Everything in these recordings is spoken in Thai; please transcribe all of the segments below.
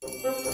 ค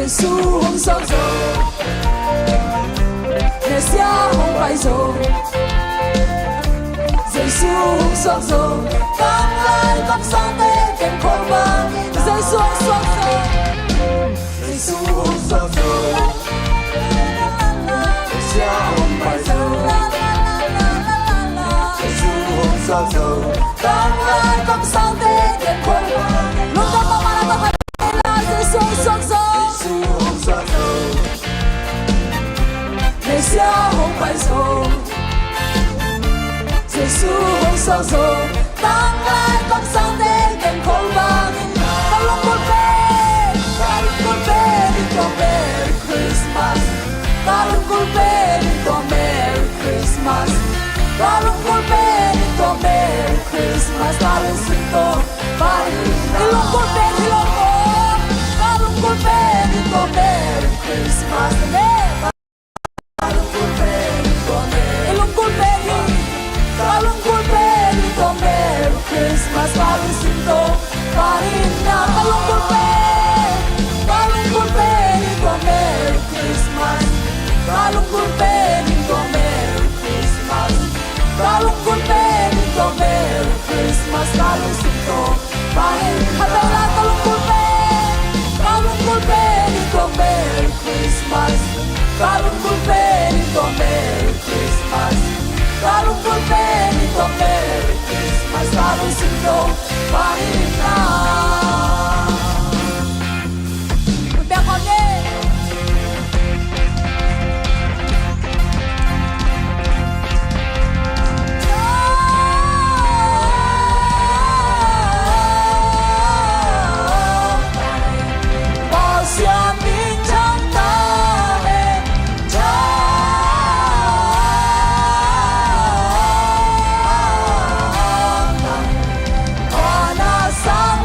耶稣红手走，耶稣红白走，耶稣红手走，刚来刚上的天空吧，耶稣红手走，耶稣红手走，耶稣红白走，耶稣红手走，刚来刚上的天空吧，龙的妈妈的快乐，耶稣红手走。耶稣红白手，耶稣红手手，当来刚上的天空吧，大龙滚飞，大龙滚飞，你多 Merry Christmas， 大龙滚飞，你多 Merry Christmas， 大龙滚飞，你多 Merry Christmas， 大龙心多，巴黎，你龙滚飞，你龙滚，大龙滚飞，你多 Merry Christmas。Christmas, Parisito, Parina, Talong Gulpenito, Merry Christmas, Talong Gulpenito, Merry Christmas, Talong Gulpenito, Merry Christmas, Parisito, Parina, Talong Gulpenito, Merry Christmas, Talong Gulpenito, Merry Christmas, Talong Gulpenito, Merry Christmas, Parisito, Parina. Sang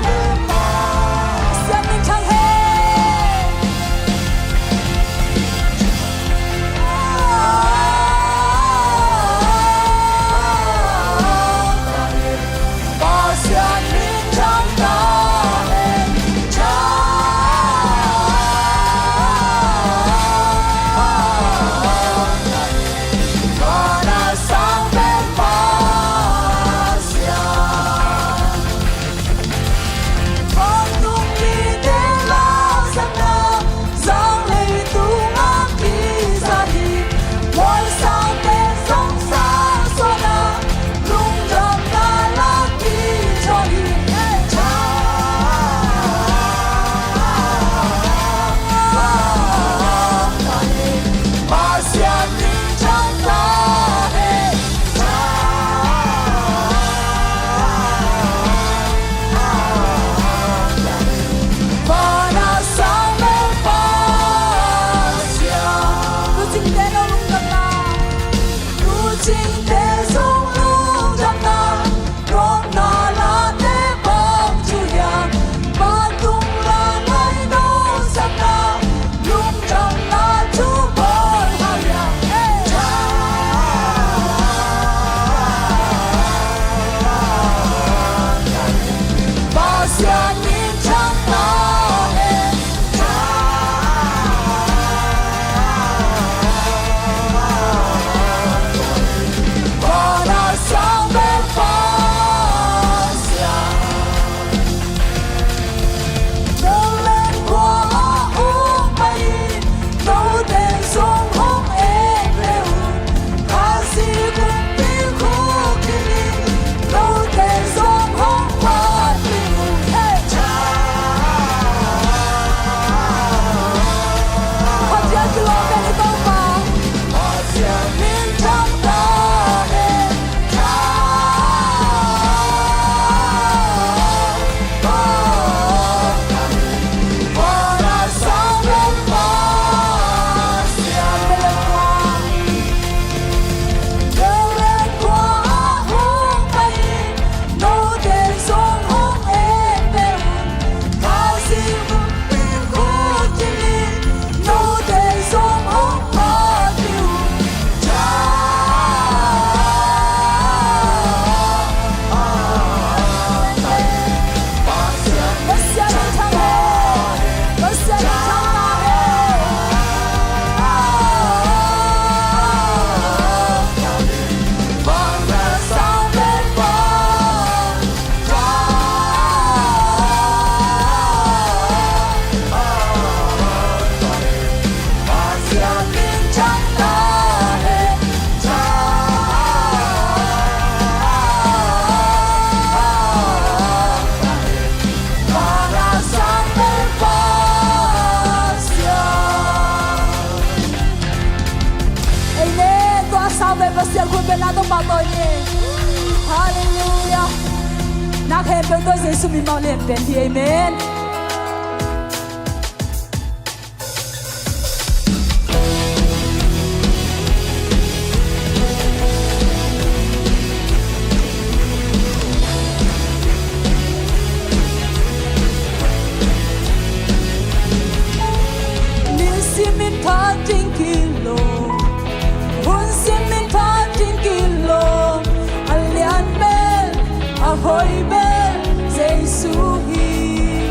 那天本多耶稣名冒脸变的 Amen。Hoi ben Jesu hi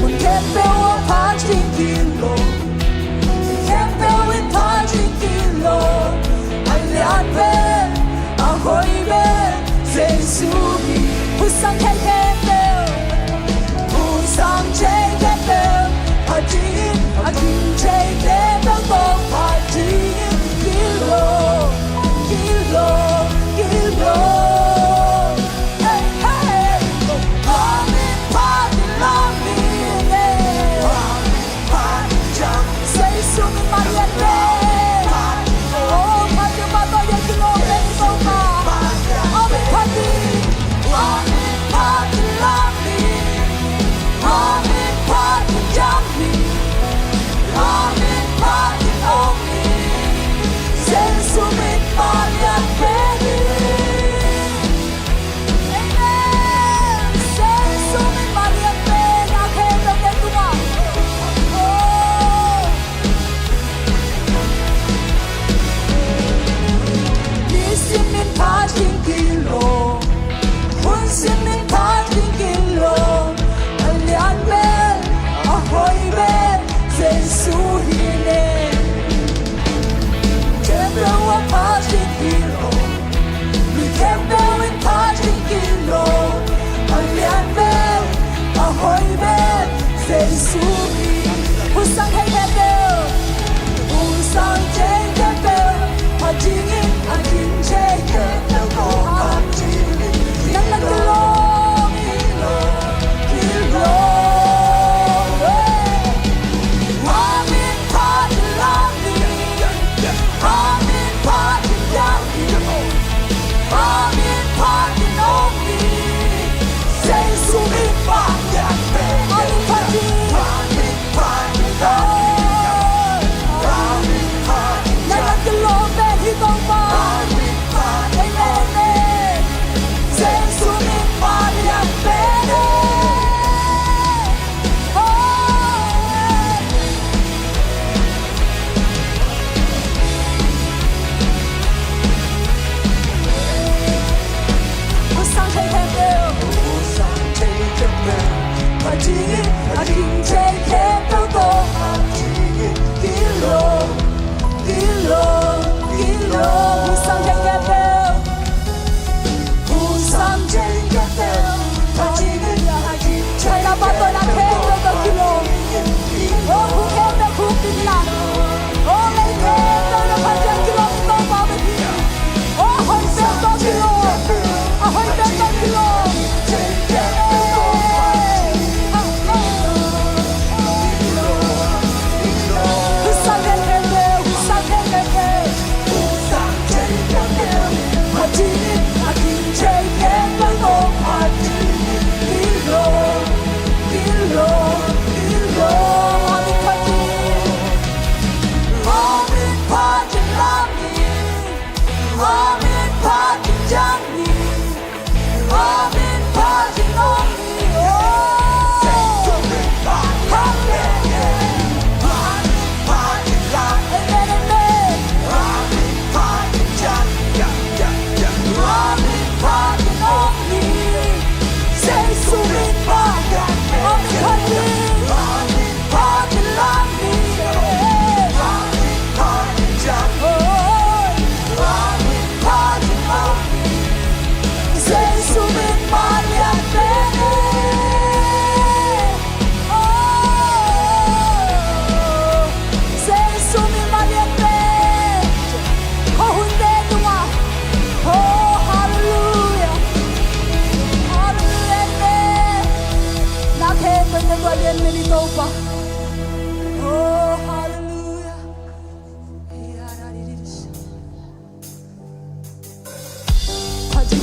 Mun kempe o paching kilo Kempe o paching kilo Alian ben Hoi ben Jesu hi Pusang kempe Pusang kempe Paching Akin kempe Go paching kilo Kilo Kilo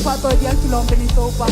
lupa todo dia que long benito pa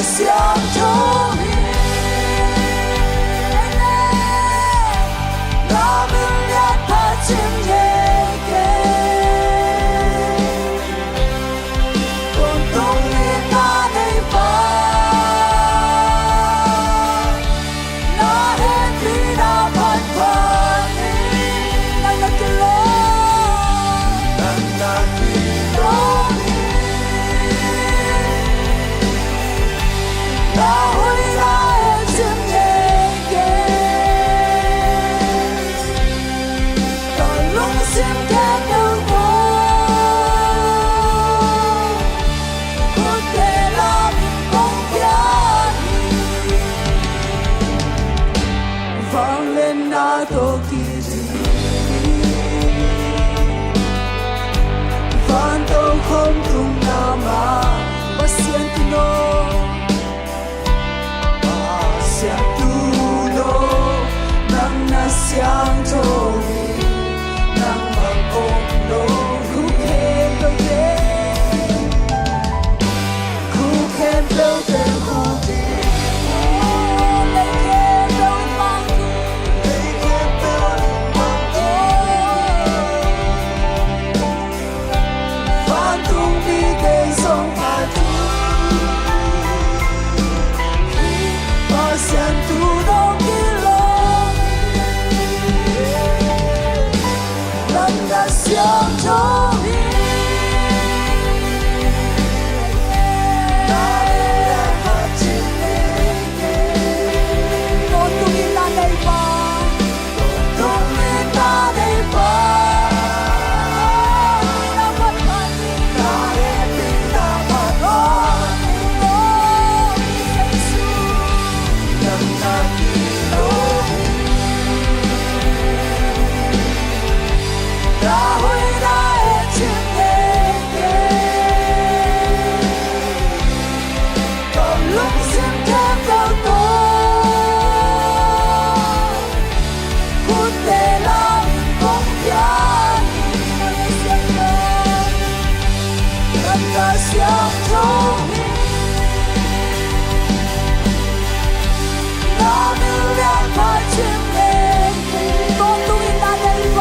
相同意，我们俩怕今夜给，共同的那地方，那黑皮那盘盘的，那个的路，那的路。相同意，能把共同苦看到底，苦看到底苦的，你看到梦的，你看到梦的，反动比得上反动，把相同都给了。相同意，那两颗心里，共同的那地方，共同的那地方，那么怕你，那也比那么多，我耶稣，让那地路。他会那爱情给，到龙心看到多，不得让公平，让他相同意，那明亮爱情给，共同的那地方。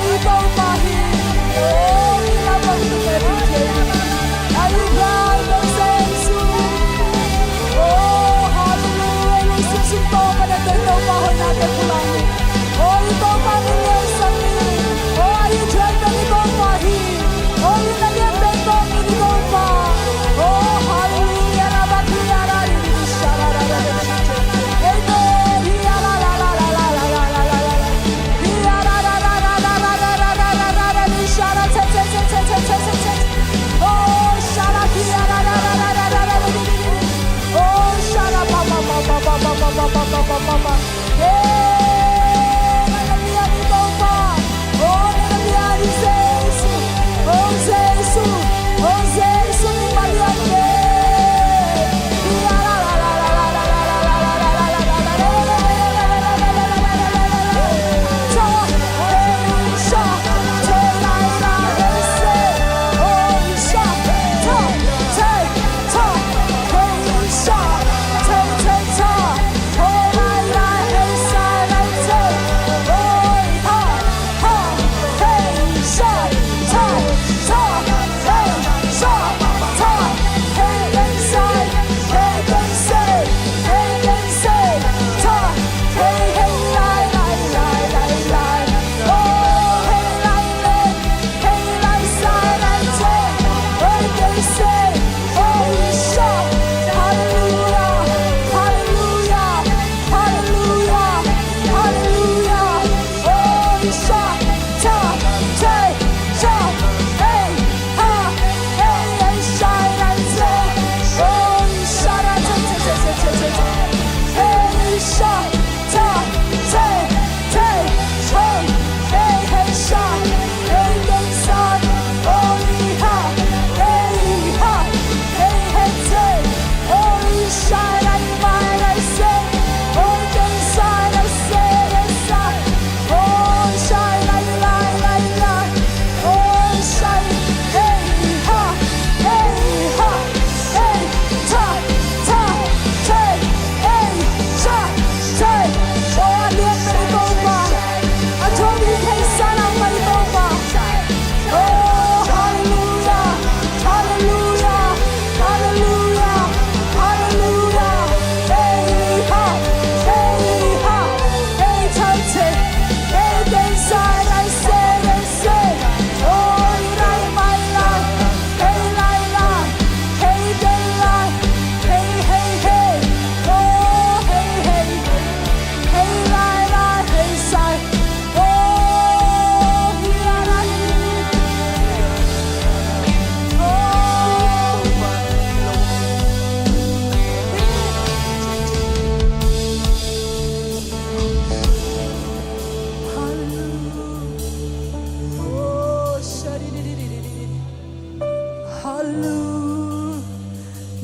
ikaw mahir. Oh, ilabang ito kay Alibay ng sa Jesus. Oh, hallelujah. Yung susunto ka na ito, ikaw mahal natin kulangin. Oh, ikaw Panginoon sa amin. Oh, ayun na ikaw mahir. Oh, yun na yan na ikaw ikaw pa. Oh, hallelujah. Nabakiyara, amen. Hiyara, la, la, la, la, la, la, la, la, la. Hiyara, la, la, la, la, la, la, la, la, la, la, la. Hiyara, te, te, te, te, te, te, te, te. Oh, shara, hiyara, la, la, la, la, la, la, la, la. Oh, shara, pa, pa, pa, pa, pa, pa, pa, pa, pa, pa, pa, pa. Hey, nanabihan ikaw pa. Oh, nanabihan ni Jesus. Oh, Jesus. Oh, Jesus, ni Marian de. Hiyara, la, la, la, la, la, la, la, la, la, la, la, la, la, la,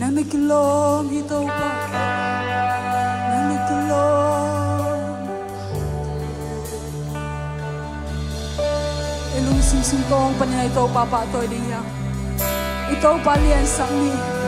Namiklong ito pa. Namiklong. Ilong sisintong pa niya ito papatoy niya. Ito palian sa amin.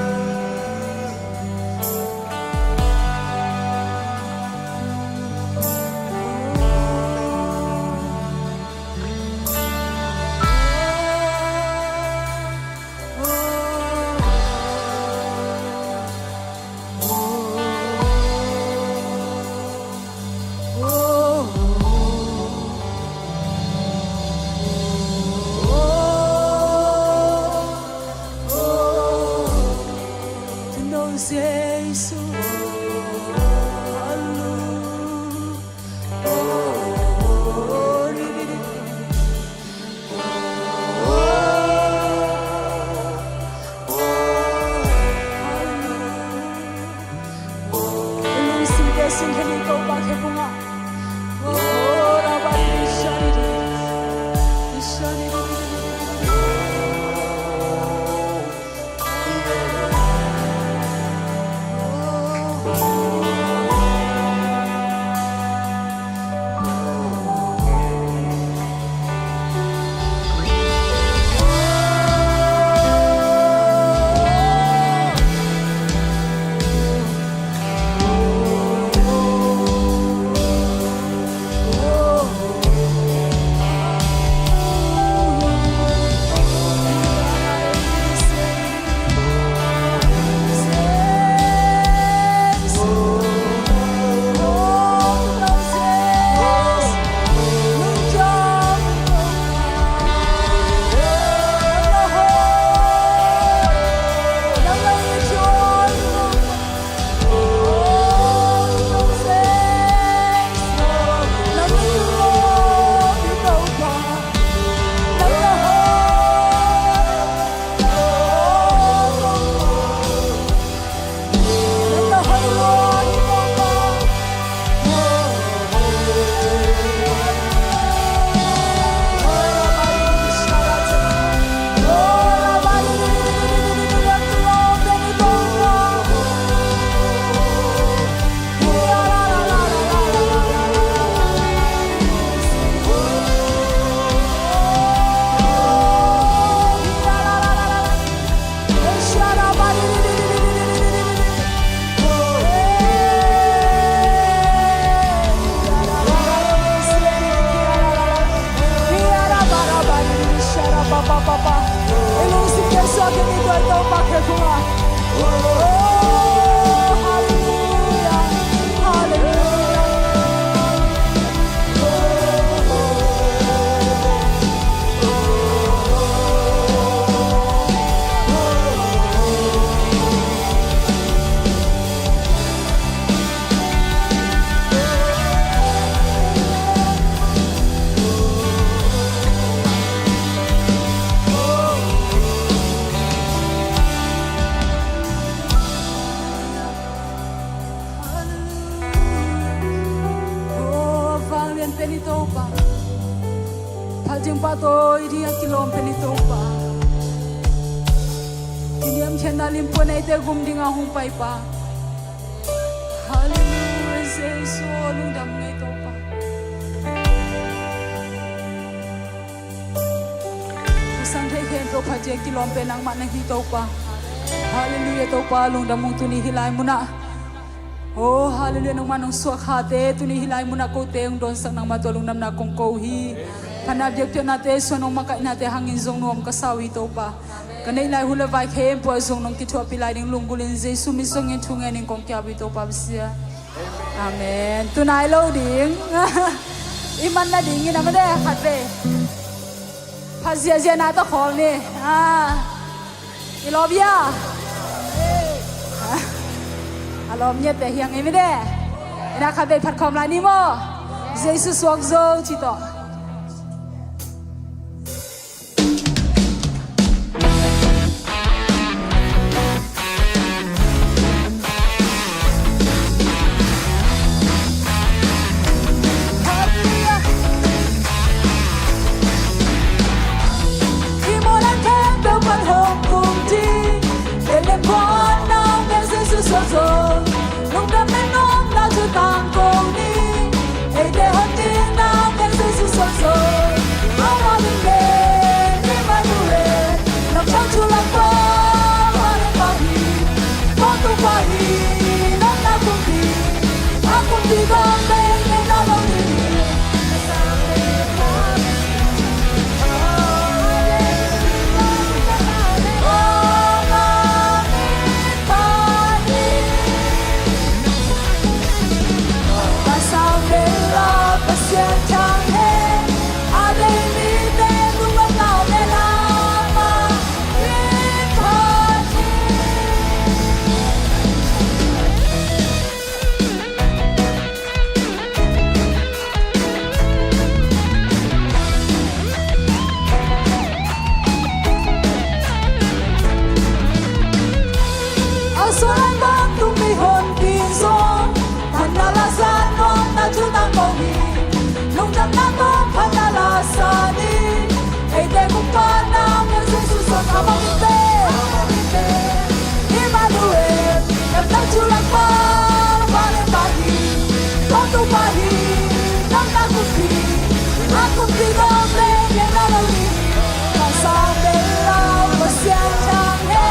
pa Elusim Yesu akin ito ito pakikuma Hallelujah Hallelujah Penito pa Pajeng patoy dia kilom penito pa Iniam kendalim po na ite gumding ahong pai pa Hallelujah Yesu lundam ngito pa Isang heken to pajeng kilom penang manang hito pa Hallelujah to pa lundam mong tunihilay mo na Oh, hallelujah nung manong suak hati tunihilay mo na ko teong doon sang nang matulong nam na kong kauhi. Panabyak tiyo natin so nung makain natin hangin zong nuam kasawi ito pa. Kanilay hulabay kayo po zong nung kitwa pilay ng lunggulin zay sumisong yung tungin ng kong kiyabi ito pa siya. Amen. Tunay loading. Iman na dingin naman eh, hati. Pasya nato call ni. Ilobya. Alomnya teh yang ini deh. Ina kabe perkom lani mo. Jesus wakzo cito. Imolan kembel panhong kumti. Dene pona Jesus wakzo. Nung damen nung natutang kong ni Ede hatin na kasi susokso Maraming din, Emmanuel Nagsachulang pa, maring pahi Pagong pahi, nang nakumpi Akong tigang din, inalong din Solan bang tumihon pinso Panalasan nung natutang kohi Nung damnatong panalasani Ede kung panang yung Jesus ang amamite Emmanuel Nagtagsulang pa Maring pahi Totong pahi Nang nakumpi Akong tigang rin yung nalawin Kasabi lang Masyang tiyanghe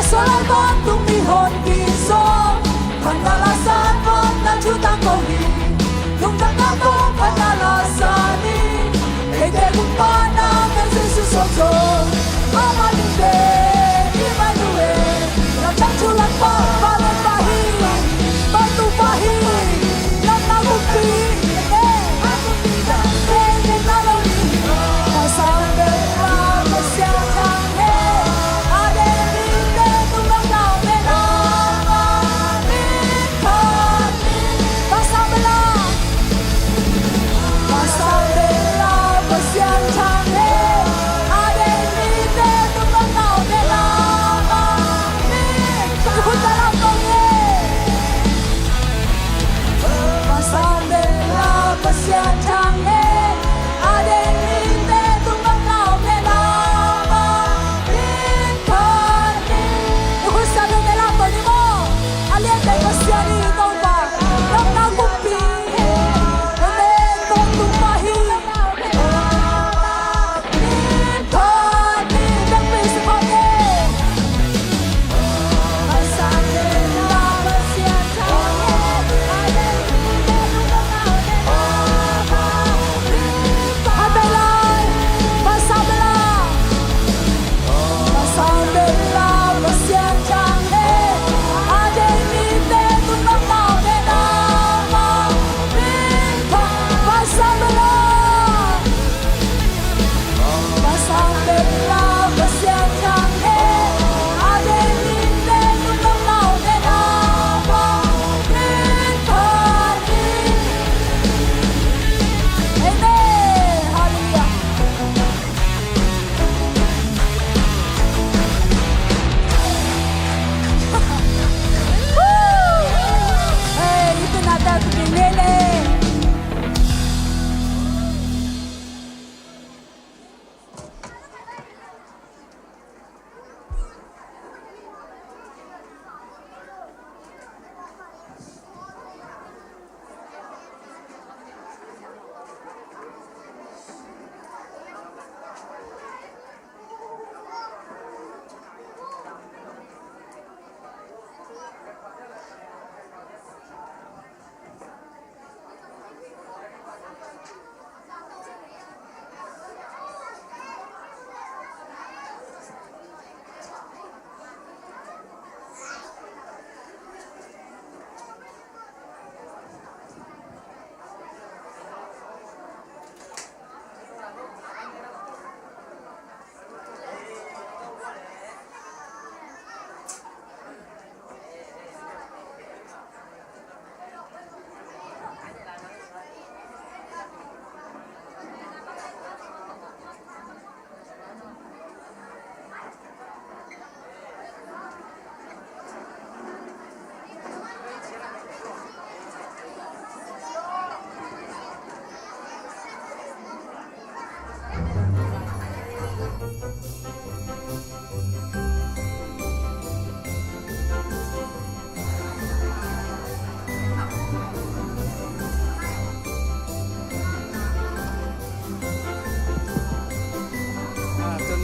Solan bang tumihon piso Panalasan mong natutang kohi Nung damnatong panalasani Ede kung panang ang sususokso Amaling din, Emmanuel Nagtagsulang pa, parang pahi Batu pahi, nang nakumpi Akong tigang din, inalawin Kasabi lang, masyang tanghe Pasabela, pasyan tanghe, ade mite tumang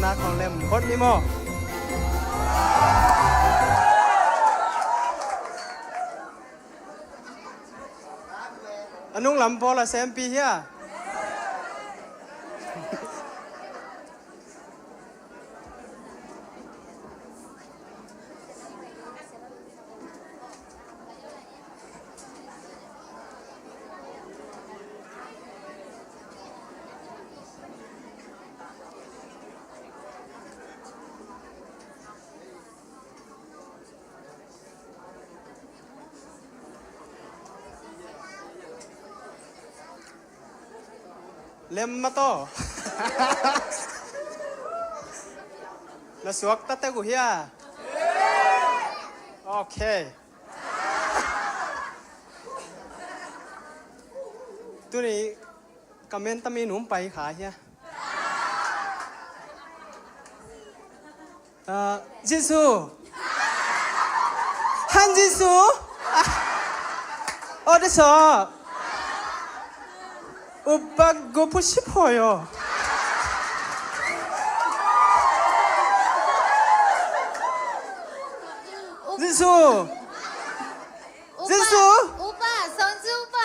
นาของเล่มพดนิโมอนุงลำพอละแซมปีเฮียเล่มมาโตแล้วสวกตัดเตกูเฮียโอเคตัวนี้กำเมนตมีหนุ่มไปขาเฮียจิซูฮันจิซู어디서 오빠 고프 싶어요. 지수, 지수. 오빠, 선수 오빠.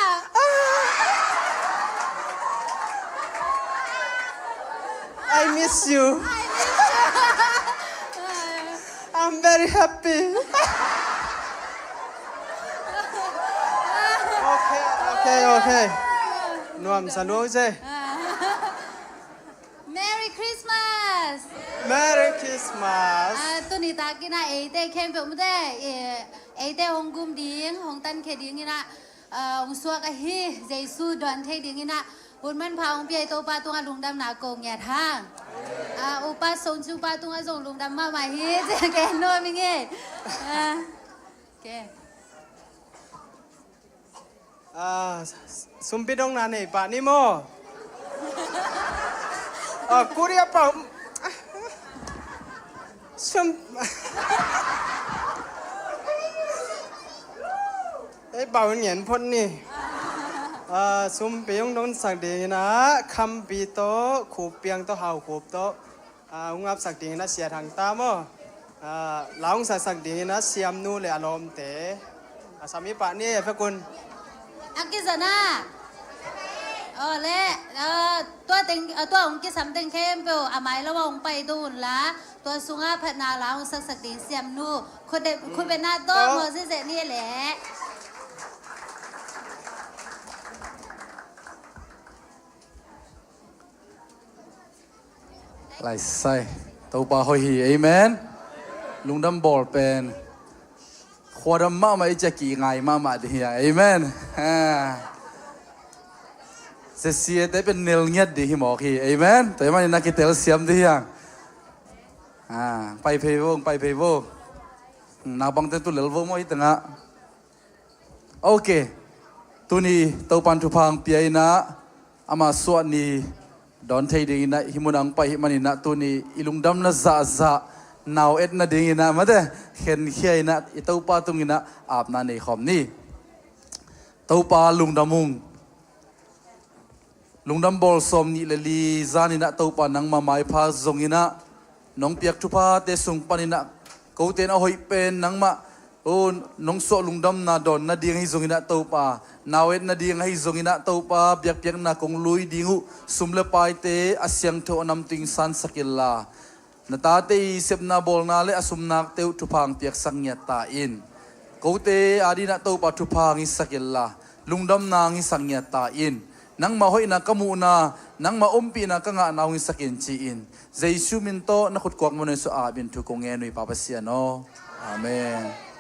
I miss you. I'm very happy. Okay. Nuam saludo je. Merry Christmas. Merry Christmas. Tôi đi ta cái này ấy đây khen về một đây ấy đây hong gum điếng hong tan khe điếng như na hong xua cái hi dây su đoàn thay điếng như na buồn man phao hong bia tô pa tung ăn lùng đam nà cồng nhà thang opa son chu pa tung ăn dùng lùng đam ma mày hi cái nôi mình nghe cái 숨비동 나네 바니모 코리아 빠 숨ไอ้เป่าเหนียนพ่นนี่ซุมเปียงโดนสักดีนะคำปีโตขูบเปียงโตเห่าขูบโตงับสักดีนะเสียทางตามหลังสักดีนะเสียมนู่เลยอารมณ์เตะสามีป่านี่พระคุณcái giờ na lẽ tôi ông cái sắm tên khem biểu máy lo ông bay đồn lá tôi xuống áp phật nào là ông sắc sắc đến xem nu khôi bên na tôi mở dễ dễ như lẽ lại sai tàu bà hồi hì amen lung đâm ball pen khoa đâm mà mấy chắc kỳ ngày mà đi amen sẽ xia tới bên nil nhất đi hi mỏ khi amen tới mà nãy cái tel xiêm đi bay phê vô nào bằng tên tu lel vô mấy tầng ok tu ni tàu pan thu phang piai na ama suat ni đón thấy đi na hi muốn ăn bay mà na tu ni ilung đâm na za nào et na đi na mà thế khen khai na tàu pa tung na áp na này khom ni tàu pa lung đamung lung đam bol som ni le li zani na tàu pa nang ma mai pha zong ina nong piak thu pa te sung panina ko te na hoi pen nang ma o nong so lung đam na don na ding hi zong ina tàu pa nào et na ding hi zong ina tàu pa piak na kong lui dingu sum le pai te asyang tho nam ting san sakilla na ta te sep na bol na le asum nak te thu phang piak sang nya ta in ko te adi na tàu pa thu phang hi sakilla lung đam na hi sang nya ta in nang ma hoi na kamu na nang ma umpi na ka nga nawin sakin chi in Jesu min to na khut kwak mo na so abin thu ko nge noi papa sia no amen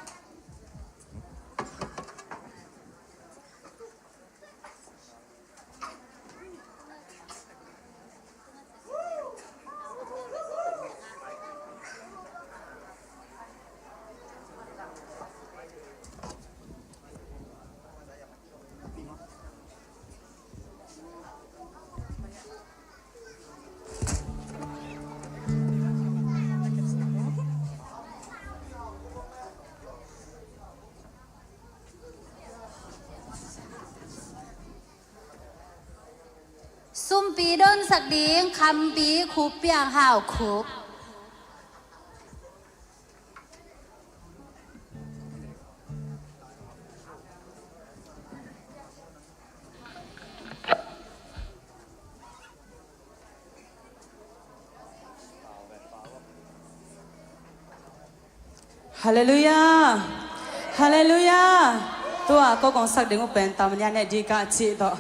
ซุ่มปีดนสักดิงคำปีคูเปียงห่าวคูบ哈利路亚，哈利路亚。ตัวก็กองสักเด้งเป็นตามเนี่ยดีกาจีต่อ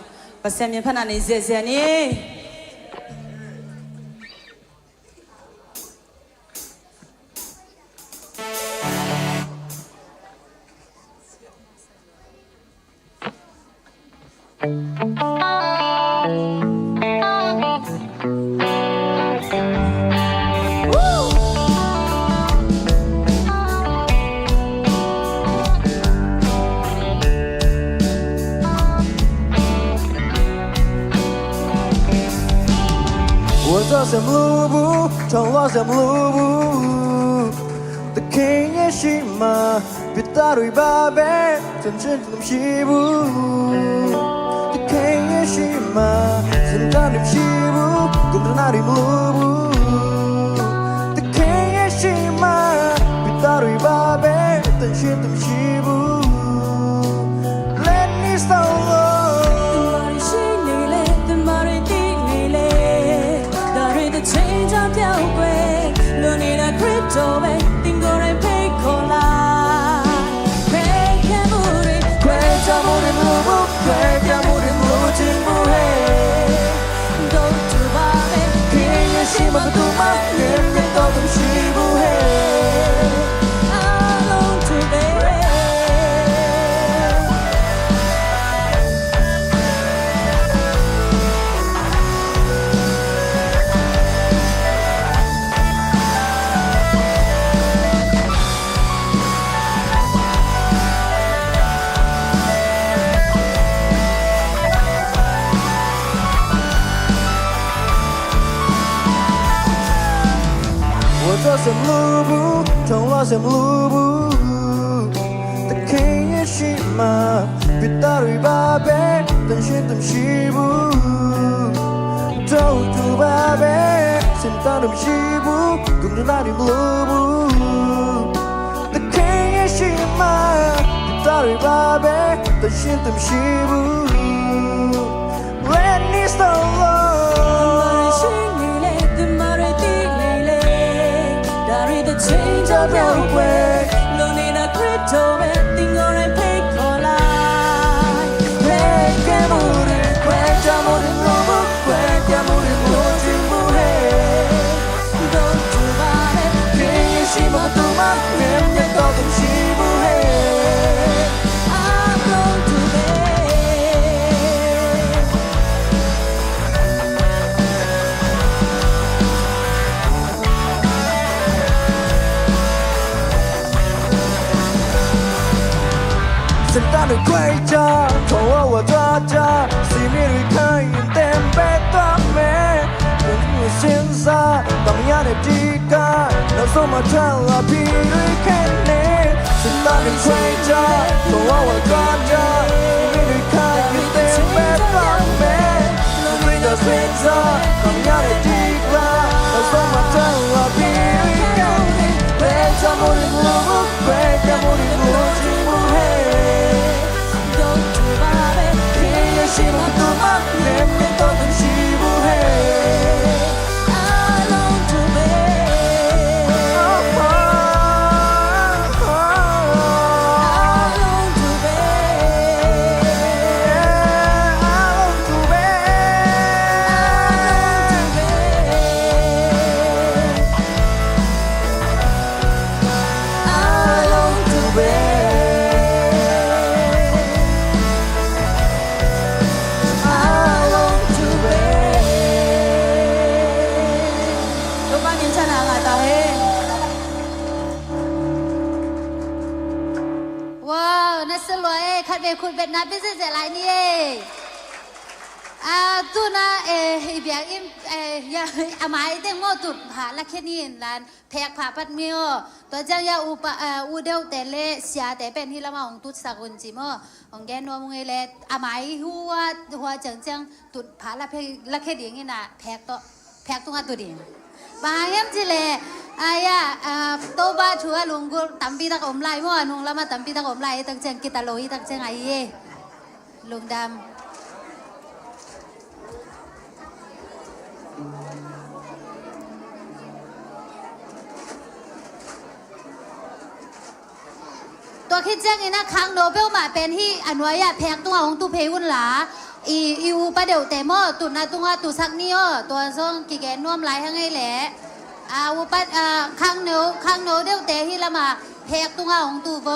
ภาษาเมียนพนันนี่เสียนี่我做什么路不，从我什么路不，的看也是嘛，别打对巴贝，真正的西部，的看也是嘛，真正的西部，共着那里路不，的看也是嘛，别打对巴贝，真正的西部，Let me solo。ချိန်ကြောင်ပြောင်းွယ်လွန်နေတာ crypto ပဲတင်ကိုယ်ရဲ့ဖိတ်ခေါ်လာခွဲကမှုတွေခွဲချမှုတွေမလို့ဘူးခွဲကမှုတွေမလို့ချင်ဘူးဟဲ့ Don't do bad ခင်ရဲ့ရှိမှတူမှငယ်ငယ်တော့မရှိဘူးဟဲ့ Alone today我做什么路不，从我什么路不，的看也是嘛，别打对巴贝，等选等西部，走出巴贝，先到等西部，跟着那里路不，的看也是嘛，别打对巴贝，等选等西部，Let me solo。ချိန်ကြောင်ပြောင်းွယ်လွန်နေတာ crypto ပဲတင်ကိုယ်ရဲ့ဖိတ်ခေါ်လိုက်ခွဲကမှုတွေခွဲချမှုတွေမလို့ဘူးခွဲကမှုတွေမလို့ချင်ဘူးဟဲ့ Don't do bad ခင်ရဲ့ရှိမှတူမှငယ်ငယ်တော့မရှိဘူးဟဲ့ I'm going to be圣诞的盔甲，从我抓着，熄灭离开云天被断灭，人的现实，当下的地感，让什么穿了皮离开你。圣诞的盔甲，从我抓着，熄灭离开云天被断灭，人的现实，当下的地感，让什么穿了皮离开你。为什么你不为什么你不进步？希望多么连绵都能西不黑 Alone to be Alone to be Alone to be Alone to beว้าวนัสลวยคัดเบคุณเป็นนัดเป็นเสียอะไรนี่ ตุนะอีเบียงอิมยาอามาอีเต็งโมตุดผาละแค่นี้ลานแพกผาปัดมีโอตัวจังยาอูเดวแต่เลเสียแต่เป็นที่ละมาของตุดสักุนจิโมของแกนัวมึงเลอามาอีหัวจังตุดผาละแค่เดียงนี่นะแพกตัวตัวเดียงบางยามจิเลอายะโตบ้าชัวลุงกูตั้มปีตะกอมไล่มั่วนุงละมาตั้มปีตะกอมไล่ตั้งจังกิตาโลยตั้งจังไอเย่ลุงดำตัวคิดจังนี่นะครั้งโนเบลมาเป็นที่อนุญาตแพงตัวของตู้เพวุ่นหลาอีอูประเดี๋ยวแต่หม้อตุนาตัวตุสักนี่อ้อตัวซ่องกี่แกนน่วมไหลทั้งไงแหละอูปัดครั้งโนเดียวแต่ที่ละมาแพงตัวของตู้โบ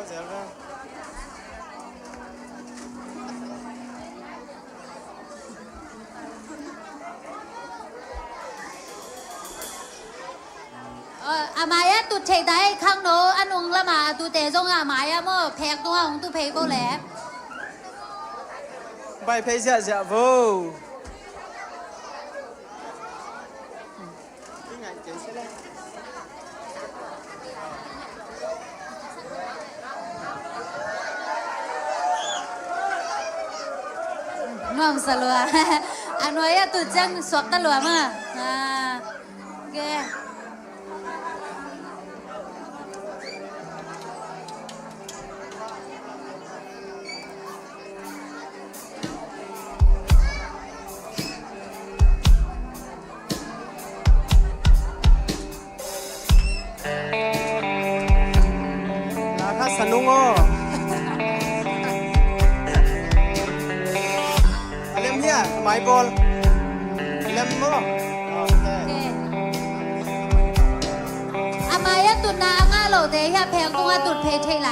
เสียแล้วอามายะตุดเฉยได้ข้างโนอันนงละมาตุเตจงอามายะโมแพกตัวของตุเพโบแหลใบเพย์เสียฟูนี่ไงเจ๋งใช่ไหมน้อมสลัวอันไว้ตุดจังสวกตะลัวมาแกสนุกอ่ะเล่มเนี่ยไม้บอลเล่มมั้งโอเคอามายะตุดนาง่าโหลเตยแพงตัวตุดเพเทไหล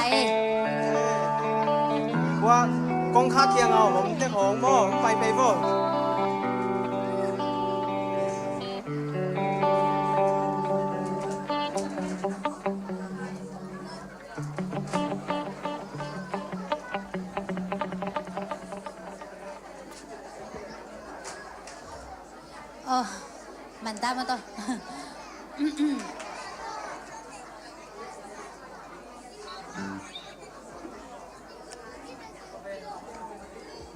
ว่ากองค่าเคียงเอาผมเจ้าของมั้งไปมั้งมันตามมาต่อ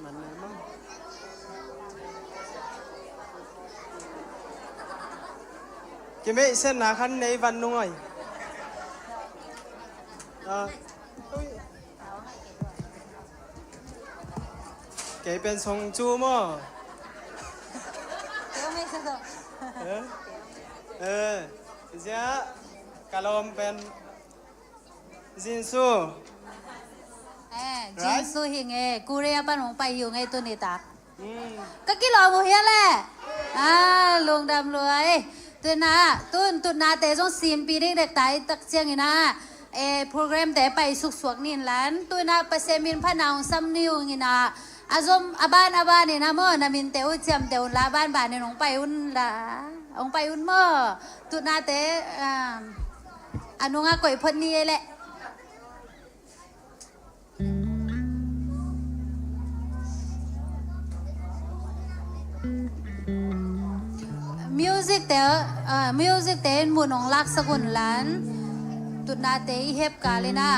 มันเลยมั้งกินไม่เส้นหนาคันในวันนุ่งไงเก๋เป็นทรงจูมั้งเสียกาลมเป็นจินซูจินซูหิงกูเรียปันของไปอยู่ไงตัวนี้ตักก็กิโลบุเฮียแหละลงดำรวยตัวน่ะตุนนาแต่ต้องซีนปีเด็กตายตักเชียงนะโปรแกรมแต่ไปสุกสวกนินหลานตัวน่ะไปเซมินพนาวซัมนิวงี้นะอาซมอาบ้านนี่นะเมื่อนามินเตอุเจียมเตอุลาบ้านนี่น้องไปอุ่นละองไปอุ่นเมื่อตุนาเตอนุงาก่อยพ้นนี่แหละมิวสิกเตหมุนของลักสกุลล้านตุนาเตเฮบกาเลยนะ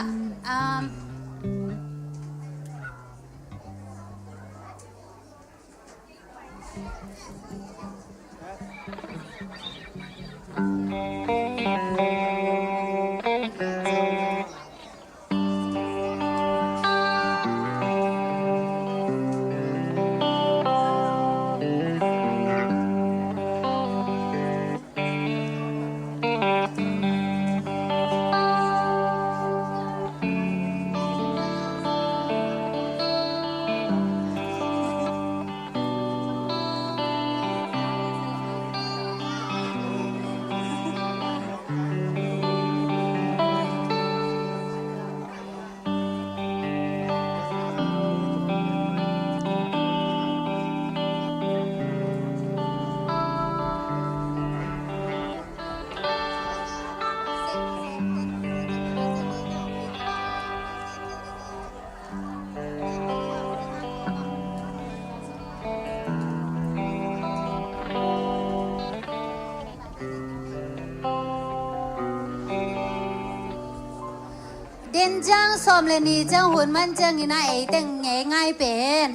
เด่นจังสมเลนีจังหุ่นมันจังอีน่าเอแต่งไงง่ายเป็น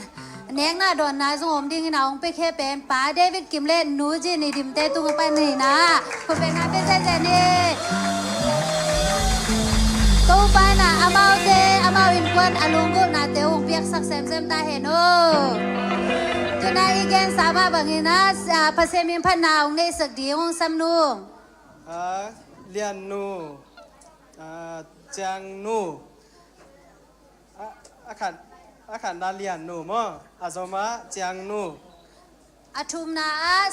เน็กหน้าโดนนาสงมดิ้งอีน่าองไปแค่เป็นป้าเดวิดกิมเล่นนูจีนี่ดิมเตตุงไปนี่นะคุณเป็นงานเป็นเส้นนี่ตู้ไปน่ะอามาเตอามาวินควันอาลุงกุน่ะเตองเปียกสักเซมตาเห็นโอ้จุน่าอีแกนสามารถบังอีน่าภาษาเมียนพันนาองในสักดีองซ้ำนูเลียนนูจังนูอาขันดาเลียนนูมั้งอาสมาจังนูอาทุมนา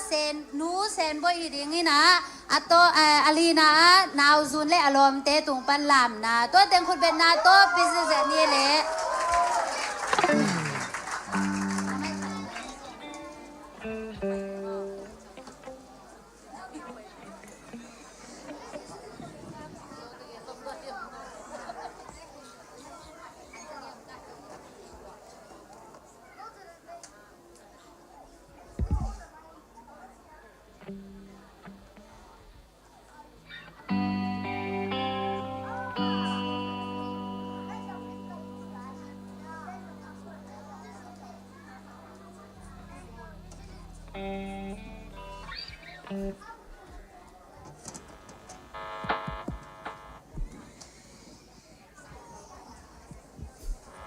เซนนูเซนบ่อีดิงนี่นะอาโตอาลีนานาวซุนเลอารมณ์เตตุงปันลามนาตัวเต็งคุณเป็นนาโตปิสเซนี่เล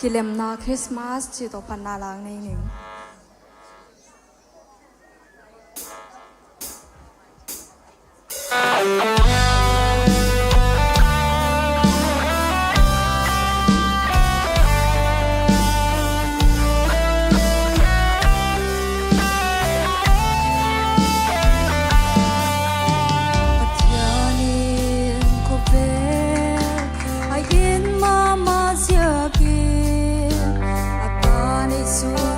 กิเลมนาคริสต์มาสจิตอปันนาลางในหนึ่งส่วน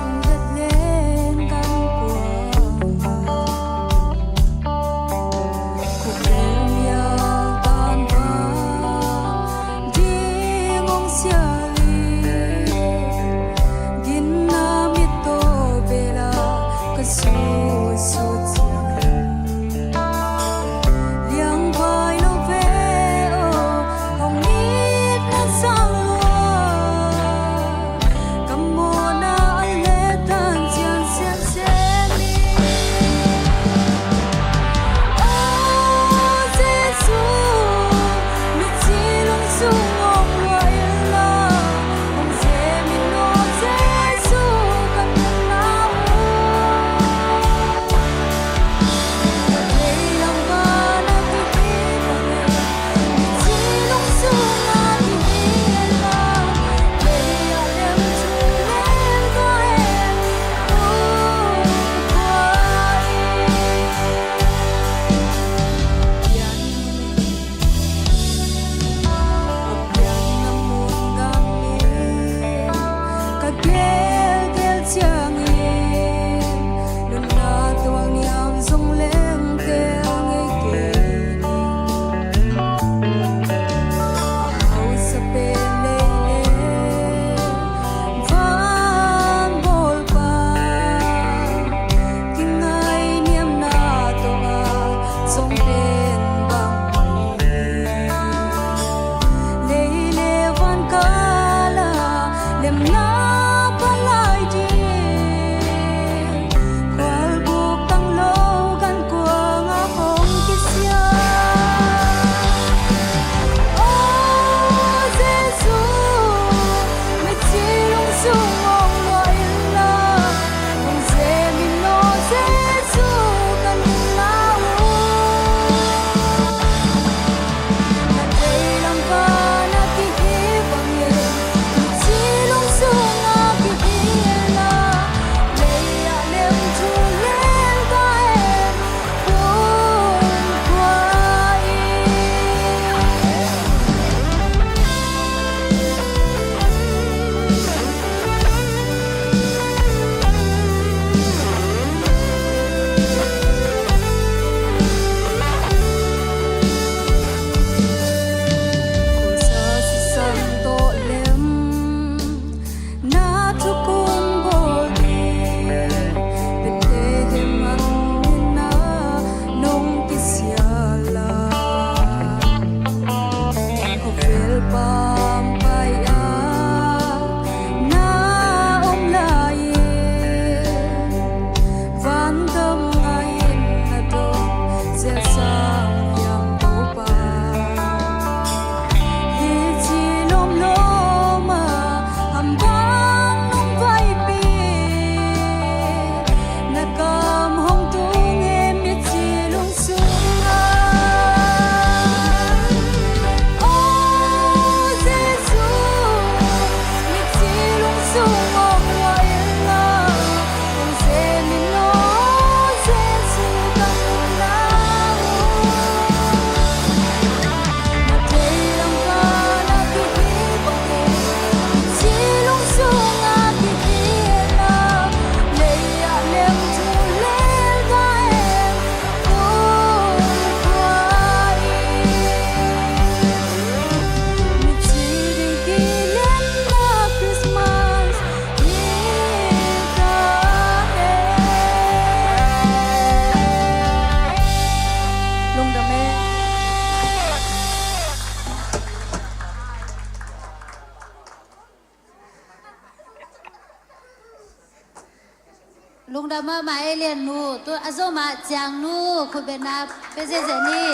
ลุงดำมาเอเลียนนูตัวอาโซมาจางนูคุณเป็นนาเป็นเจนี่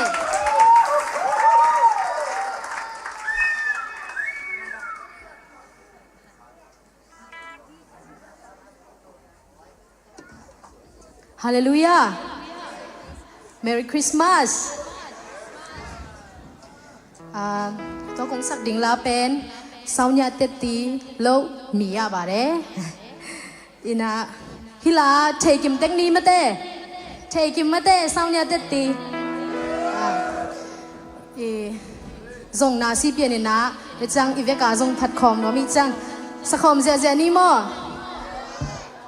ฮาเลลูยา Merry Christmas ตัวของสักดิ่งลาเป็นสาวเนี่ยเต็ดตีโลมีอะบาร์เร่อินะฮิลาเทกิมเต็กนี้มาเต้เทกิมมาเต้สาวเนี่ยเต็ดตีจงนาซีเปียนนะเดี๋ยวจังอีเวกาจงผัดคอมเนาะมีจังสักคอมเจนี่มั้ง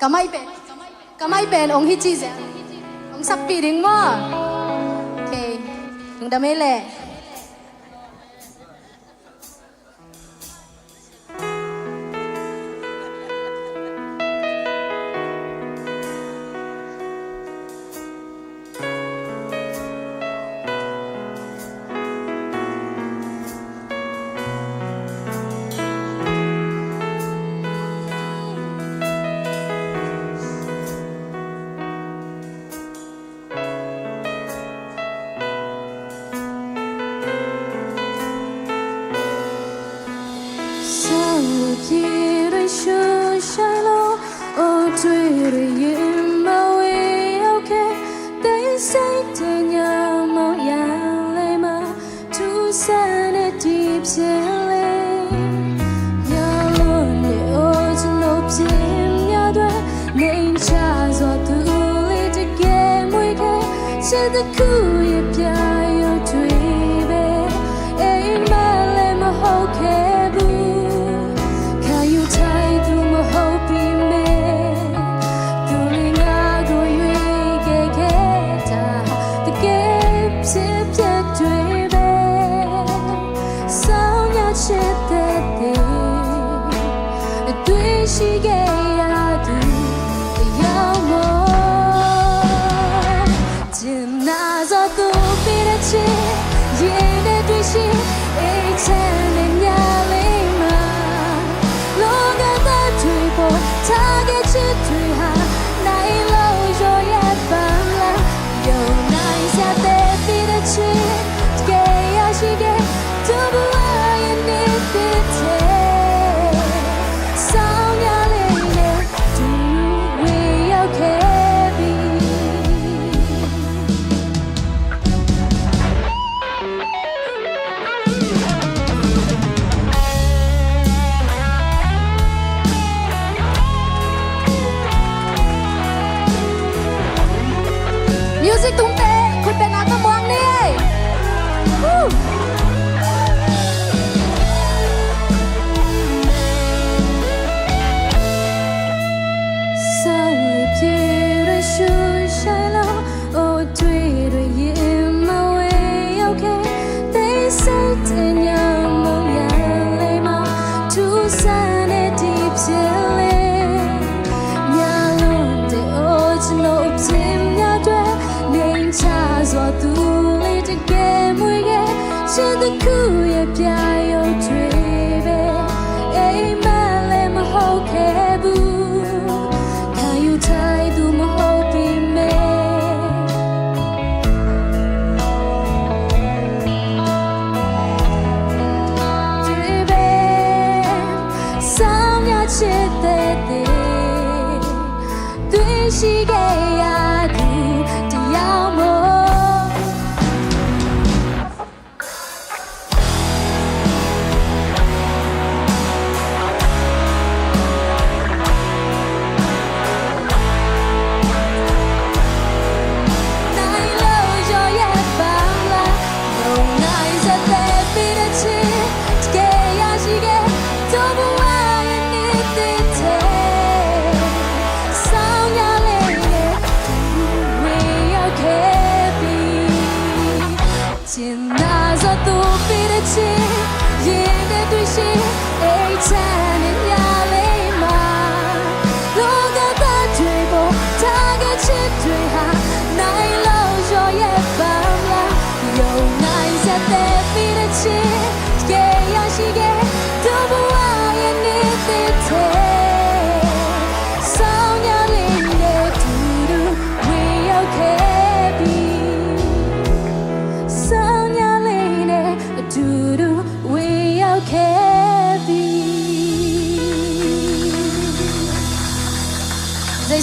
ก็ไม่เป็นองค์ฮิจิเจองค์สักปีดึงมั้งโอเคลุงดำไม่แหละ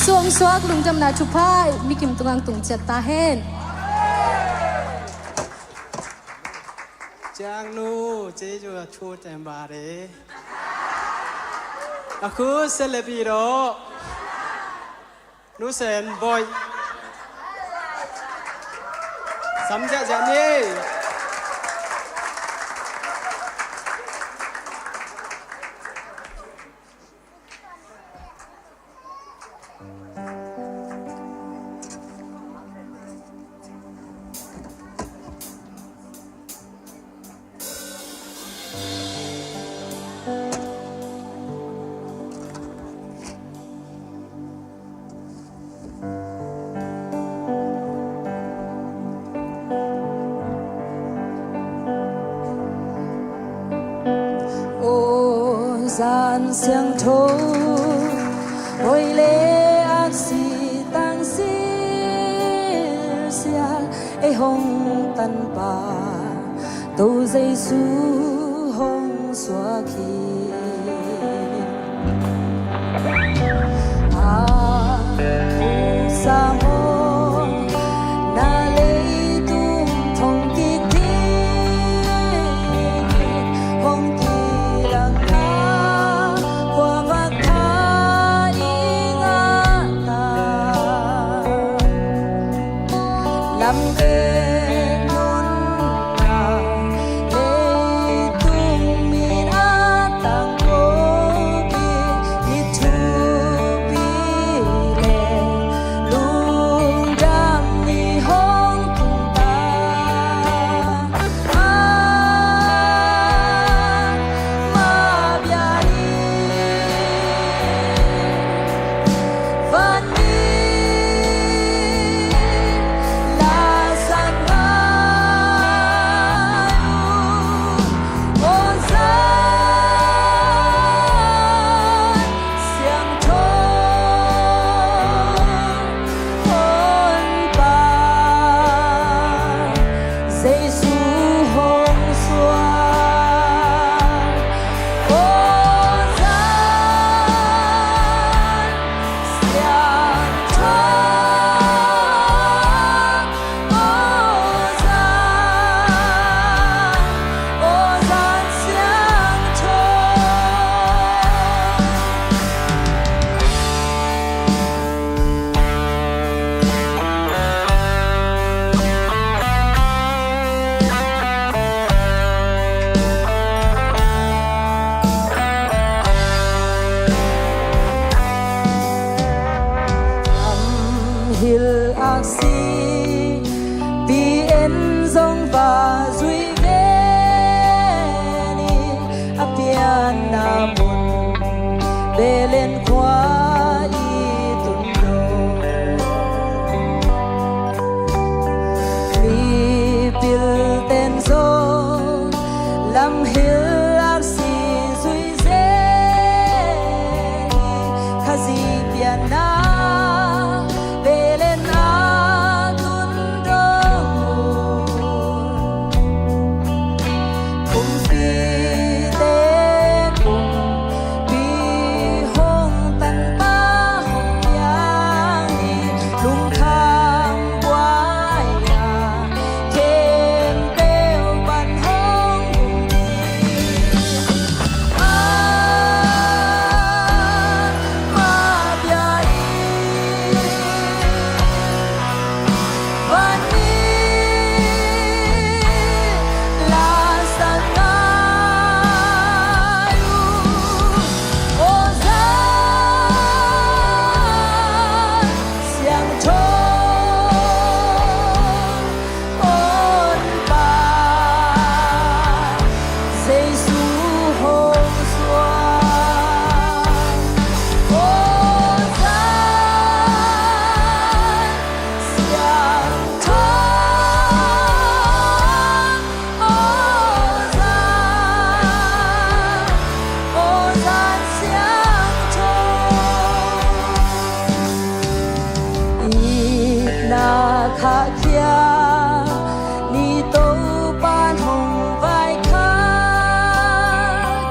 Suang suak lung jam na chupai mikim tungang tung chat ta hen. Chang nu chế cho chua tem bà đấy. Aku selebiro. Nu sen boy. Samja jani. Gian xiang thô ôi lê ác si tăng si sia ai hong tan ba tu dây su hong xóa khi thu sa mô na lấy tung thông kịch hong kỳ lăng Nam bên nôn na lê tung min a tang cô bi thu bi lê lung đam mi hong tung ta ma bia đi van hil aksi bien zong va zui ve ni apian na mun belen kwa i tun do mi pil ten zo lam hil aksi zui ze ni khazi pian na kha kia ni tô ban hồng vai kha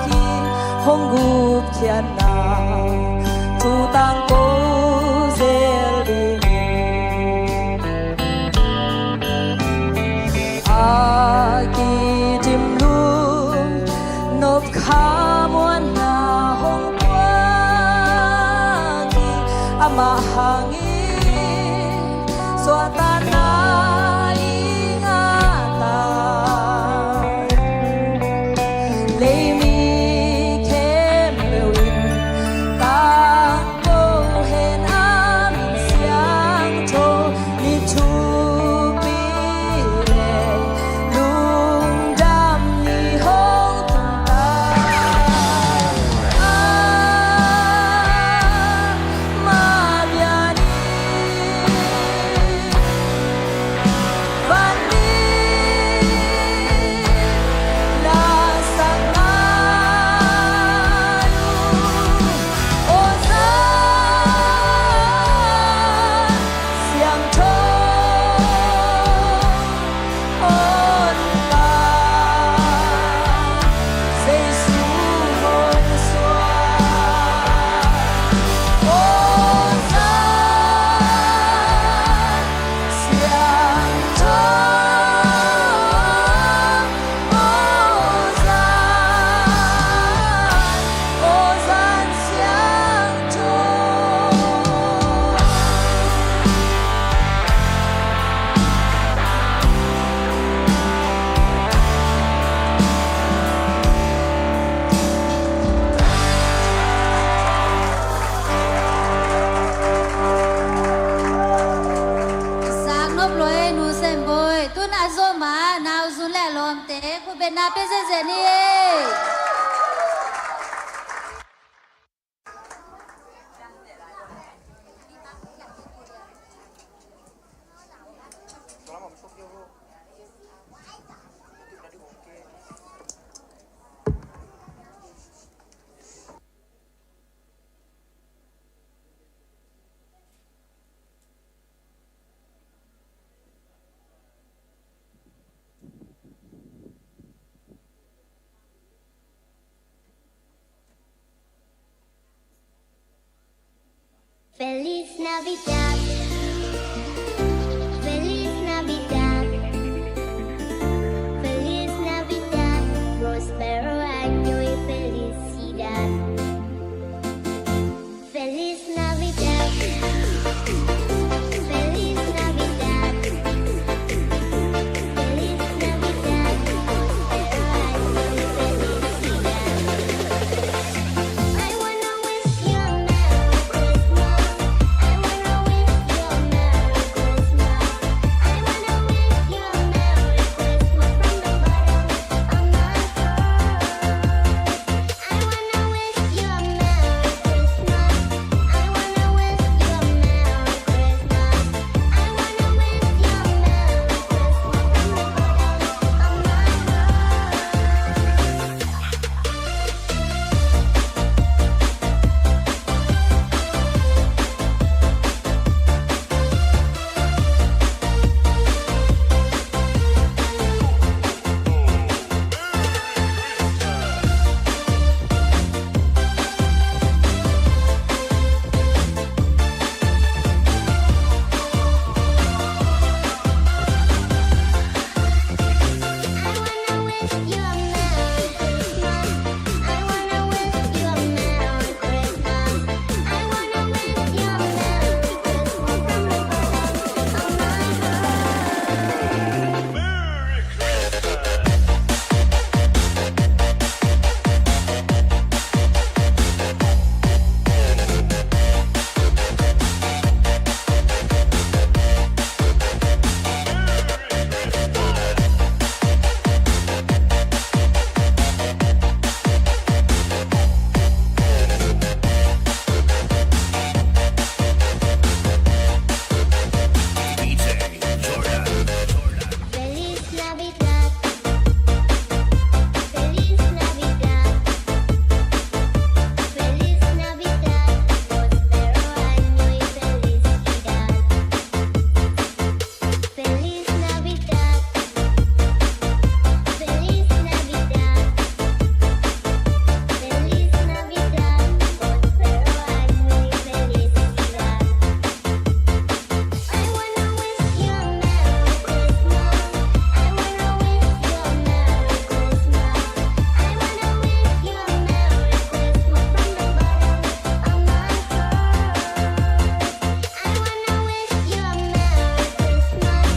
ki hong gup thiên na tu tang cô dê na pese zeni Feliz Navidad, Feliz Navidad, Feliz Navidad, próspero año y felicidad. Feliz Navidad, Feliz Navidad, Feliz Navidad, próspero año y felicidad. I wanna wish you a Merry Christmas. I wanna wish you a Merry Christmas. I wanna wish you a Merry Christmas from the bottom of my heart. I wanna wish you a Merry Christmas. I wanna wish you a Merry Christmas. I wanna wish you a Merry Christmas from the bottom of my heart. Feliz Navidad, Feliz Navidad, Feliz Navidad, próspero año y felicidad. Feliz Navidad, Feliz Navidad, Feliz Navidad, próspero año y felicidad. I wanna wish you a Merry Christmas. I wanna wish you a Merry Christmas. I wanna wish you a Merry Christmas from the bottom of my heart. I wanna wish you a Merry Christmas.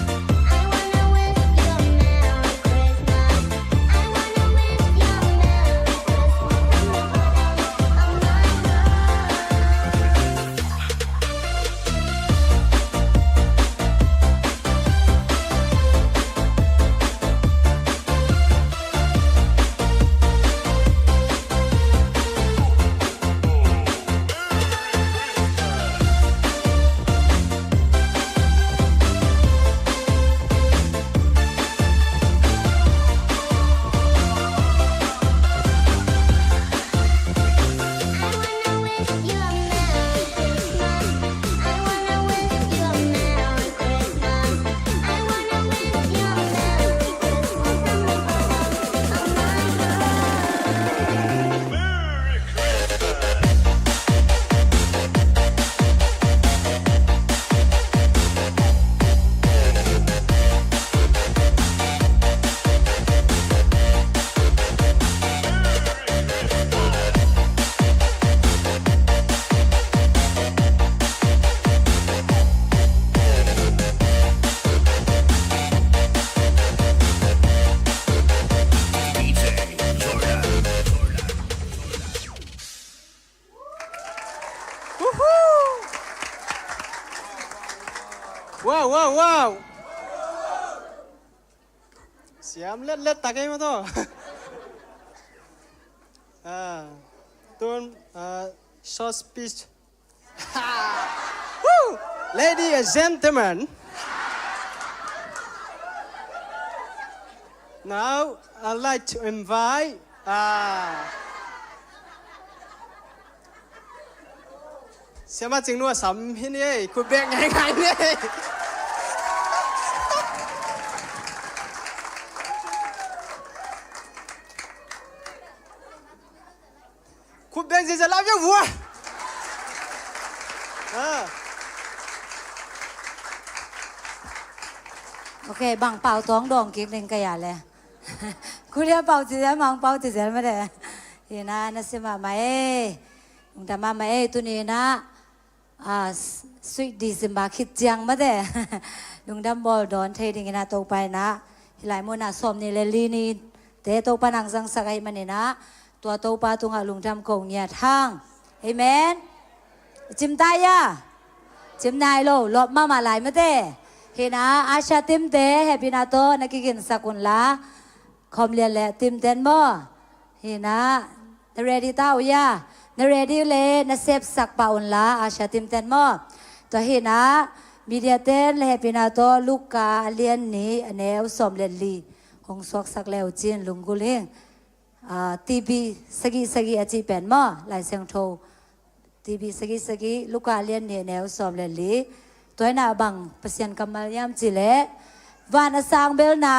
I wanna wish you a Merry Christmas. I wanna wish you a Merry Christmas from the Wow, wow, wow. เสี siam let tak ai ma to tun short speech Woo! Ladies and gentlemen, now I'd like to invite xem mà chừng nua sắm hi nè, cô bé ngay ngay nè. Cô bé gì giờ làm cho vua. Ok, bằng bảo toán đòn kiếm lên cái gì này. Cú dia bảo chỉ là mang bảo chỉ là mà đấy. Thì na xem mà mày, chúng ta mà mày tu này na, sweet December khít giang mà đấy. Chúng ta bảo đòn thấy thì na tàu bay na, lại muốn na xóm này lên ni, để tàu bay năng sang sakai mà này na, tua tàu bay tung ở lùng tham cầu nhà thang, amen. Chim tai ya, chim nai lo, lọp mà lại mà đấy. Hina Asha tim te happy na to nakikin sakun la khom lia le tim ten mo hina na ready tao ya na ready le na sep sak paun la Asha tim ten mo to hina media ten le happy na to luka alian ni aneu som len li hong sok sak leo chin lungul heng TV sagi achi pen mo lai seng tho TV sagi luka alian ni aneu som len liตัวน่ะบังเปอร์เซ็นต์กำมายามจิเละวานาสางเบลนา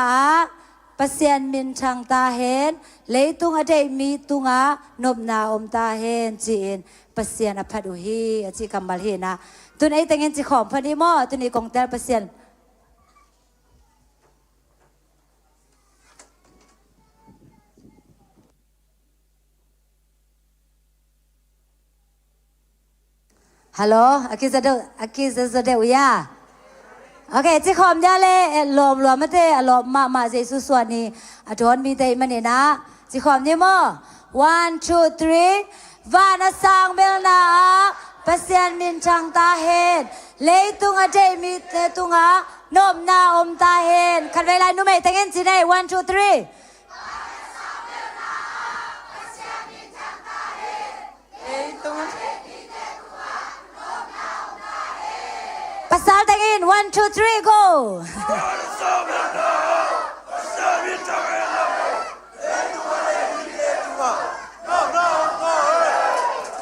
เปอร์เซ็นต์มินช่างตาเห็นเลยตุงอเดมีตุงานบนาอมตาเห็นจีนเปอร์เซ็นต์อภัดอุฮีอจิกำมาเห็นนะตัวไหนแต่เงินจิขอมพันธุ์มอตัวนี้กองแต่เปอร์เซ็นต์ฮัลโหลอากิซาเดอุยาโอเคจิขอมยาเลลมมาเตะลมมาเจสุส่วนนี้อดอนมีเตมันนี่นะจิขอมนี่มั้ง1 2 3วานาสังเบลนาเปอร์เซ็นต์มินช่างตาเห็นเลยตุงอเจมีตุงานมนาอมตาเห็นคันเวลานุ่มเอตังเงินจีเน่1 2 3ภาษาตะกิน1 2 3 go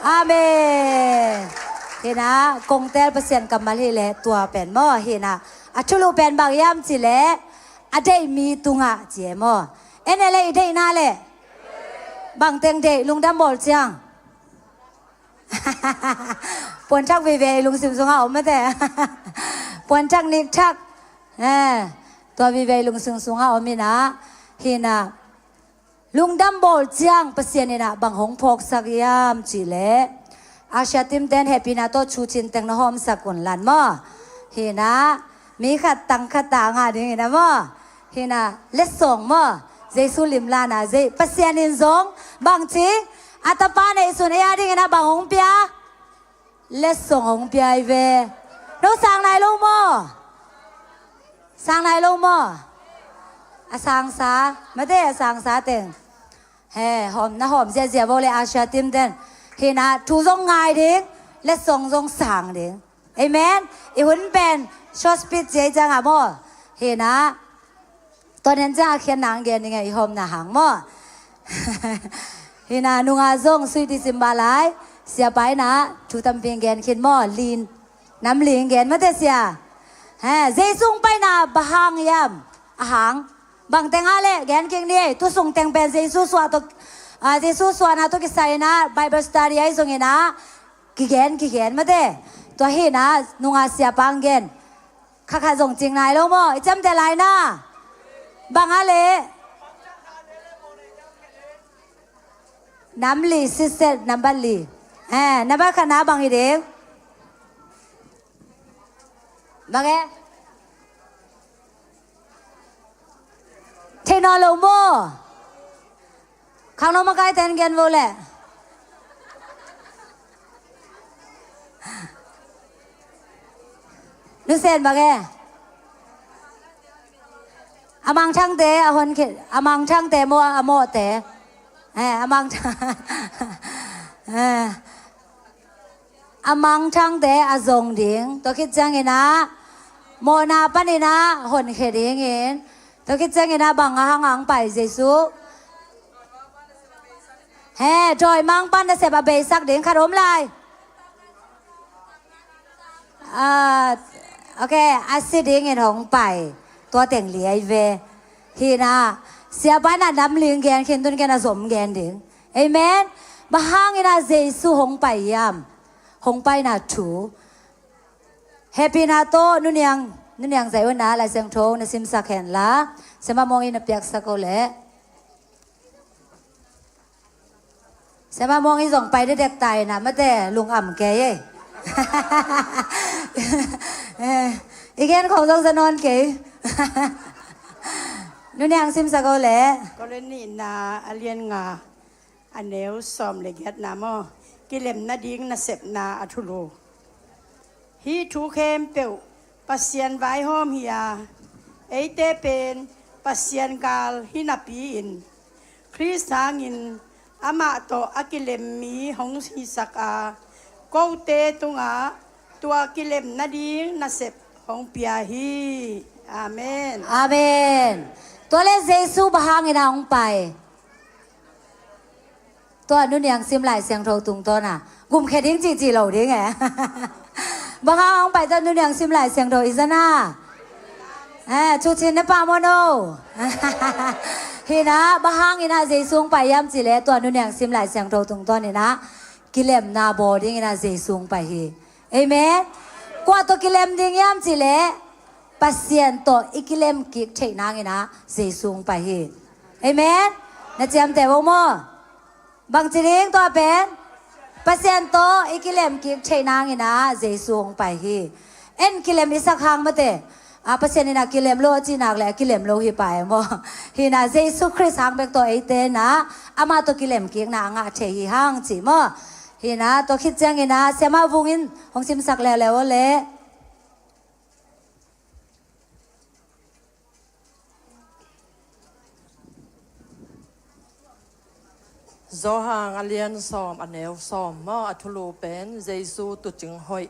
อาเมนเห็นนะกงเตลเปอร์เซ็นต์กับมาลีเละตัวเป็นหม้อเห็นนะอัชลูเป็นบางยามจิเละอได้มีตุงะเจียหม้อเอ็นเอเลได้น่าเละบางเต็งเดลุงดำบอลจังปวนชักเวลุงสิมสงเอาไม่แต่ปวนชักนิกชักตัวเวลุงสิมสงเอามีนะเห็นนะลุงดำบอลจังเปอร์เซ็นต์นี่นะบางหงพกสักยามจีเล่อาชาติมเต้นแฮปปี้นะโตชูชินแต่งน้หอมสักคนลันมั่เห็นนะมีขัดตังขัดตางาดีนะมั่เห็นนะเล็ดส่งมั่เจสุลิมลานะเจเปอร์เซ็นต์นินซงบางจีอาตปาในส่วนนี้ดีนะบางหงเปียเล็ดส่งหงเปียเวน้องสั่งไหนลงมั่สั่งไหนลงมั่อาสังสาไม่ได้อาสังสาเต็งเฮ้หอมนะหอมเสียๆบอกเลยอาชาติมเต็นเห็นนะทูซงง่ายดิ้งและทรงสั่งดิ้งเอเมนอีหุ่นเป็นชอสปิดเจจังอ่ะมั่เห็นนะตอนนั้นจะเขียนหนังเกณฑ์ยังไงหอมนะหางมั่เห็นนะนุงอาซงสุยติสิมบาลายเสียไปนะทูตำเพียงเกณฑ์เขียนมั่ลีนน้ำลีนเกณฑ์ไม่ได้เสียเฮ้เจซุงไปนะบะหางยำอาหางบางแต่งอะไรแกนเก่งนี่ทุส่งแต่งเป็นเจสุสวาตุเจสุสวานะตุกิใส่นะไบเบิลสตาร์ไอ้ส่งนะกี่แกนมาเด้ตัวเห็นนะนุงอาเสียปังเกนข้าส่งจริงนายแล้วมั้งจำแต่ไรนะบางอะไรน้ำลีซิเซตน้ำบัลลีน้ำบัลขนาดบางอีเด็กบางแกเทนอลโมข้างนอกมาใกล้แทนกันโวเล่นึกเส้นบางแก อามังช่างเตอหนเขอามังช่างเตมัวอโมเตอามังอามังช่างเตอาจงดิ่งตัวคิดจังเงินะโมนาปนินะหนเขดิ่งเงินตัวคิดจังเงินะบังหางไปเยซูจอยมังปันจะเสบเบสักดิ่งขนมลายโอเคอาศิดิ่งเงินหงไปตัวแต่งเหลียเวฮีนะเสียบ้านน่ะดำเลียงแกนเข็นตุนแกนสมแกนดิ่งเอเมนบ้างเงินเยซูหงไปยามหงไปน่ะถูเฮปปี้นาโตนุ่นยังใจวันน่ะลายเสียงโทนซิมสักแห่งละเสมามองอินเปียกสักโกเล่เสมามองอินส่งไปได้เด็กตายนะไม่แต่ลุงอ่ำแกเย่อีกแกนของทรงสนนเก๋นุ่นยังซิมสักโกเล่กรณีนาอเลียนงาอันเนวซอมเลกยัดนามอกิเลมนาดิงนาเสพนาอัทุโลฮีทูเคมเปียวปัสเซียนไว้หอมเฮียเอเตเป็นปัสเซียนกาลฮินาปีอินคริสทางอินอามาโตอากิเลมมีหงฮิสักอาโกเตตุงอาตัวกิเลมนาดิงนาเสพของเปียฮีอาเมนอาเมนตัวเลเยซูบหางเงินหงไปตัวนุ่นยังซิมไหลเสียงโทรตุงตัวน่ะกุมแค่ดิ้งจีเหล่าดิ้งไงบางครั้งไปตัวนุ่นยังซิมไหลเสียงโทรอิสนาชูชินนปามโนฮีนะบางครั้งอินาเจซุงไปย้ำจีเลตัวนุ่นยังซิมไหลเสียงโทรตุงตัวนี่นะกิเลมนาโบดิ้งอินาเจซุงไปฮีเอเมนกว่าตัวกิเลมดิ้งย้ำจีเลปัสเซียนตัวอีกิเลมกิกเทนางอินาเจซุงไปฮีเอเมนนะเจียมแต่วงโมบางทีเองตัวเป็นปัสเซียนโตอีกิเลมกิกใช้นางอินะเจซูงไปฮีเอ็นกิเลมอิสักครั้งมาเตะปัสเซียนอินะกิเลมโลจีนักแหละกิเลมโลฮีไปมั้งฮีนะเจซูคริสต์ฮังเบกตัวไอเตนะอามาตัวกิเลมกิกนะงาเทฮีฮังจีมั้งฮีนะตัวคิดจังอินะเสียมาวุงินของซิมสักแล้วเละโซฮางอเลียนซอมอันเนวซอมมออัทุลูเป็นเยซูตุจึงหอย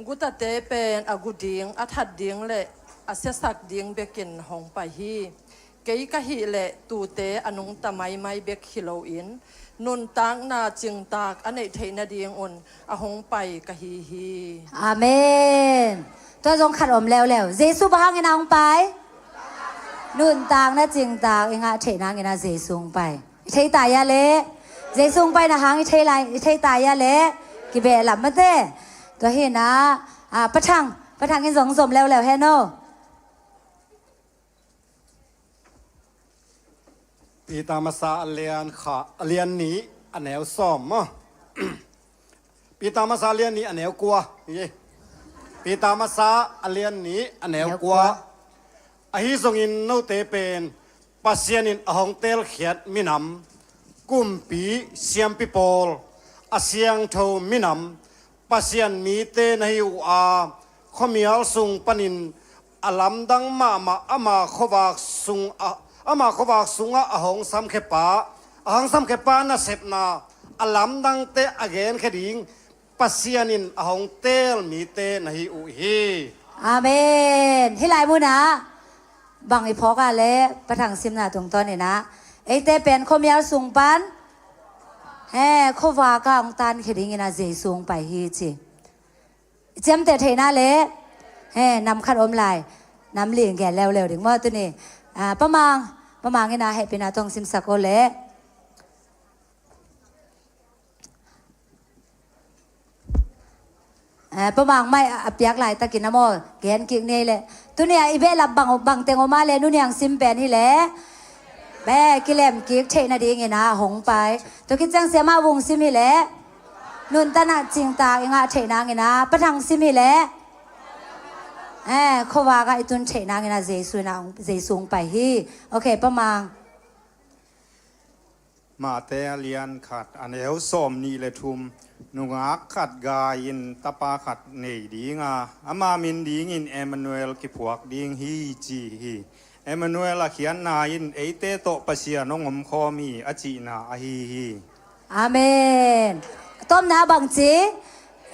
กุตเตเป็นอากุดิงอัทัดดิงเละอาเสสักดิงเบกินหงไปฮีเกยกะฮีเละตูเตอนุงตะไมไม่เบกฮิโลอินนุนตังนาจึงตากอันเนเทนาดิงอุนอหงไปกะฮีฮีอาเมนตัวจงขัดอมแล้วเยซูบหางเงินหงไปนุนตังนะจึงตากเองะเทนาเงินเยซูไปใช้ตายาเละเจซุงไปนะหางใช้ไรใช้ตายาเละกิเบลับมาเต้ตัวเห็นนะประทังกินสองสมแล้วแฮโนปีตามาซาเลียนขาเลียนนี้อันแนวซ้อมมั้งปีตามาซาเลียนนี้อันแนวกลัวยี่ปีตามาซาเลียนนี้อันแนวกลัวอหิสงินโนเตเป็นปัสเซียนินอหงเตลเขียดมินำกุมปีเซียมปิโปลอาเซียงโทมินำปัสเซียนมีเตนหิวขมีอัลสุงปนินอลัมดังมาอามาขวากสุงอามาขวากสุงอหงสัมเขปาอหงสัมเขปานาเสพนาอลัมดังเตอเกนขดิงปัสเซียนินอหงเตลมีเตนหิวฮีอาเมนที่ลายมูนะบางอีพอกาเละประทังซิมนาตรงต้นนี่นะไอเตเป็นขมีอัลสุงปันขวากางตันขดิงอินาเจซุงไปฮีจีเจมแต่เทน่าเละนำขัดอมลายนำเหลี่ยงแก่แล้วถึงว่าตัวนี้ประมาณนี่นะให้เป็นอาตรงซิมสักโกเละประมาณไม่เปียกลายตะกินน้ำมอแกนกิกนี่เลยตัวนี้อีเบลับบางเตงออกมาเลยนู่นยังซิมเป็นนี่แหละแบกิเลมกิกเทน่าดีไงนะหงไปตัวคิดจังเสียมาวงซิมิแหละนุ่นตนาจริงตาเองะเทนาไงนะประทังซิมิแหละเขาว่ากันไอตุนเทนาไงนะเจซุงไปฮีโอเคประมาณมาเตเลียนขัดอันเอวส้มนี่เลยทุมนุงอักขัดกายินตาปาขัดเนยดีงาอามามินดีงินเอมานูเอลกิพวกดีงฮีจีฮี เอมานูเอลเขียนนายินเอเตโตปะเสียน้องอมคอมีอจีนาอฮีฮี อาเมนต้มนาบังจี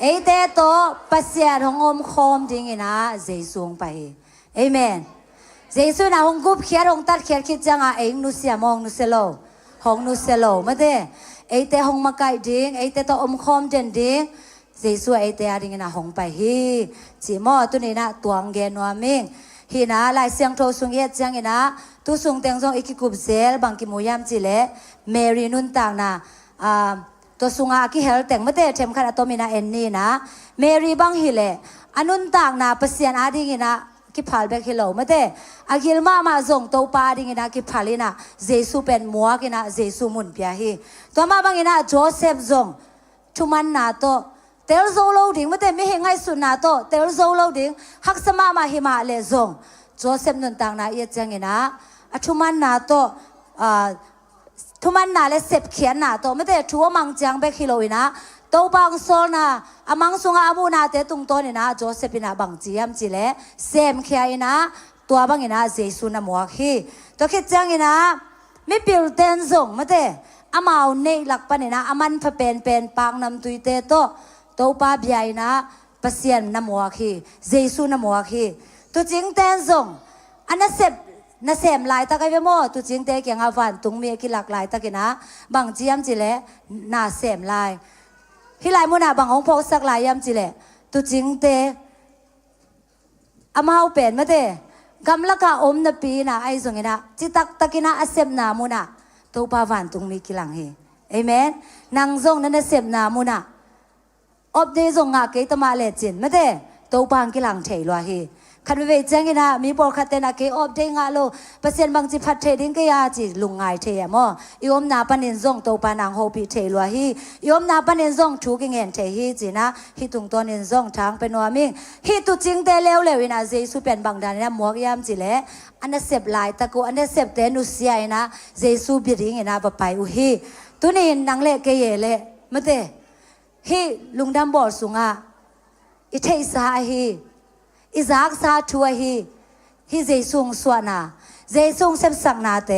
เอเตโตปัสยาของอมคอมจริงนะเจสุงไปเอเมนเจสุนะหงกุบเขียหงตัดเขียคิดจังอ่ะเองนุเสียมองนุเซโลหงนุเซโลมาเด้เอเตหงมาไกดิ้งเอเตโตอมคอมเดนดิ้งเจสุเอเตอะไรนะหงไปฮีจีมอตัวนี้นะตัวงเกนัวมิงฮีนะลายเสียงโทสุงเย็ดจังนะตุสุงเตียงซงอีกกุบเซลบางกิมูยามจิเลเมรีนุนต่างนะตัวสุงอากิเฮลแต่งไม่ได้เทมขันตัวมีนาเอ็นนี่นะเมรีบังฮิเลอันนุนต่างนะเปเซียนอาดิงินะกิพาลเบกฮิโลไม่ได้อากิลมาส่งตัวปาดิงินะกิพาลินะเจสุเป็นมัวกินะเจสุมุนเปียฮีตัวมาบังกินะโจเซฟส่งทุมันนาโตเตลโซโลดิงไม่ได้ไม่เห็นไงสุนาโตเตลโซโลดิงฮักสมาหิมาเลส่งโจเซฟนุนต่างนะเยจังกินะทุมันนาโตทุมันนาเลเสพเขียนนาโตไม่ได้ชัวมังจังเบกฮิโลนะตัวบางโซนะอามังสุงอามูนาเตตุงโตนี่นะโจเซฟินะบังจียมจีเลเซมเขียนะตัวบางนะเจสุนะมัวคีตัวคิดจังนะไม่เปลี่ยนเต้นส่งไม่ได้อามาเอาเนหลักปะนี่นะอามันเป็นปางนำตุยเตโตตัวป้าใหญ่นะเปเซียนนะมัวคีเจสุนะมัวคีตัวจริงเต้นส่งอันนั้นเสพน่าเสมลายตะไคร้โม่ตุจิงเตะเกียงอาวันตุงเมียกิหลักลายตะกินะบางจียมจีเล่น่าเสมลายที่ลายมุนาบางของพกสักลายยมจีเล่ตุจิงเตะอามาเอาเป็นมาเตะกำลังกะอมนปีนะไอ้ส่งนะจิตักตะกินะอาเสมนามุนะตัวปาวันตุงมีกิหลังเฮเอเมนนางส่งนั้นเสมนามุนะอบเดส่งงาเกตมาเลจินมาเตะตัวปางกิหลังเทลัวเฮขันไปจังกินะมีบอกขัดเตนะเกออบเด้งาโลเปอร์เซ็นต์บางจีพัดเทดิ้งก็ยาจีลุงไงเทียมอยมนาปนินซงโตปานางโฮปีเทลัวฮียมนาปนินซงชูกิเงินเทฮีจีนะฮีตุงตัวนินซงทางเป็นวามิงฮีตุจิงเตเลวเลวินะเจสุเป็นบางดานนะหมวกยามจีเลอันนั้นเสพลายตะกูอันนั้นเสพเตนุเซียนะเจสุบิริงนะปะไปอุฮีตุนี่นางเล่เกเยเลมะเตฮีลุงดำบอดสุงาอิเทสาฮีอิซักซาทัวฮีเจซุงสวนาเจซุงเซมสักนาเต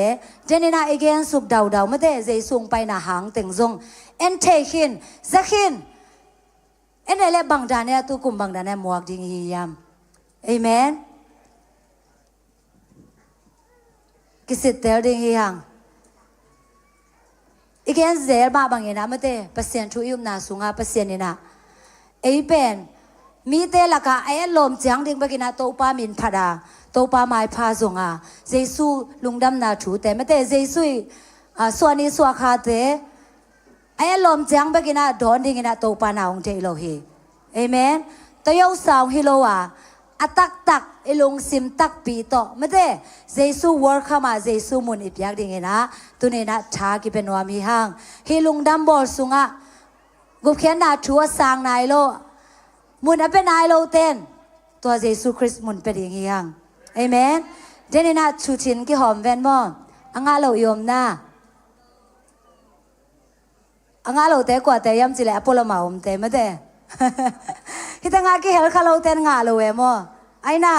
เจนินาอีเกนสุกดาวไม่ได้เจซุงไปนาหางเต็งซงเอ็นเทคินซักคินเอ็นเล่บังดานเนี่ยตุกุมบังดานเนี่ยมวกดิงฮียามเอเมนกิสิตเตลดิงฮียังอีเกนเซลบ้าบังเงินะไม่ได้เปอร์เซ็นต์ทุยุมนาสุงาเปอร์เซ็นต์นี่นะเอเป็นมีเตลักะไอ้ลมจังดิ่งไปกินนะโตปามินพดาโตปาไม้พาส่งอ่ะเจสุลุงดำนาถูแต่ไม่แต่เจสุส่วนนี้ส่วนขาเตไอ้ลมจังไปกินนะโดนดิ่งนะโตปานาองเทโลเฮเอเมนตัวยาวสาวฮิโลอ่ะอัตักไอ้ลงซิมตักปีโตไม่แต่เจสุวอร์เข้ามาเจสุมุนอิบยักดิ่งนะตัวนี้นะชากิเป็นวามีห้างฮิลุงดำบอลสุงอ่ะกุบเขียนนาชัวสางนายโลมุนเป็นนายโลเตนตัวเยซูคริสต์มุนเป็นอย่างงี้ยังเอเมนเจนี่นะชูชินกี่หอมแวนบ่อังอาโลยมนะอังอาโลเตกว่าแต่ยำจิเลอพอลมาอมเตไม่ได้ฮิตังอากี่เฮลคาโลเตนงาโลเวมอไอ้น่ะ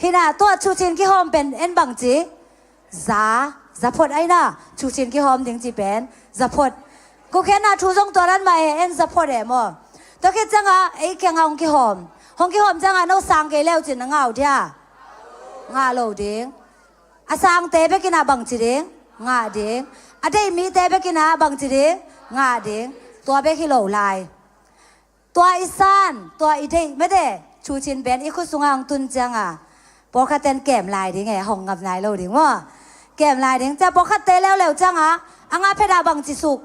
ฮิน่ะตัวชูชินกี่หอมเป็นเอ็นบังจีจะพดไอ้น่ะชูชินกี่หอมถึงจีเป็นจะพดกูแค่น่ะชูจงตัวนั้นมาเอ็นจะพดเอมอตัวคิดจังอ่ะไอ้แกงเอาหงกี่หอมจังอ่ะน้องสังเกลแล้วจินงาเดียงาโลดิงอาสังเตะไปกินอาบังจีดิงงาดิงอาได้มีเตะไปกินอาบังจีดิงงาดิงตัวไปกิโลลายตัวอีสานตัวอีเดไม่ได้ชูชินเป็นอีคุสุงอังตุนจังอ่ะพอขัดเต้นแก้มลายดิงไงห้องกับนายโลดิงว่าแก้มลายดิงจะพอขัดเตะแล้วจังอ่ะอังอาเพดาบังจีสุก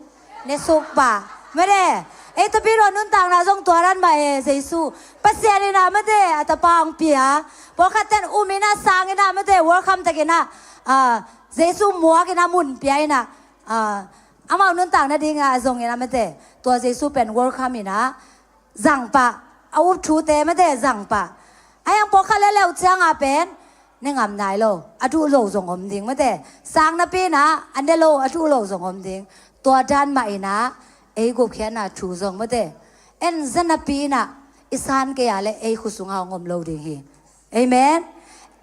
เนสุกป่ะไม่ได้เอตปีรอนุนต่างนาจงตัวรันมาเจสุปัสเซียนีนาไม่ได้อัตปางเปียพอขัดเต้นอุมินาสางนาไม่ได้วอร์คัมตะกินะเจสุมัวกินะมุนเปียนะอามานุนต่างนาดิงาจงกินะไม่ได้ตัวเจสุเป็นวอร์คัมนะจังปะเอาอุบชูเตไม่ได้จังปะไอ้ยังพอขัดแล้วจังอาเป็นนี่งามนายโลอดูโลจงอมดิงไม่ได้สางนาปีนะอันเดโลอดูโลจงอมดิงตัวด้านใหม่นะเอ้กูแค่น่ะชูซองไม่ได้เอ็นเจนปีน่ะอิสานเกียร์เลยเอ้คุสุงเอางมโลดิงฮีเอเมน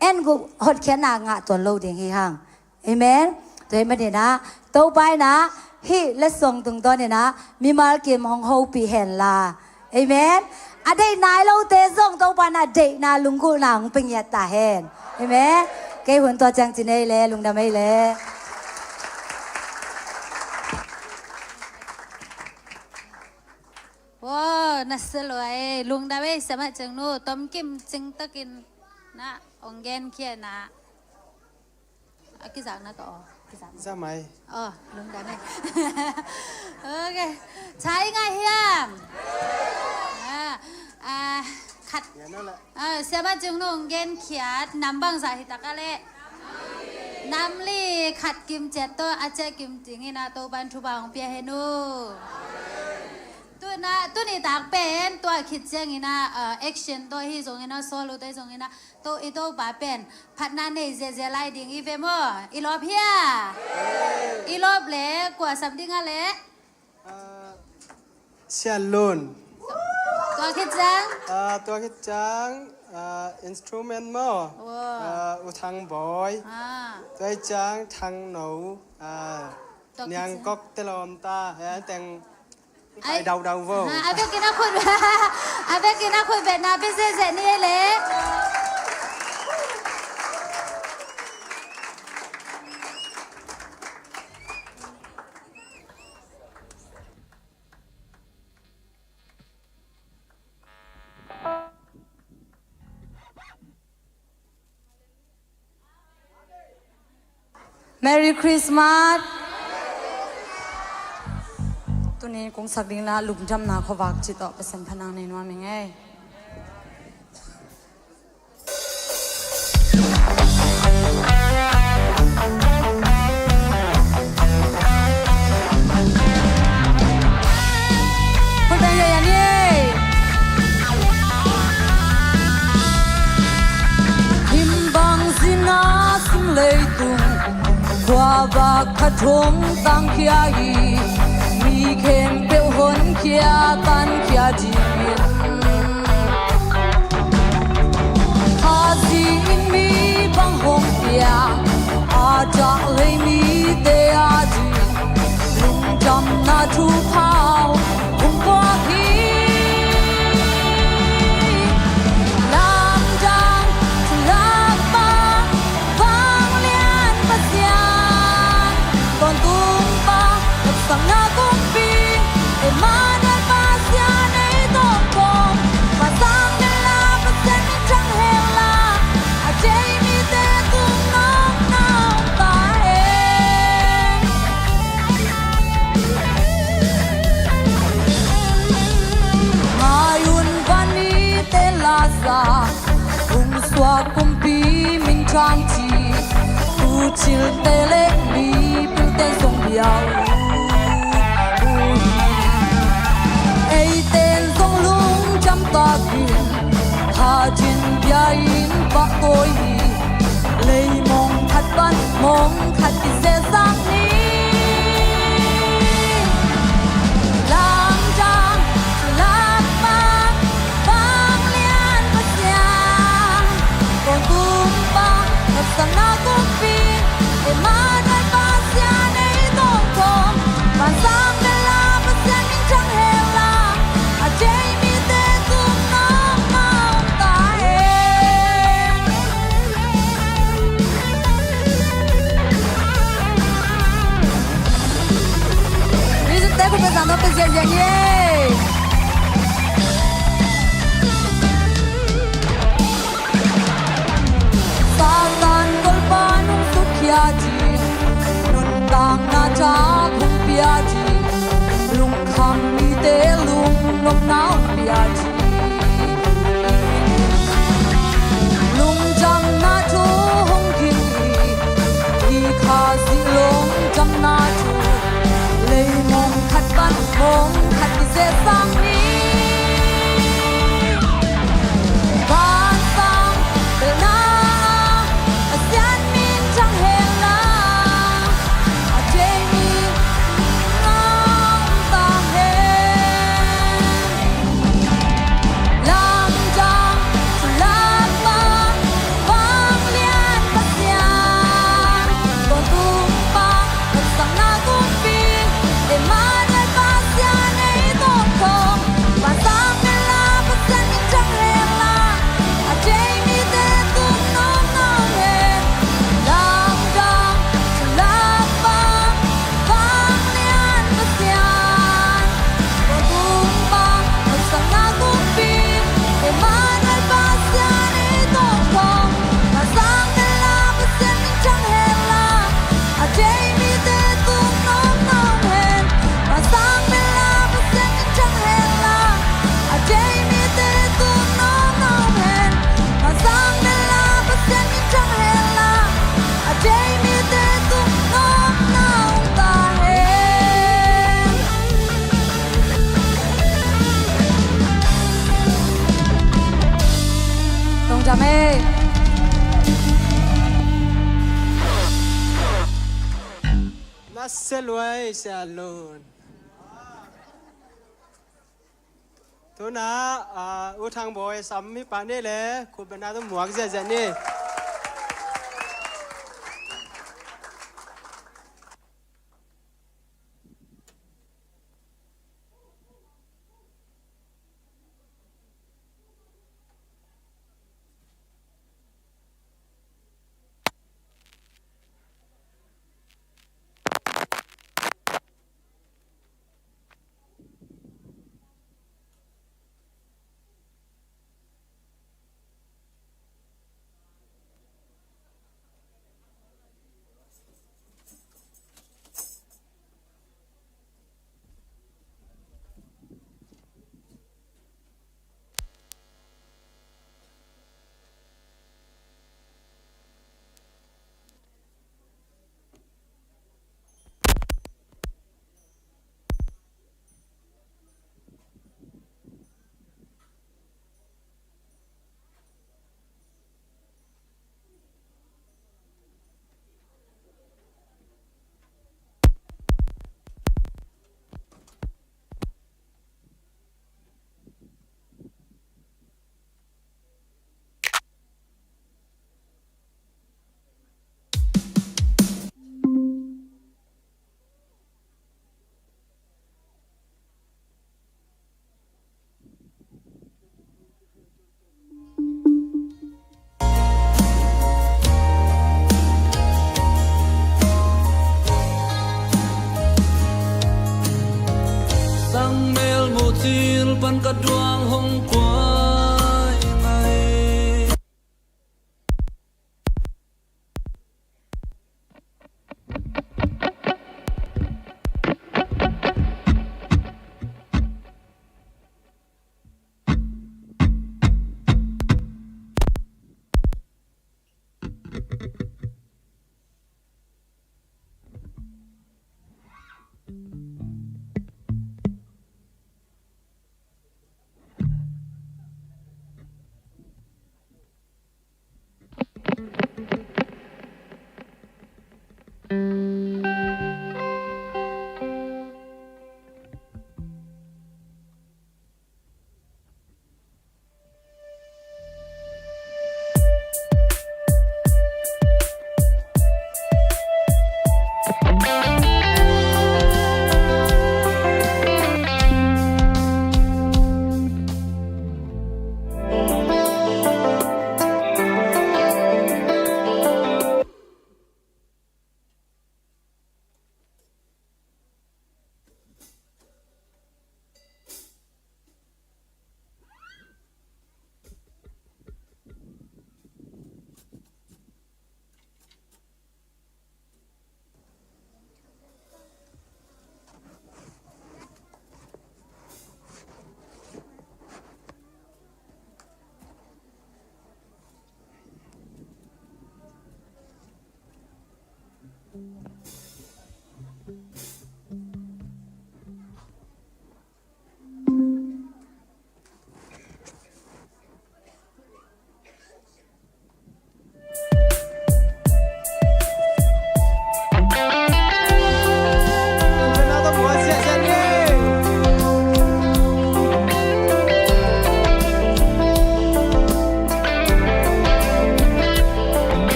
เอ็นกูหดแค่นางะตัวโลดอย่างที่ห้างเอเมนตัวเองไม่ได้นะโตไปนะฮิและส่งตรงตัวเนี่ยนะมีมาเกมของโฮปีเห็นลาเอเมนอะได้นายเราเตะส่งโตไปนะเด็กนาลุงกูหนังเป็นยาตาเห็นเอเมนเกยหุ่นตัวจังจีเน่เลยลุงดำไม่เลยว้าน่าสลวยลุงดาเวสมัยจังนู้ต้มกิมจึงตะกินนะองเกนเขียนะกิจนะก็กิจ สมัย ลุงดาเวโอเคใช้ไงเฮียมขัด อย่างนั้นแหละ สมัยจังนู้องเกนเขียนำบังสาหิตะกะเล่น้ำลีขัดกิมเจ็ดตัวอาจจะกิมจริงนะตัวบันทุบาของเปียเฮนูตัวนี้ตากเป็นตัวคิดเสียงนะแอคชั่นตัวที่ส่งนะโซโล่ตัวส่งนะตัวอีตัวบาเป็นพัฒนาในเจไลดิ้งอีเฟมอีลอบเฮียอีลอบเล็กกว่าสัมดิ้งอะไร เชียนลุน ตัวคิดจัง ตัวคิดจังอินสตรูเมนต์มั้งอุทังบอยตัวจังทางหนูเนียงก๊อกเตลอมตาแต่งไปเดาว่า อาเบกินคุยอาเบกินคุยแบบน่าพิเศษนี่เลย Merry Christmas ตัวนี้คงสักดิ้งละลุงจำนาเขาวักจิตต่อไปสัมพนางในนวลยังไงคนเป็นอย่างนี้หิมบังสินาสิงเลยตุงกว่าบักขทงตั้งขี้ยีมีเข้มเปรี้ยวหนเขียตันเขียจีนอาซีมีบังหงเปียอาจะเลยมีเดียจีลุงจำนาทูเผาคงกว่าพี่ลำจังลำบังฟังเลียนปัสยาตอนตุ้มปะกับสังนาตุ้มปีเอมาเดินปัสยาในต้นกงมาสังเดลาปัสยาในจังเฮลาอาเจมีแต่ตุ้มน้องน้องตาเองมายุนวันนี้เตลาซาคุมสวาคุมปีมินจังจีกูชิลเตเล็กมีเป็นเต้นทรงเดียวไอเต้นทรงลุงจำตากินหาจินยายินปะโกยเลยมองขัดบันมองขัดที่เสสังนี้ลำจางลำมาฟังเลียนปัสยาก่อนตุ้มปะกับสังนาตุ้มปีเอมาด้วยปัสยาในต้นกงปัสสังเดลาปัสยามินจังเฮลาอาเจมีแต่ตุ้มน้องน้องตาเองนี่จะเต้นคุณเป็นสามน้องเป็นเสียงอย่างนี้Satan golpanung sukyaji nun tang na cha khum piaji lung kham mi te lung nom nau piaji lung jam na chu hong king i kha si lung jam na chu lei mong khat ban mong khat ki se sang ni ban sang be na Asian min chang hela a Jamie nang ta he lam jang lam ba bang นัสเซลวยเสียลูนทุนะอุทางบอยสัมมิปานี่เลยคุณเป็นนาต้องหมวกเสียเจนี่sang mel mo til pan ka duang hong kwai ngai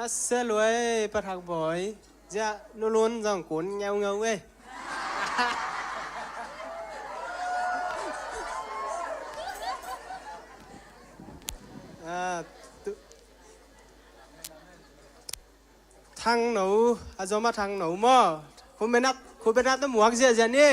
นัดเสือรวยประทักบ่อยจะลุ้นๆจังกุนเงาเว้ยทางหนูอาจจะมาทางหนูมั้งคุณเป็นนักตำรวจเสียจันนี่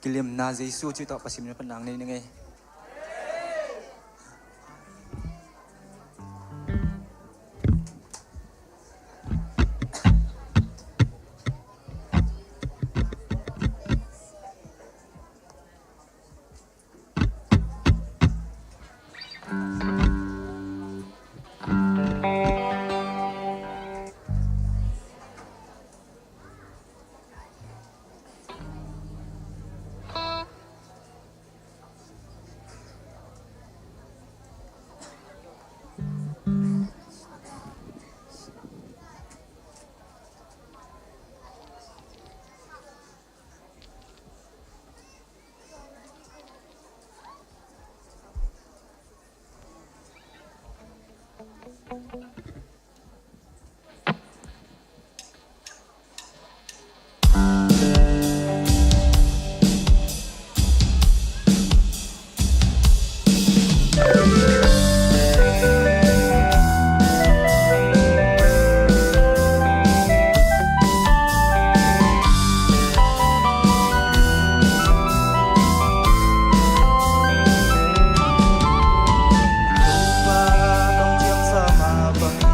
กิเลมนาเจสูจิตต่อประสิมในปนังนี่ยังไงว่าต้องเทียมสมาบัง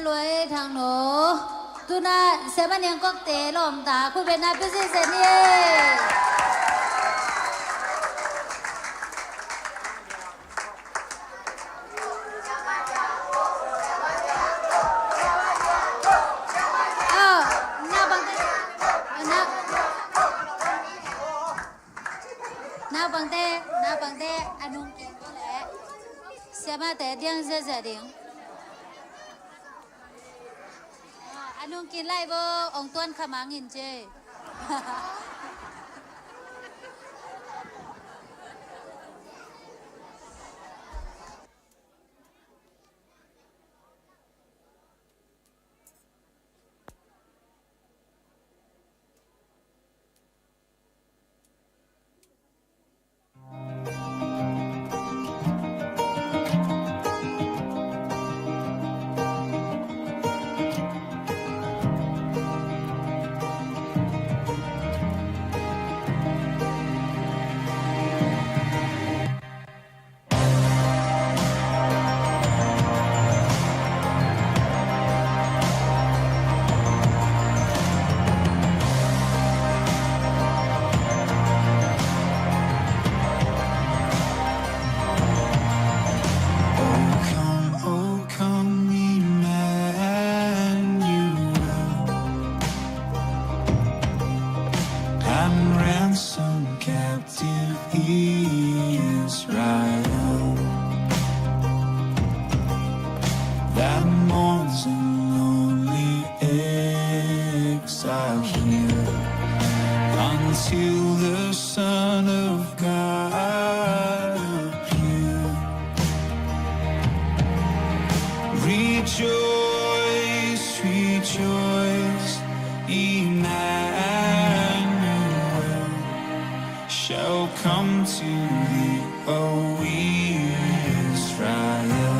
รวยทางหนูตุนาเสมันยังก็เตะลมตาคุณเป็นนายพิเศษเสนีหน้าบังเตหน้าบังเตอนุกินก็แหละเสมาแต่เดียงเสียเดียงอันนู้นกินไรบ่องต้วนขมังอินเจ Oh, come, Emmanuel, and ransom captive Israel that mourns in lonely exile here until the Son of God appear. Rejoice, rejoice, Emmanuel shall come to thee, O Israel.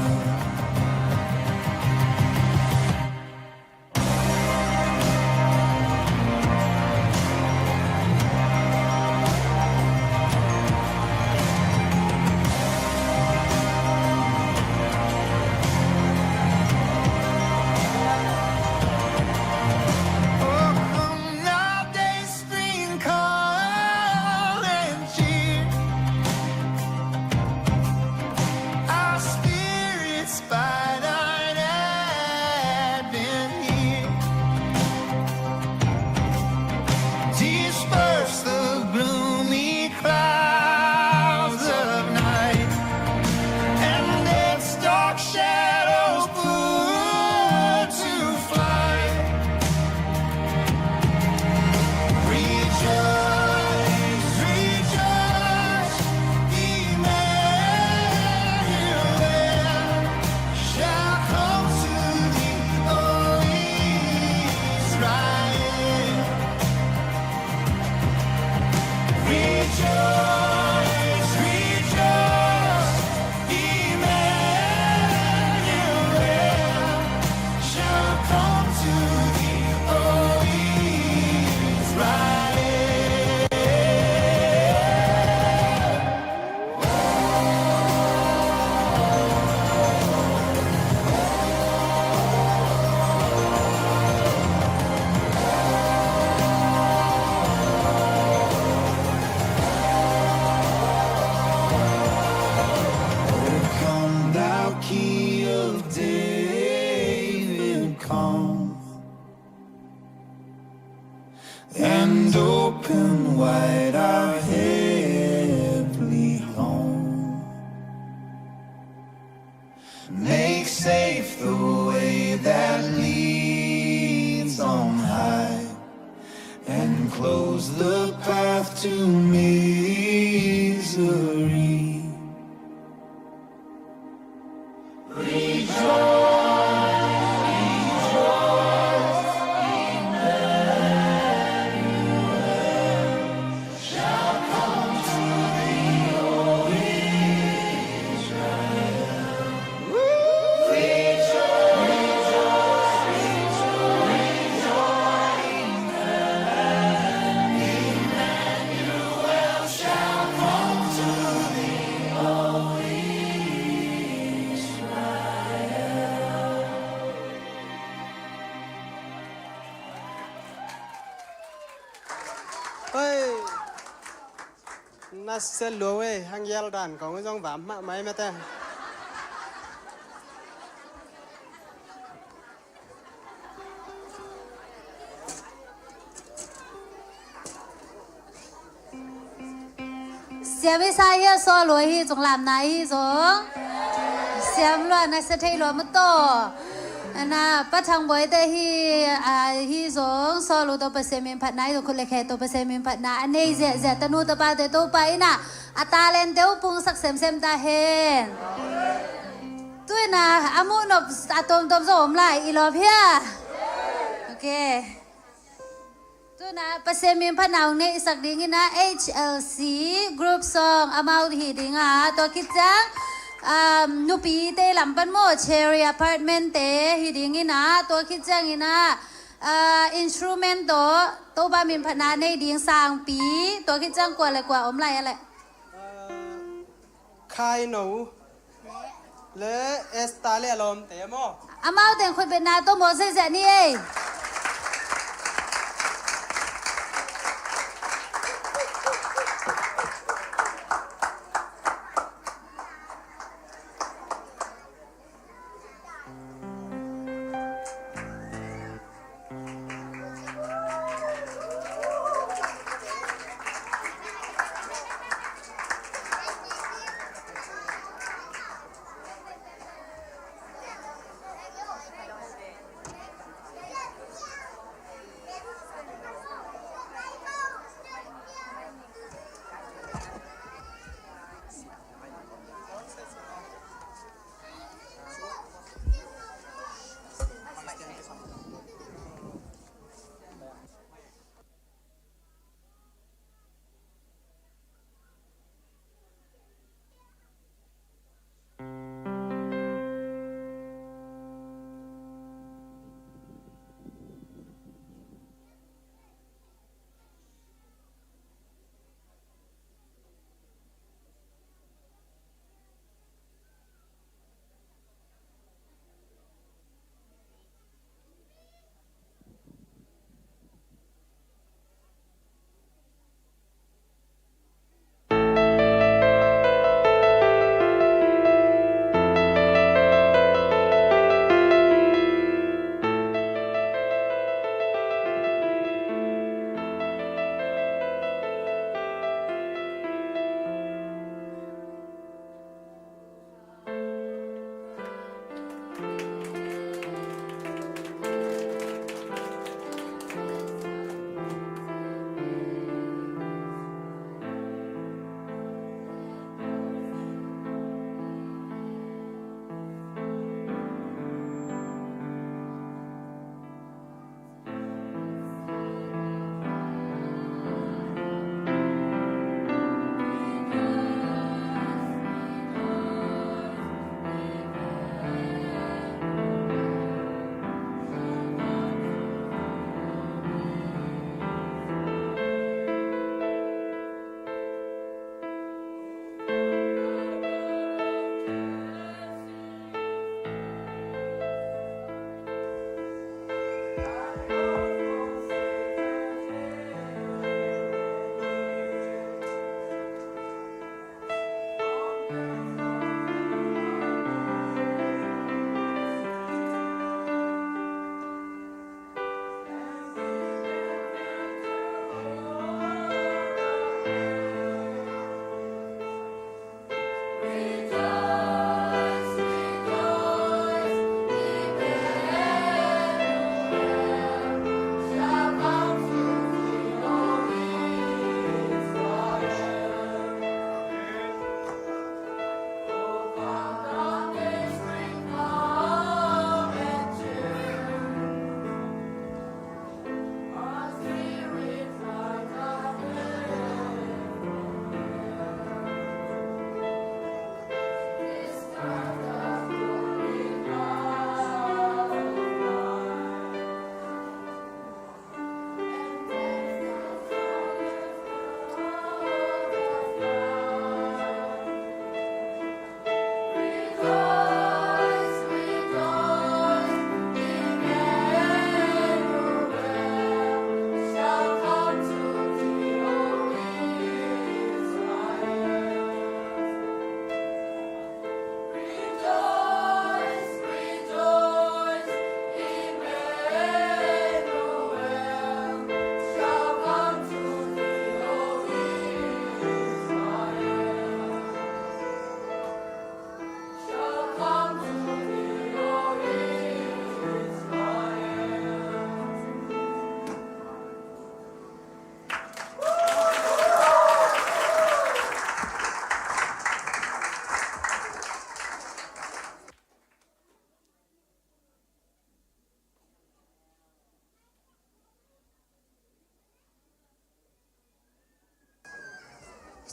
Now they spring call and cheer. Our spirits by night have been here. Disperse the gloomy clouds of night, and its dark shadows put to flight. Rejoice, rejoice, Emmanuel shall come to thee, O Israel. Rejoice, rejoice, Emmanuel shall come to thee, O Israel. Come, thou Key of David, come and open wide our heavenly home. Make safe the way that leads on high, and close the path to misery. Emmanuel shall come to thee, น่าเส้นลัวเว้ยหางเยลดันของจ้องหวานมากไหมแม่แต่เสียวิสัยเฮียโซลวยฮีจงลำนายฮีจงเสียมล้วนนักเสถียรมันโตอันน่ะปัจจังบอยแต่ฮีจงโซลูตัวเปอร์เซ็นต์มินพัดนายตัวคนเล็กแค่ตัวเปอร์เซ็นต์มินพัดนาอันนี้เจตนูตัวปาเตตัวไปน่ะอัตราเลนเดียวปุงสักเซมตาเห็นตัวน่ะอามุนอบอะตอมตอมสมไลอีลอเพียโอเคตัวน่ะเปอร์เซ็นต์มินพัดนาวเนี่ยสักดิ้งนะ HLC Group Song Amount ฮีดิ้งอ่ะตัวคิดจังนูปีเตลำปันโมเชอรี่อพาร์ตเมนต์เตฮีดิ้งนะตัวคิดจังนะอินสตรูเมนต์ตัวบามินพัดนาในดิ้งสางปีตัวคิดจังกว่าอะไรกว่าอมไรอะไรคายหนูและเอสตาเลียลมเตะโมอามาแต่งคนเป็นนาตัวโมเสสนี่เอง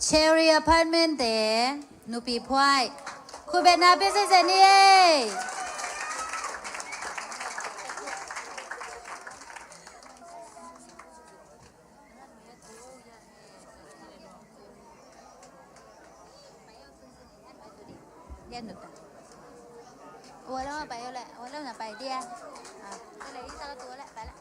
Cherry Apartment เตนูปีพวายคุณเบนนาเป็นเซนี่เดี๋ยวหนูตัดวันแล้วไปแล้วแหละวันแล้วน่ะไปเดี๋ยวก็เลยตั้งตัวแหละไปละ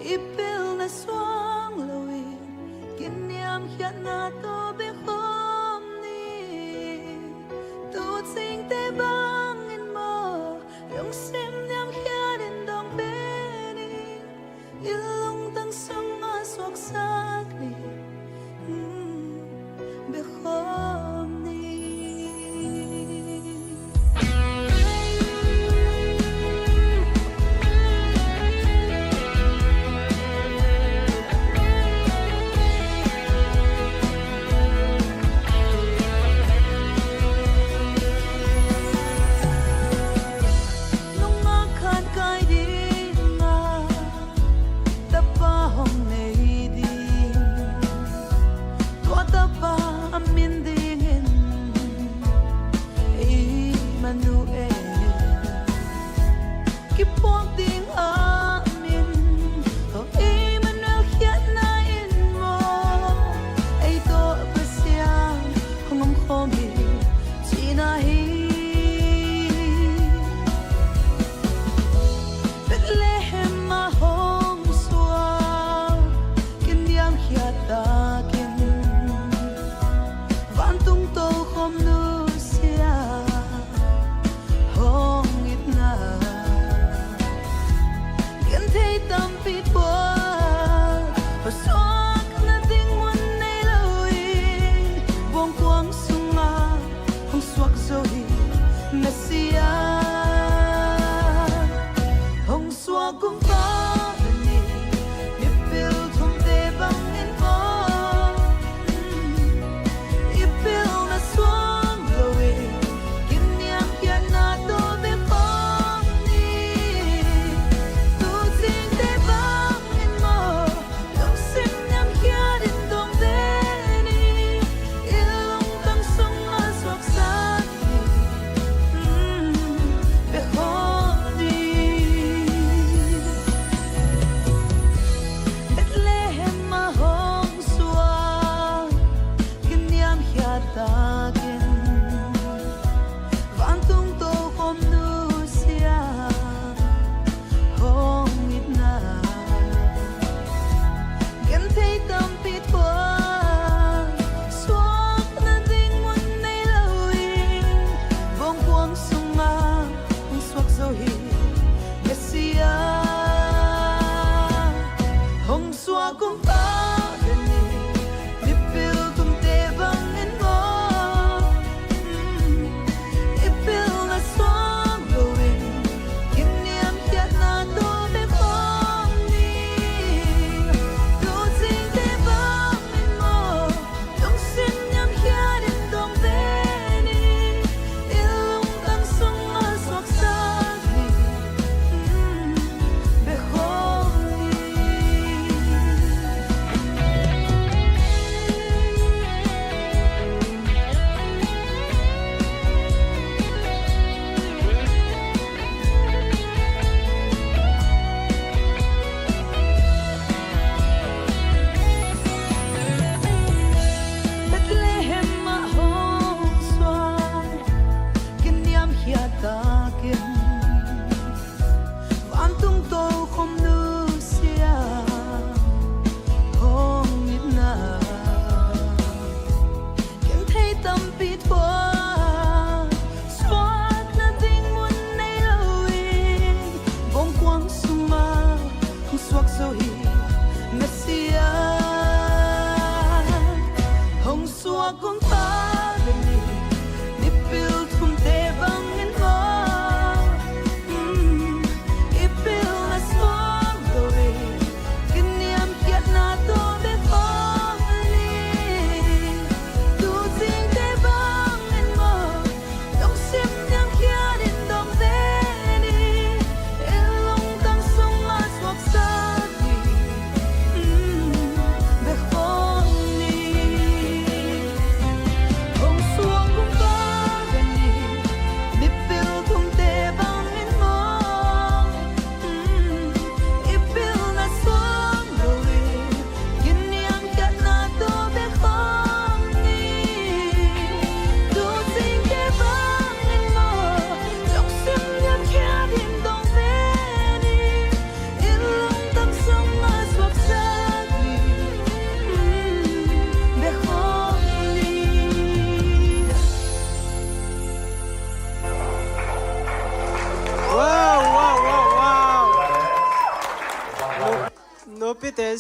Ipil na swang lawin Kinyam hiat na to behom ni Tut sing te bangin mo Yung sim nyam hiat in dong beni Ilong tang sung aswak sakli Behom ni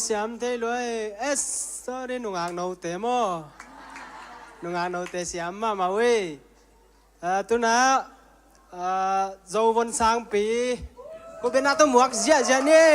เสียมเทลวยเอสซอรีนุ่งอ่างนาวเตมอนุ่งอ่างนาวเตเสียมมาเว้ยตุนะโจวันสังปีกูเป็นนักตัวหมวกเสียนี่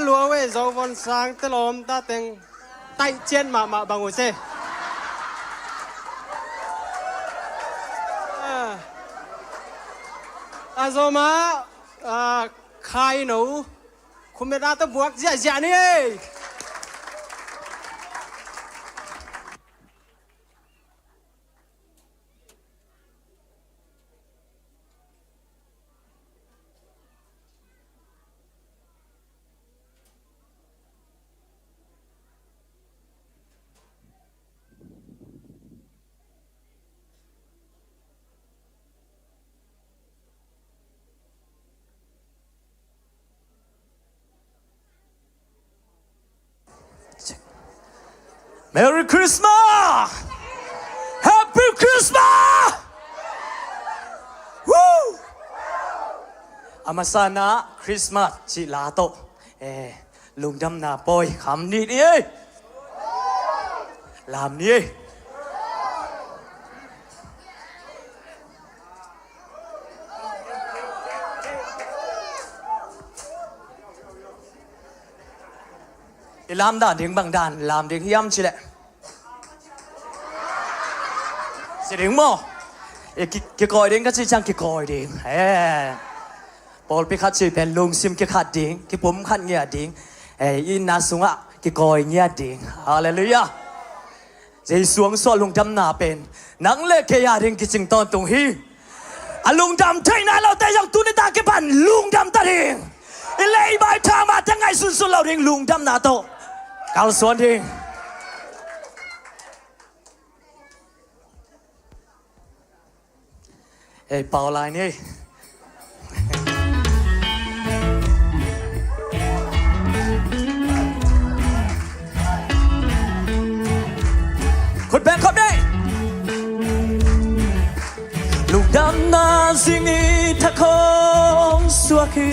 ลัวเว้ยโจวันสังเตลมตาเต็งไตเจียนมาบังอุเซอาโซมาใครหนูคุณไม่ได้ต้องบวกเสียนี่ Merry Christmas! Happy Christmas! Woo! Amasana Christmas จิลาโตลุงดำนาปอยคำนี้นี่ลามนี้ลามด่านถึงบางด่านลามถึงย่ำชิแหละเสียงโม่กี่คอยเด้งก็ชิจังกี่คอยเด้งปอลพิคัดชิเป็นลุงซิมกี่ขัดเด้งกี่ผมขัดเงียเด้งอินนาสุงะกี่คอยเงียเด้งฮาเลลูยาใจสวงสวลุงดำนาเป็นนังเล็กแค่ยาเด้งกี่จิงตอนตรงฮีลุงดำใช่นะเราแต่ยังตุนตาเก็บปันลุงดำตาเด้งเลยใบทางมาทั้งไงสุดๆเราเด้งลุงดำนาโตเกาสวนเด้งเป่าลายนี่คนแบงค์ครับได้ลูกดำนาสิ่งนี้ถ้าคงสวกี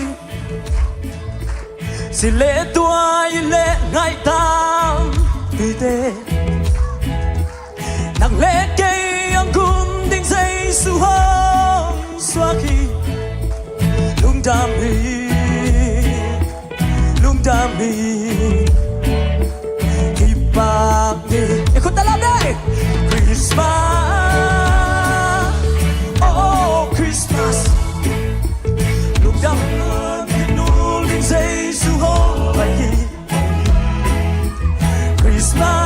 สิเล่ตัวเล่ง่ายตามปีเตนังเล่เกยยังกุมดิ้งใจสุฮswaki lung dami kipagni ikut dalam deh Christmas oh Christmas lung dami nuling say suho bayi Christmas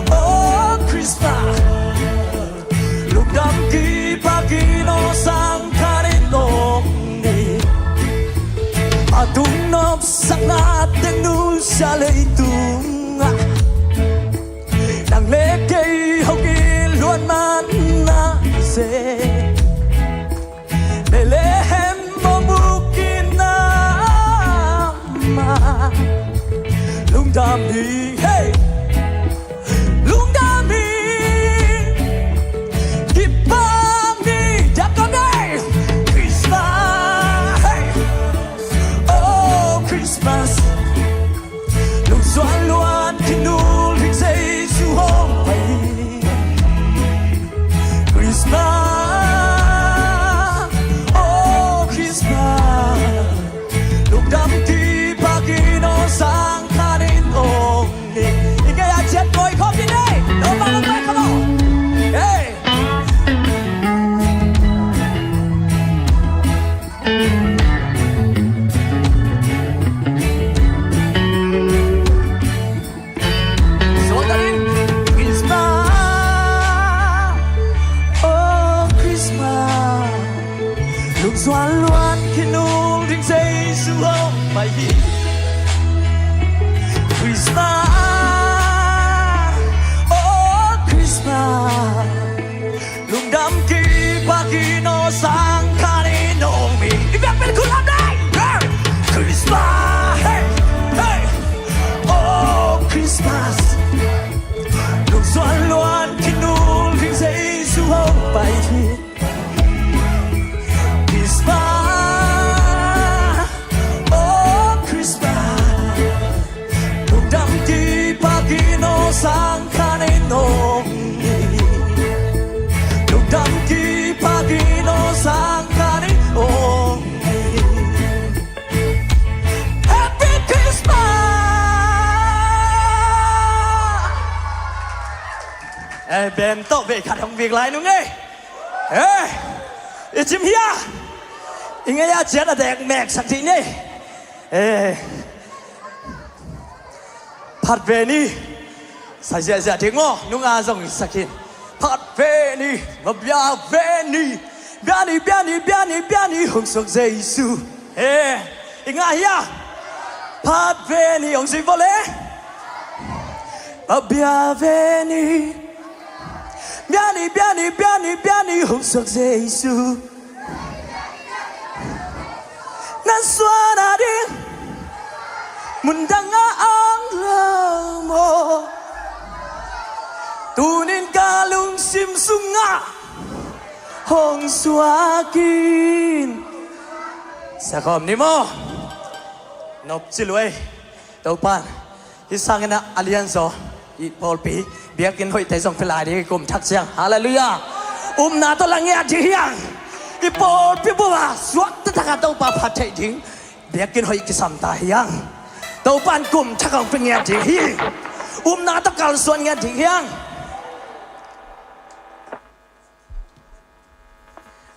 oh Christmas lung dami Pagino sang karinong ni Atunop sang nating nusyalay tunga Nang lekay hogilwan man na ise Nelehem mo bukin na ma Lungdami, hey! Lungdami Christmas Lung xuan luan kinul hình dây su hôm bay Christmas oh Christmas Lung đam ti pagino sang kanin ong ni Ingay at jet boy coffee day No bang bay come on Hey Doan loan kinul ding say su hong mai Christmas oh Christmas lung dam ki pagino sang kaninong mi ibang pelikulam dai Christmas hey hey oh Christmas lung doan loan kinul ding say su hong mai Christmas, oh Christmas, lung dam ti pagino sang kaninong ni, lung dam ti pagino sang kaninong ni, Ben to về khát hồng việc lại đúng nghe chim hia nghe ya chết là đẹp mẹ sắc thị nhỉ phát về đi sai dạ tiếng ngô nung à dòng sắc thị phát về đi mà bia về đi bia đi hồng sắc Giêsu nghe hia phát về đi hồng sinh vô lễ mà bia về đi Biani hồng sắc Giêsu nan suara đi mundang ang lamo tunin kalung sim sunga hong suakin sa kom ni mo nop silwe topan isangin na alyanso i Paul P biakin hoi tay song pelai di kum thak siang haleluya na to lang ya di hiang i Paul P bua suak ta tau pa phat thai ding biakin hoi kisam ta hiang tau pan kum thak ang peng ya di hi na to kal suan ya di hiang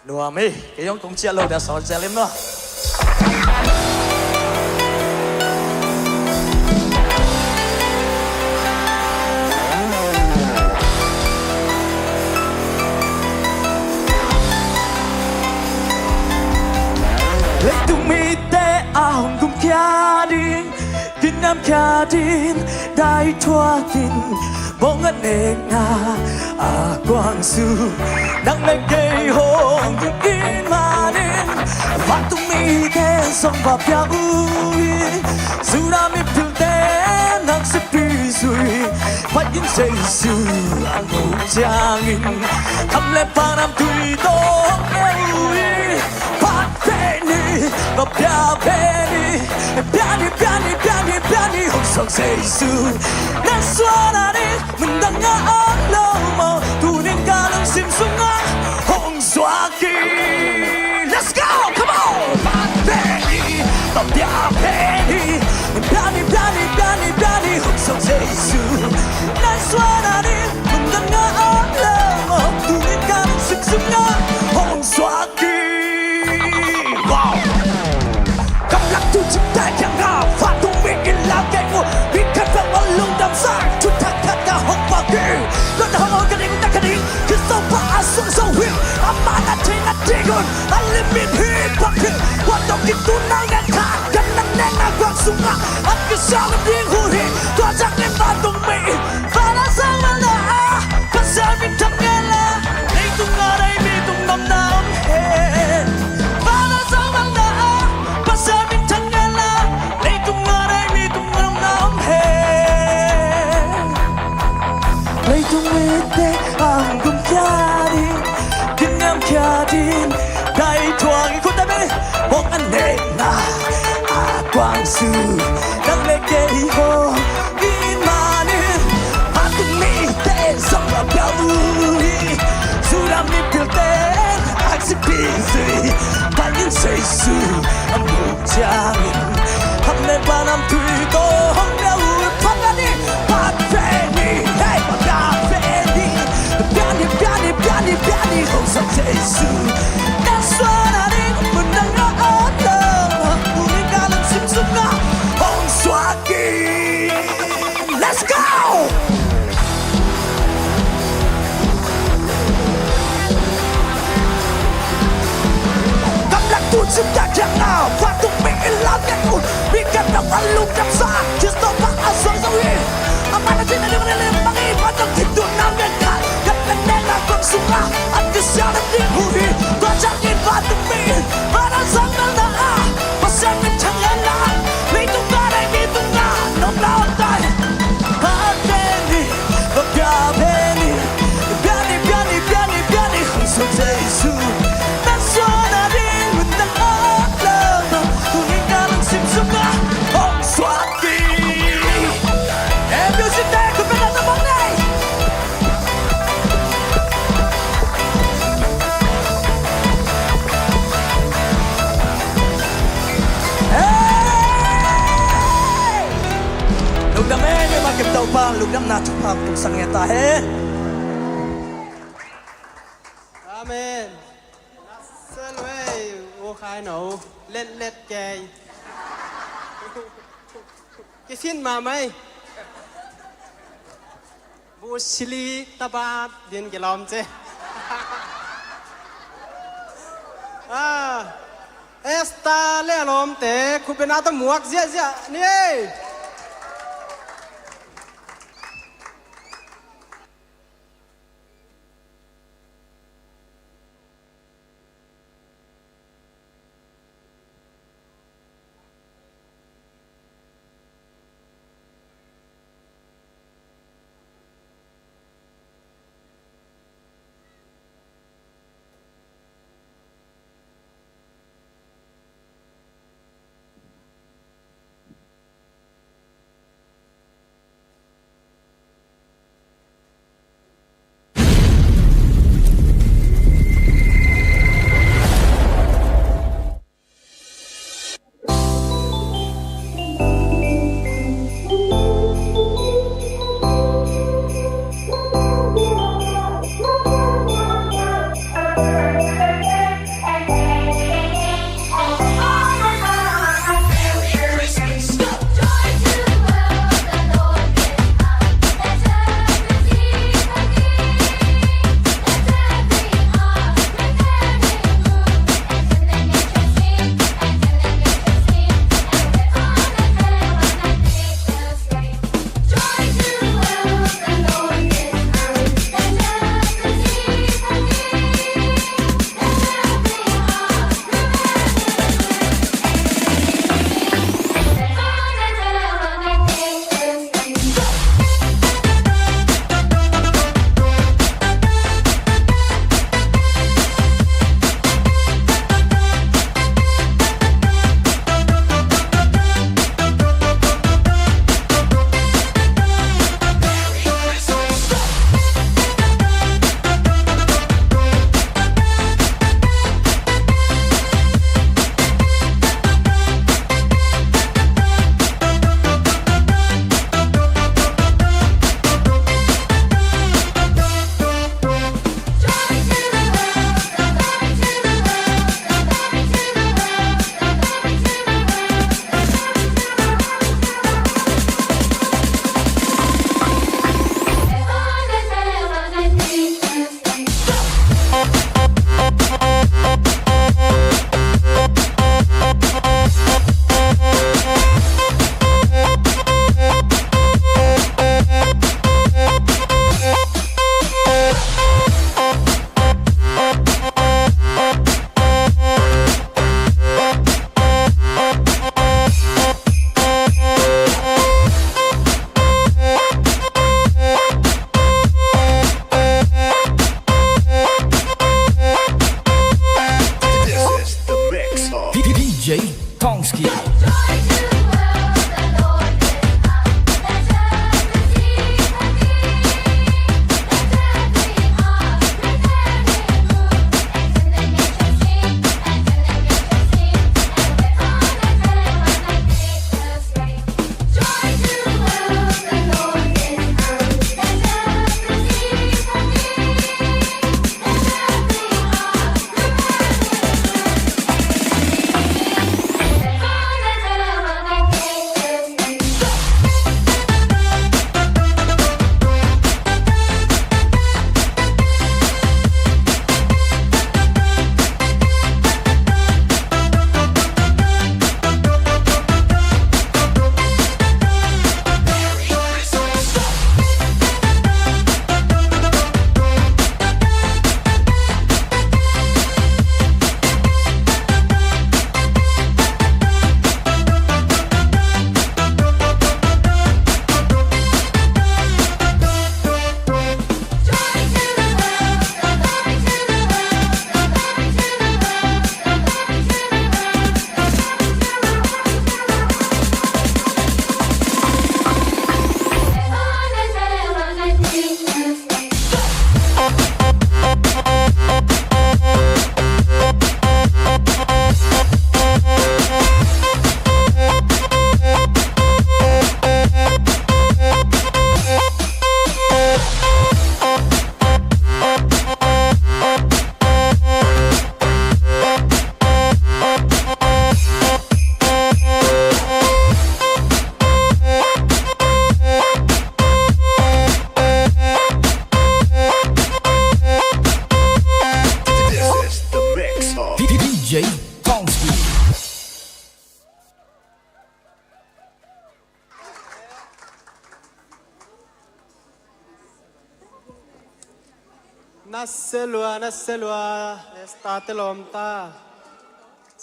Nua mi cái giống cũng chia lâu đã soi chia lem nữa lấy tung mi te ahong kum kia din kin nam kia din dai thua kin bong an eng na a quang su nang me gay hong kum in ma din phát tung mi te song va pia ui su na mi pil te nang se pi sui phát in say su ang mu chang in thăm le pa nam tui to ui phát về ni và piani hồng sắc Giêsu nan suara đi mình đang ngã lâu màu tu nên ca lưng sim sung ngã hồng xoa kỳ let's go come on phát về đi và piani hồng sắc Giêsu nan suara đi mình đang ngã lâu màu tu nên ca lưng sim sung ngã hồng xoa kỳ tu chúng ta chẳng ngờ phát tung mình in là cái ngủ vì khát vọng ở lung đam say chúng ta khát cả hốc và kỳ con ta hông cái ta cái đi cứ sâu phá xuống sâu huyết ama na trên gần anh lên miền hip hop hip hoạt động kịch tu năng ngàn khát cần năng nén na quăng súng ngã anh cứ sao lên điên hù hì tỏa chắc lên phát tung mình và là sao mà là con sao mình thầm nghe là đây tung ở đây vì tung nằm nằm hết và là sao mà là con sao mình lấy tung mi te ang kum kia din kin nam kia din dai thuang i khut ta bong an ne na a quang su nang le ke ho in ma ni phát tung mi te song la pia ui su ram mi pil te ak si pi si ta yin say su am bu chang ham le ba nam tui to hong le u phát ra đi phát về đi hey piani hồng sắc Giêsu đang xoa đi mình đang ngỡ lơ mùi ca lần sim sung ngã hồng xoa kỳ let's go cầm lạc tu chúng ta chẳng nào phát tung mình làm cái ngủ vì cảm động ăn lung đắm xa chứ tôi phát ăn xoay sao hi amana trên là đừng lên bằng ý phát động thịt tuột nam nhân cả nên là con súng ngã anh cứ sao đến điên hù hì tôi chắc nhìn vào từng mi và đã rằng đang đã và xem mình chẳng nghe là vì tung ta đây vì tung ngã nóng đau tay hát bên đi và piani không sợ Giêsu đang xóa đã đi mình đang ớt lơ tu nên ca đang sim sung ngã hồng xóa kỳ em yêu xin tay của mình là tấm bóng này lục đam em mà kiếm tàu pa lục đam na chụp hàng cùng sang nghe ta hết เมนเส้นเว้ยโอ้ขายหนูเล็ดเล็ดแกยกิฟินมาไหมบูชิลีตาบาดเดียนกิลอมเจเอสตาเล่ลมเตะคุณเป็นอาตมวกเสียนี่ นัสเซลัวเอสตาเตลอมตา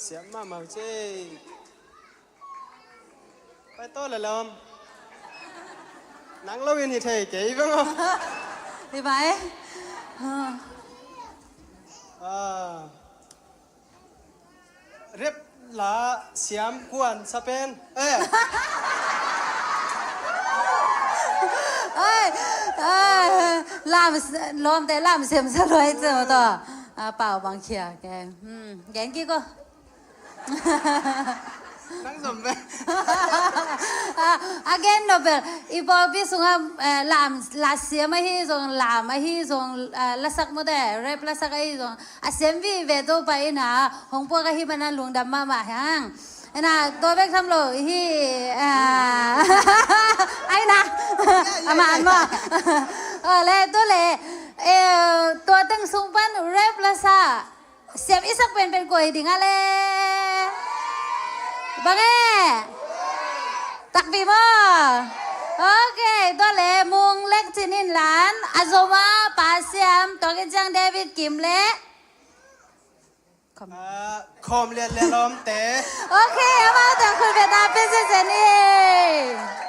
เสียมาเมาเจไปโต้เลยลอมนังเล่าวินหิเทเก๋บ้างอ่ะ đi vậyเรียบหลาเสียมกวนสเปนơi làm lom để làm xem sao rồi chứ to bảo bằng kia cái gán kia cô นั่งสมเป again no bel ibo bi sunga làm xem mà hi song làm mà hi song la sak mo de rap la sak ai song xem vi về đâu bay na hong po ka hi bana lung dam ma hang na tôi biết thăm rồi hi ai na mà anh mà lệ tôi lệ tôi từng xung quanh rap là sa xem ít sắc bên quầy đi nghe lệ vâng tặc vì mơ ok tôi lệ mùng lek trên in lán azoma pa xem tôi cái trang David Kim lệ คอมเรียนเรียนลอมเตะ โอเคเอามาแต่คุณเวียดนามเป็นเซนนี่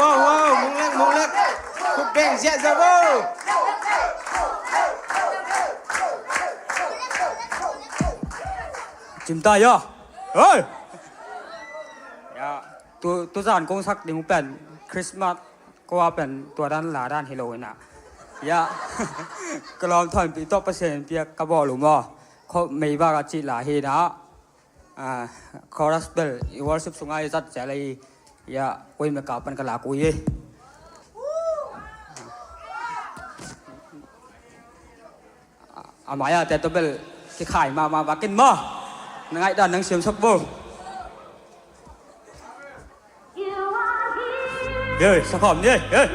ว้าวมุงเล็กคุกเบ่งเสียจะว้าว chim tay yo ơi ya tu giàn công sắc đi một bên Christmas qua bênตัวด้านหลาด้านฮิโลวีนอ่ะยะก็ลองถอนปีต่อเปอร์เซ็นต์เปียกระบอกหรือมั้งเขาไม่ว่ากันจีหลาเฮนะคอรัสเบลอีวอลสิบสุงไงจัดเจริญยะคุยมากับเป็นกะลาคุยมายาแต่ตัวเบลที่ขายมากินมั้งนังไงด้านนังเสียมสับบูเฮ้ยสักคำเนี่ยเฮ้ย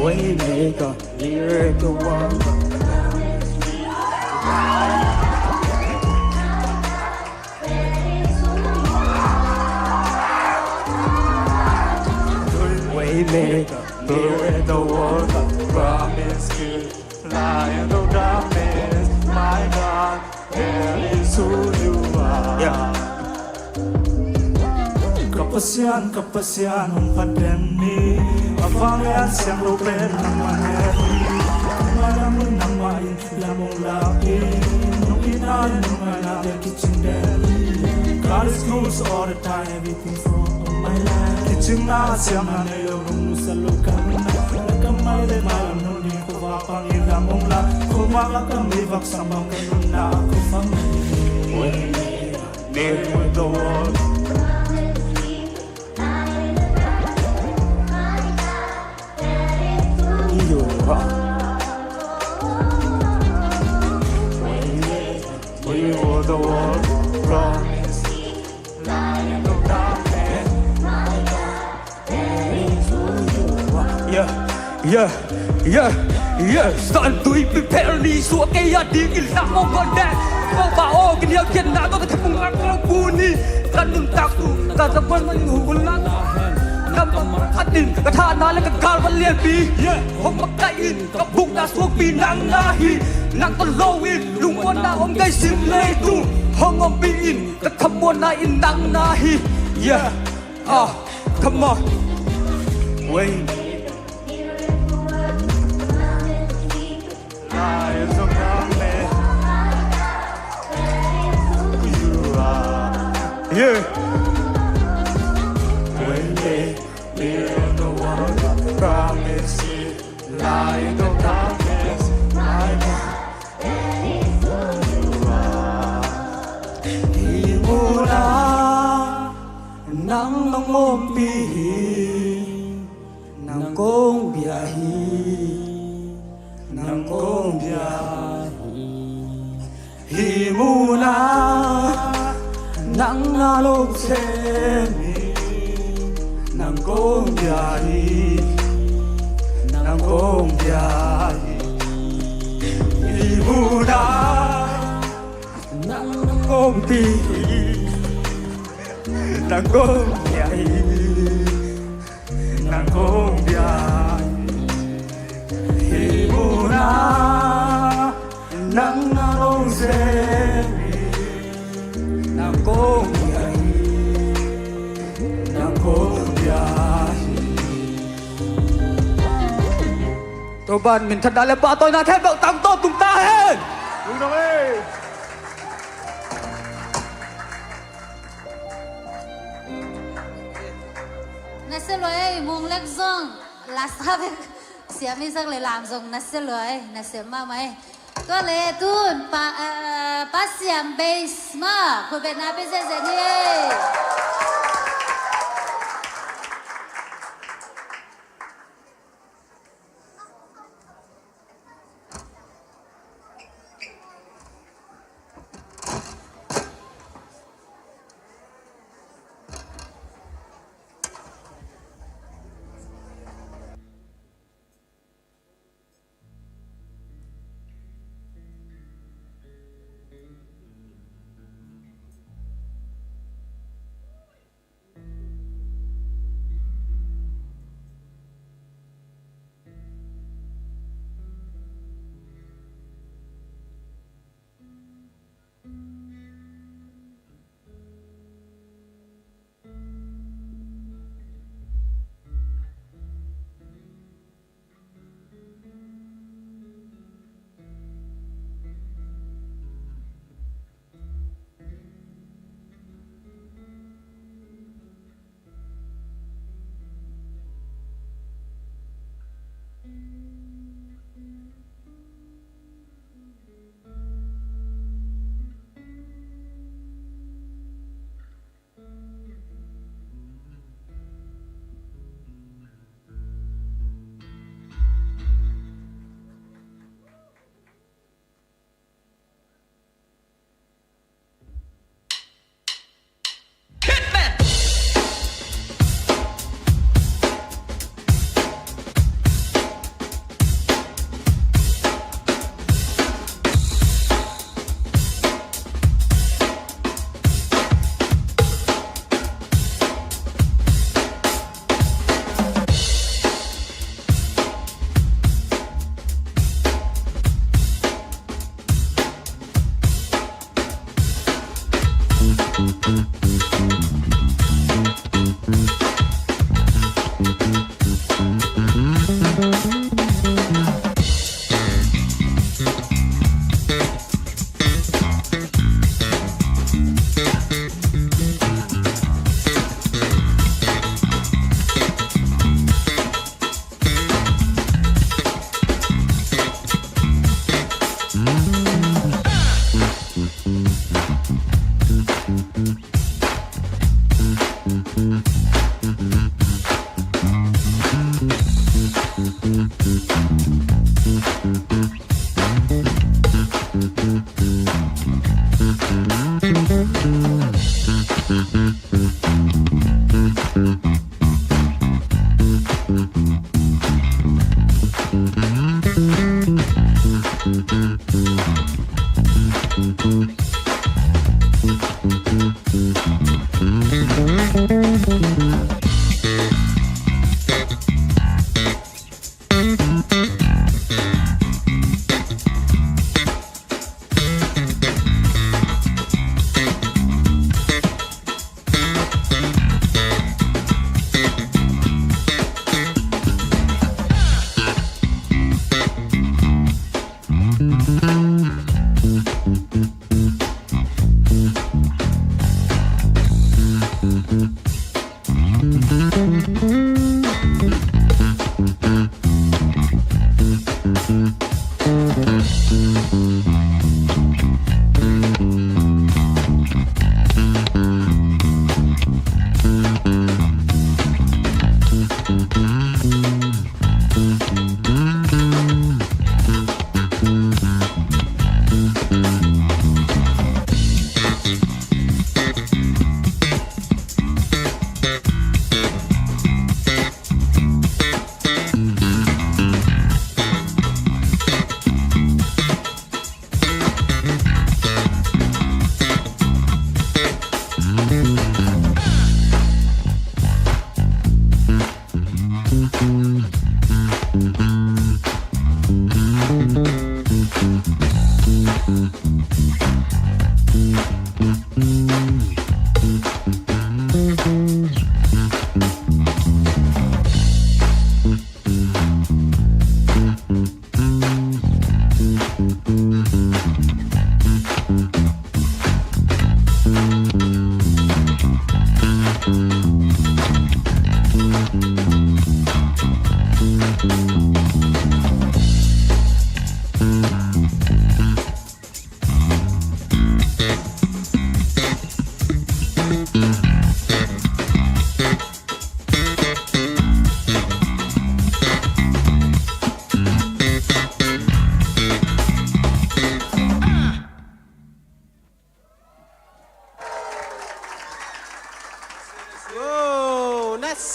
Waymaker, miracle worker. Waymaker, miracle worker. Promise good, lion of darkness. My God, there is who you are. Yeah. Kapasian ng pandemi Avangan siyang lupen ng maheri Malamon ng mainflamong laki Nung kinain ng anak kitchen belly God is close all the time, everything from my life Kitchen na siyang nanayong sa lukan Nagkamay din malam nung di ko papangilang mong la Kumakakambivak sa mga ganun na ako family Near with the world We were the world promise Lion of darkness My God, there is who you are Yeah Stand to prepare ni suốt cái gia đình in sang mong con đẻ Bao bảo cái điều kiện nào có thể cùng ăn con bùn đi Cần đừng tạc tù Cả tập quân mình ngủ con lát Nằm bằng khát đình Cả thà nói là cả cao vẫn liên bì Không mắc tay in Các bụng đã xuống bì nắng na hi Nắng còn lâu in Lung quân na ôm gây xìm lê tu Hông ôm bì in Cả thầm muôn na in nắng na hi Come on Wait Lions of darkness You are When we're on the world promise it Lion of darkness My God ôm pi nàng công bia hi nàng công bia hi mu na nàng na lục xe mi nàng công bia hi nàng công bia hi mu na nàng công pi nàng công bia hi nàng công bia hi mu na nàng na lục xe mi nàng công bia hi nàng công bia tôi bạn mình thật đã là bà tôi là thép đậu tăng tốt chúng ta hết đúng rồi nãy sẽ lối mông lek zong là sao vậy xia mi sắcเลยlàm zong nãy sẽ lối nãy sẽ mà màyก็เลยตุนป้าเสียมเบสมาคุณเป็นนาเป็นเซนี่ Thank you.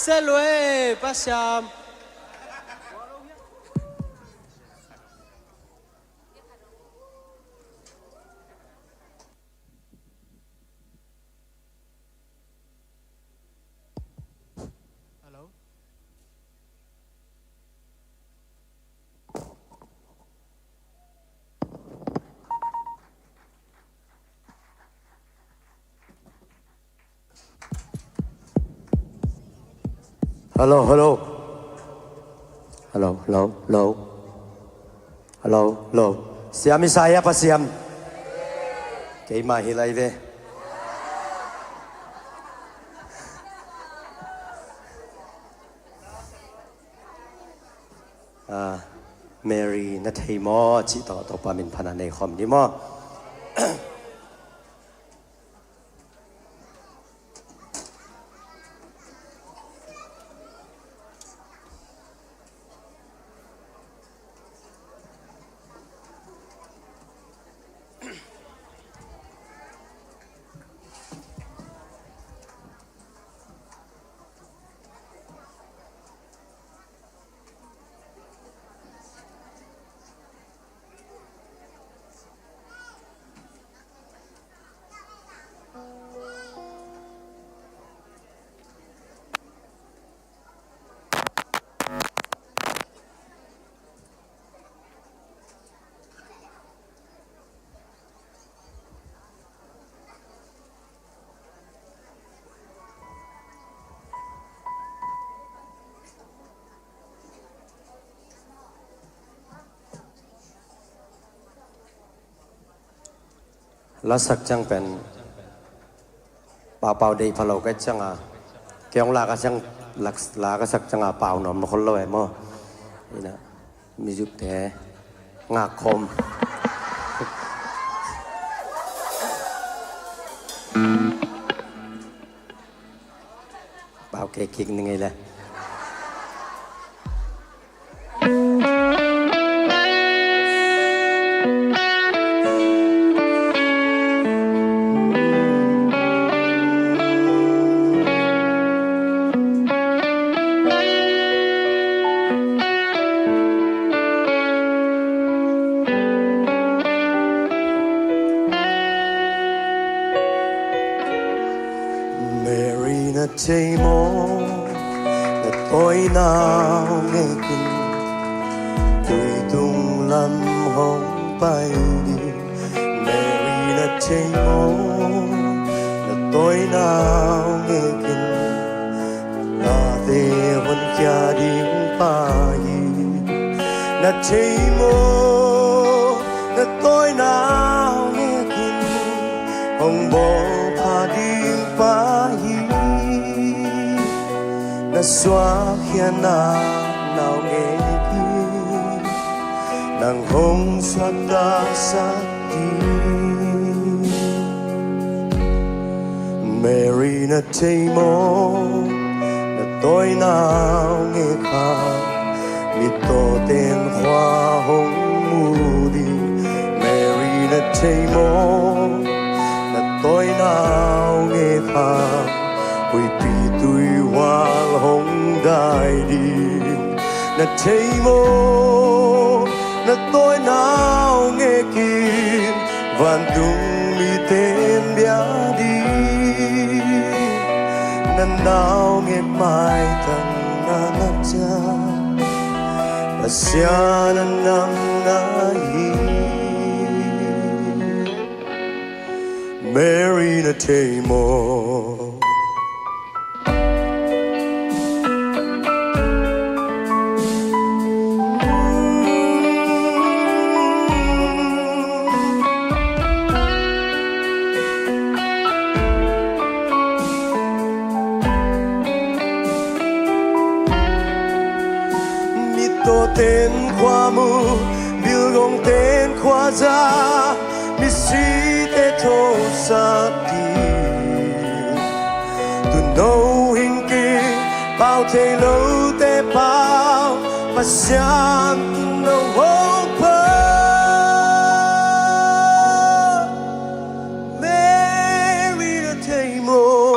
sẽ lùi bác xiêm Hello, hello. Hello, hello, hello. Hello, hello. Siam Isaiah pa siam. Kay mahilay de. Mary na thay mo chỉ to pa min phana nei khom ni mo. Lá sắc chẳng bền bao đầy phá lầu cái chẳng kéo lá cái chẳng lá cái sắc chẳng bao nó không lâu em mơ nè mi giúp thế ngạc khom bao cái kịch như này chạy mô là tối nào nghe kinh tùy tung lâm hồng bay đi Mary là chạy mô là tối nào nghe kinh là tê vẫn kia đi ba gì là chạy mô là tối nào nghe kinh hồng bồ pha đi ba gì na xóa kia nào nghe kia nàng hồng xóa ta sát đi Mary na tay mo na tôi nào nghe khang mi to tên hoa hồng mù đi Mary na tay mo na tôi nào nghe khang quỳ pi tui hoa hồng đại đi na thấy mô na tôi nào nghe kín vạn tung mi tên bia đi na nào nghe mai thằng na na cha na sia na nang na hi Mary na thấy mô tên khoa mu biểu gong tên khoa ra mi si te thô sa đi tu nâu hình kỳ bao thế lâu te bao và xiang tu nâu hông phơ Mary đã thấy mô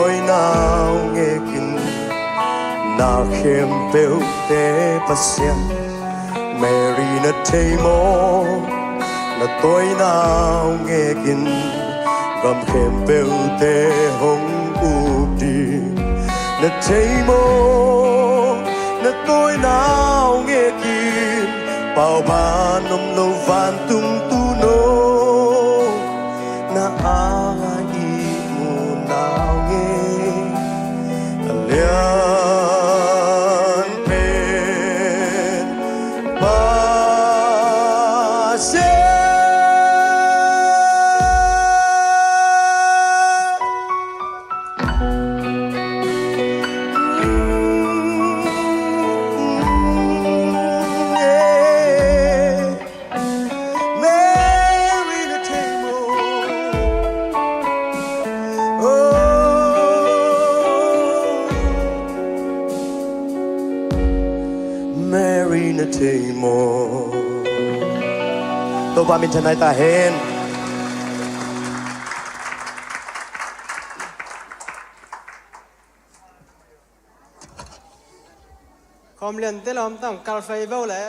tôi nào nghe kinh na khem bêu te pasien Mary na thấy mô na tôi nào nghe kinh gam khem bêu te hong u đi na thấy mô na tôi nào nghe kinh bao ba nôm lâu van tung tu nô na ai mu nào nghe liên bên ba sẽ Mary na thấy mô tôi qua mình chân này ta hên คอมเรียนเต้นลมต้องการไฟเบลแหละ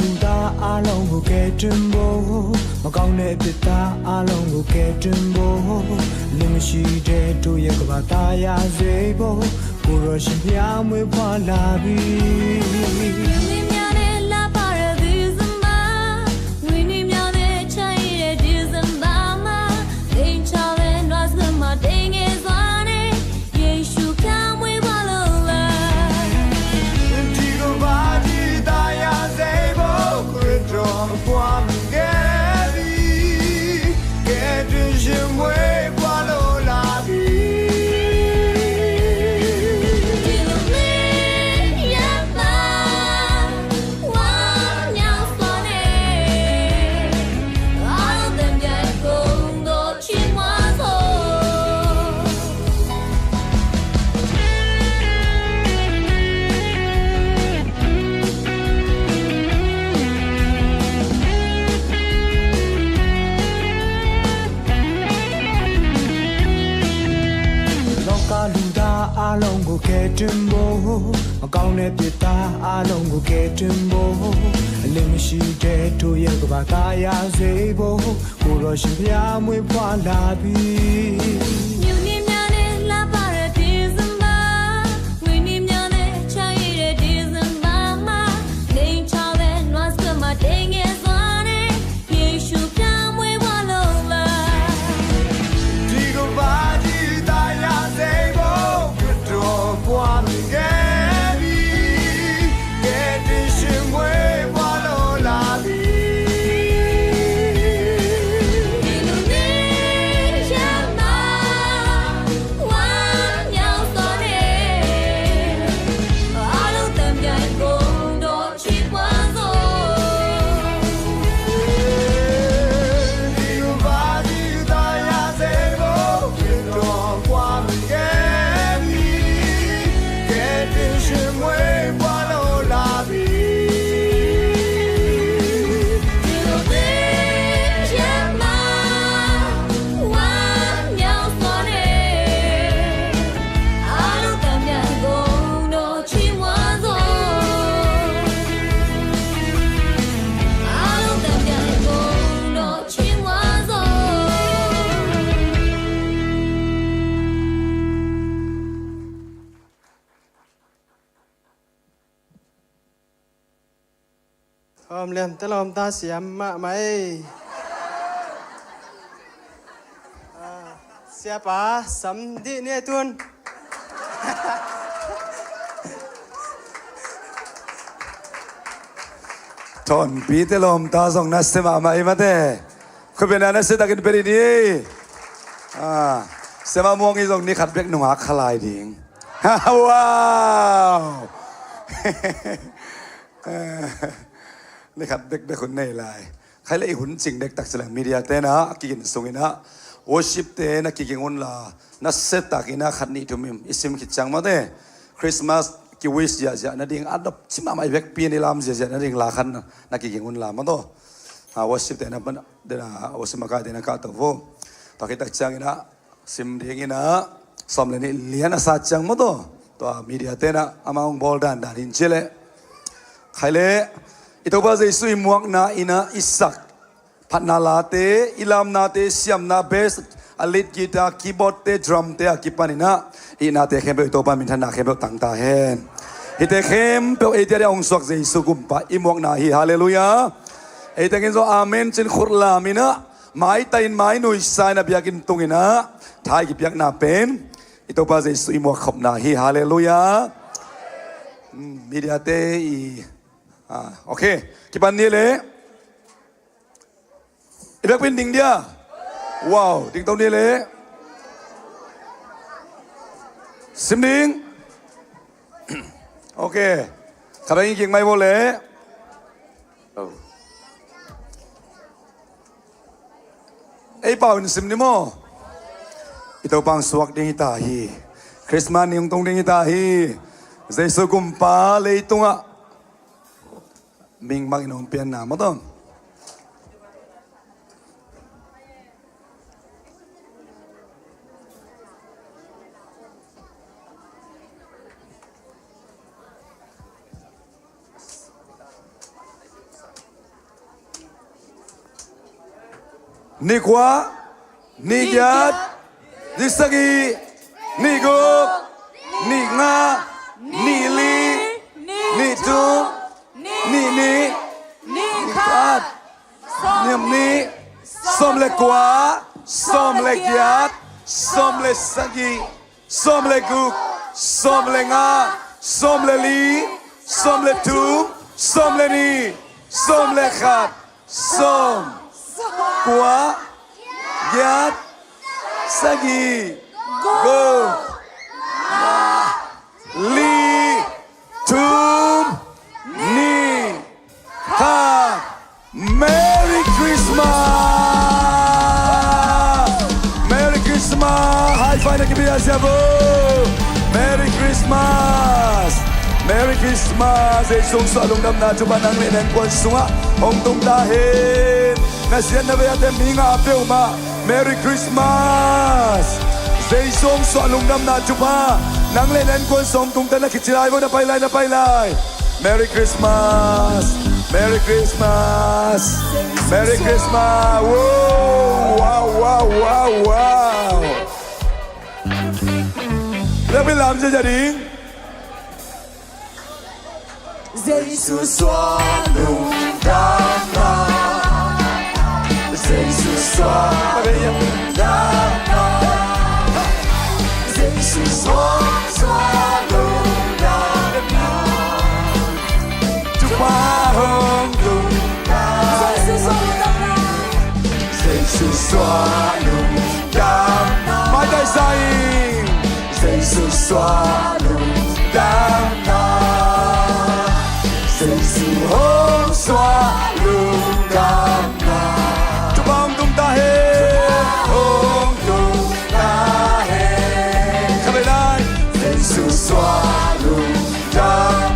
လူသားအလုံးကိုကဲတင်ဖို့မကောင်းတဲ့ပြစ်သားအလုံးကိုကဲတင်ဖို့လင်းမရှိတဲ့တို့ရဲ့ကဘာသားရစေဖို့ကိုရရှင်ဖျားမွေးဖွာလာပြီအလုံးကိုကဲတင်ဖို့မကောင်းတဲ့ပြစ်သားအလုံးကိုကဲတင်ဖို့အလင်းမရှိတဲ့တို့ရဲ့ကဘာသားရစေဖို့ကိုရရှင်ဖျားမွေးဖွာလာပြီ มเลียมตะลอมตาเสียมมาไหมเสียป๋าสำดีเนี่ยตุน ทอนปีเตลอมตาส่งนัสเซมาไม่มาเต้คุณเป็นนัสเซตากินเปรีดีเซมามวงอีส่งนี่ขัดเบกหนุ่มหักขลายดิ่งว้าวนี่ขัดเบกคนในลายใครเลยหุ่นจริงเด็กตักแสดงมีเดียเต้นะกินส่งอินะวอชิปเต้นะกินหุ่นลานัสเซตากินะขัดนี่ทุ่มิมอิสิมขิดจังมาเต้คริสต์มาสกิวิสยาจะนั่นเองอัดดับชิมาไม่เบกปีนี่ลามจะนั่นเองลาขันนักกินหุ่นลามาโตวอชิปเต้นะมันเดนะวอชิมาคาเต้นะกาตัวโฟตากิตักจังอินะซิมเดียกินะสมเลนี่เลียนอาสาจังมาโตตัวมีเดียเต้นะอามาองบอลดันหินเจเลใครเลยอิตัวบ้าจะสุยมวกนาอินะอิสักพัฒนาลาเตอิลามนาเตเสียมนาเบสอลิดกีตาร์คีย์บอร์ดเตดรัมเตอากิปานินะอินาเตเข้มเปอิตัวบ้ามินทนาเข้มเปตั้งตาเฮนอิเตเข้มเปเอเดียองสวกเจสุกุมปะอิมวกนาฮิฮาเลลูยาเอเตกินโซอาเมนจินขุรลามินะไม้ตีนไม้หนุ่ยสายนับยากินตุงินะท้ายกิบยักนาเป็นอิตัวบ้าจะสุยมวกขบนาฮิฮาเลลูยามีเดียเตอีโอเคกี่ปันนี้เลยอีกแบบเป็นดิ่งเดียว้าวดิ่งตรงนี้เลยซิมดิ่งโอเคขับไปยิงไม่โบเลยไอ้เป่าเป็นซิมดิโมอีตัวปังสวกดิ่งตาฮีคริสต์มาสนี่ตรงดิ่งตาฮีเจสุกุมปาเลยตรงอ่ะมิงบังอินองเปียนนามาต้องนี่ขวานี่ยัดนี่สกีนี่กุกนี่งานี่ลีนี่จุนี่นี่ขาดเนี่ยนี่ส้มเล็กกว่าส้มเล็กยัดส้มเล็กสกีส้มเล็กกุกส้มเล็กงาส้มเล็กลีส้มเล็กทุ่มส้มเล็กนี่ส้มเล็กขาดส้มกว่ายัดสกีกุกลีทุ่มนี่Merry Christmas Merry Christmas High five na kibiya siya po Merry Christmas Merry Christmas Ay sung sa alungdam na chupa ng linen kwan sunga Hong tung dahin Nasiyan na ba yate minga apyo ma Merry Christmas Ay sung sa alungdam na chupa ng linen kwan sung tung ta na kitsilay mo na pailay Merry Christmas Merry Christmas Merry Christmas Whoa Wow Wow Wow Wow แล้วไปลำจะดีJesus swallow Jesus swallow Jesus swallow Jesus swallow down my design Jesus swallow down Jesus home swallow down Chubang tum tahe home tum tahe Kabelay Jesus swallow down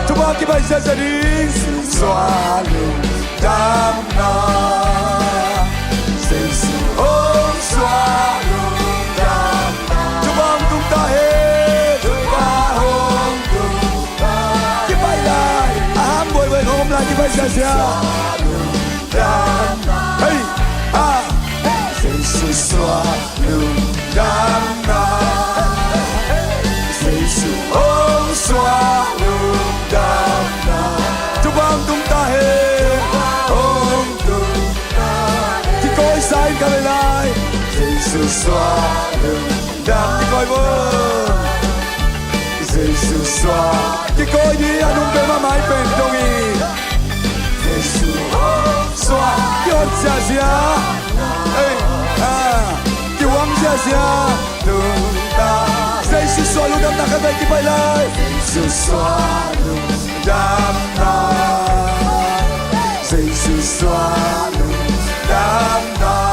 Chubang kibay sa jaring swallow down Hey, Jesus swallow down Jesus oh swallow down Chubang tung tahe xóa lưng đam đi coi vơi Giêsu xóa cái coi đi anh không bên mà mãi bên đâu đi Giêsu xóa cái hồn xa xa ê cái hoàng xa xa lưng ta Giêsu xóa lưng đam ta khát về cái bay lại Giêsu xóa lưng đam ta Giêsu xóa lưng đam ta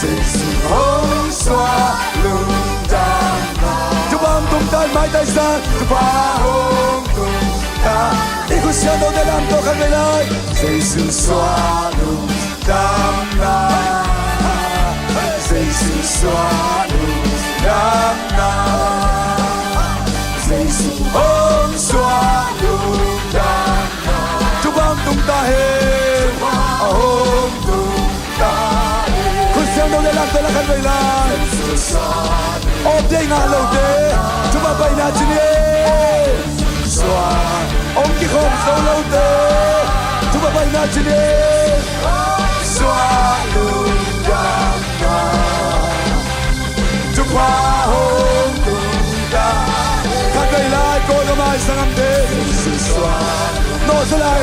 Giêsu hôn xóa lưng đam ta Chúa ban tung tay mãi tay xa Chúa ban hôn tung ta Ý của siêu đâu để làm tôi khăn về lại Giêsu xóa lưng đam ta Giêsu xóa lưng đam ta Giêsu hôn xóa lưng đam ta Chúa ban tung ta hết hôn tung ta Con siêu đâu để làm tôi là khăn về lại Ôm đây ngả lâu tế Chúng ta bay nà chân đi Xóa Ôm cái khổng sâu lâu tế Chúng ta bay nà chân đi Xóa lưng đam ta Chúng ta hôn tung ta Khát về lại cô nó mai sang âm tế Xóa Nô sẽ lại